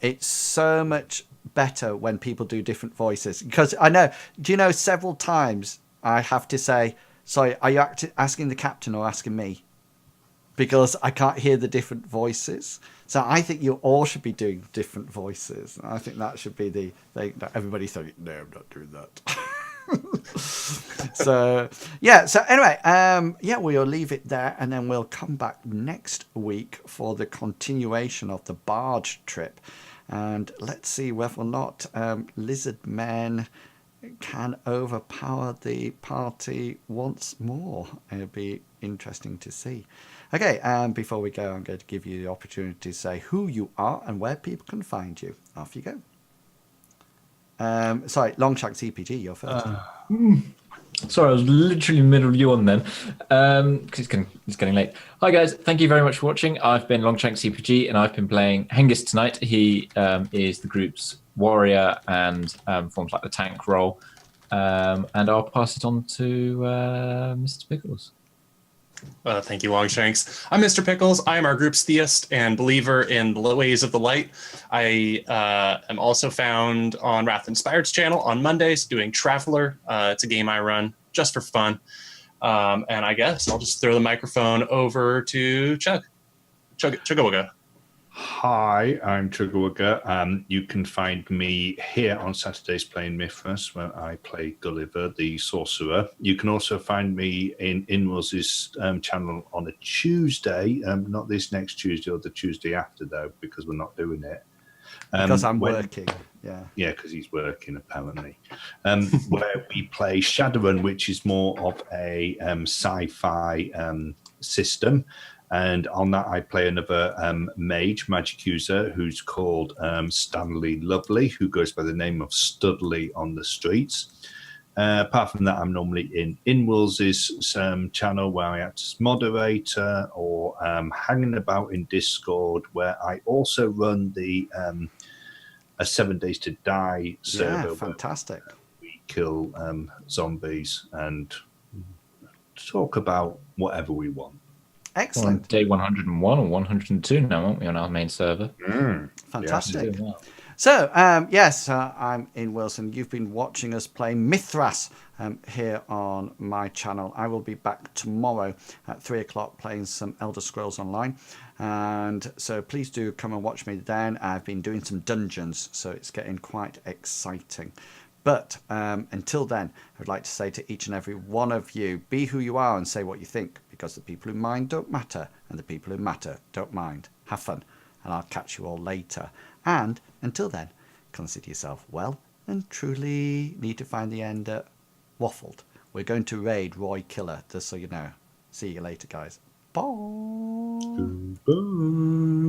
it's so much better when people do different voices, because I know, do you know, several times I have to say, sorry, are you asking the captain or asking me? Because I can't hear the different voices. So I think you all should be doing different voices. I think that should be the thing that everybody's saying, no, I'm not doing that. So anyway, we'll leave it there, and then we'll come back next week for the continuation of the barge trip. And let's see whether or not Lizard Men can overpower the party once more. It'll be interesting to see. Okay, before we go, I'm going to give you the opportunity to say who you are and where people can find you. Off you go. Sorry, Longshanks CPG, you're first. Sorry, I was literally in the middle of you on then. Because it's getting late. Hi guys, thank you very much for watching. I've been Longshanks CPG, and I've been playing Hengist tonight. He is the group's warrior and forms like the tank role. And I'll pass it on to Mr. Pickles. Thank you, Longshanks. I'm Mr. Pickles. I am our group's theist and believer in the ways of the light. I am also found on Wrath Inspired's channel on Mondays doing Traveler. It's a game I run just for fun. And I guess I'll just throw the microphone over to Chugawugga. Hi, I'm Triggerwugger. You can find me here on Saturdays playing Mithras, where I play Gulliver, the sorcerer. You can also find me in Inwells's channel on a Tuesday, not this next Tuesday or the Tuesday after, though, because we're not doing it. Because I'm working. Yeah. Yeah, because he's working, apparently. Where we play Shadowrun, which is more of a sci-fi system. And on that, I play another magic user who's called Stanley Lovely, who goes by the name of Studley on the streets. Apart from that, I'm normally in Inwells's channel where I act as moderator, or hanging about in Discord, where I also run the a 7 Days to Die server. Yeah, fantastic. Where we kill zombies and talk about whatever we want. We're on Excellent. day 101 or 102 now, aren't we, on our main server? Fantastic. Doing well. So, yes, I'm in Wilson. You've been watching us play Mithras here on my channel. I will be back tomorrow at 3 o'clock playing some Elder Scrolls Online. And so please do come and watch me then. I've been doing some dungeons, so it's getting quite exciting. But until then, I would like to say to each and every one of you, be who you are and say what you think, because the people who mind don't matter, and the people who matter don't mind. Have fun, and I'll catch you all later. And until then, consider yourself well and truly need to find the end at Waffled. We're going to raid Roy Killer, just so you know. See you later, guys. Bye. Goodbye.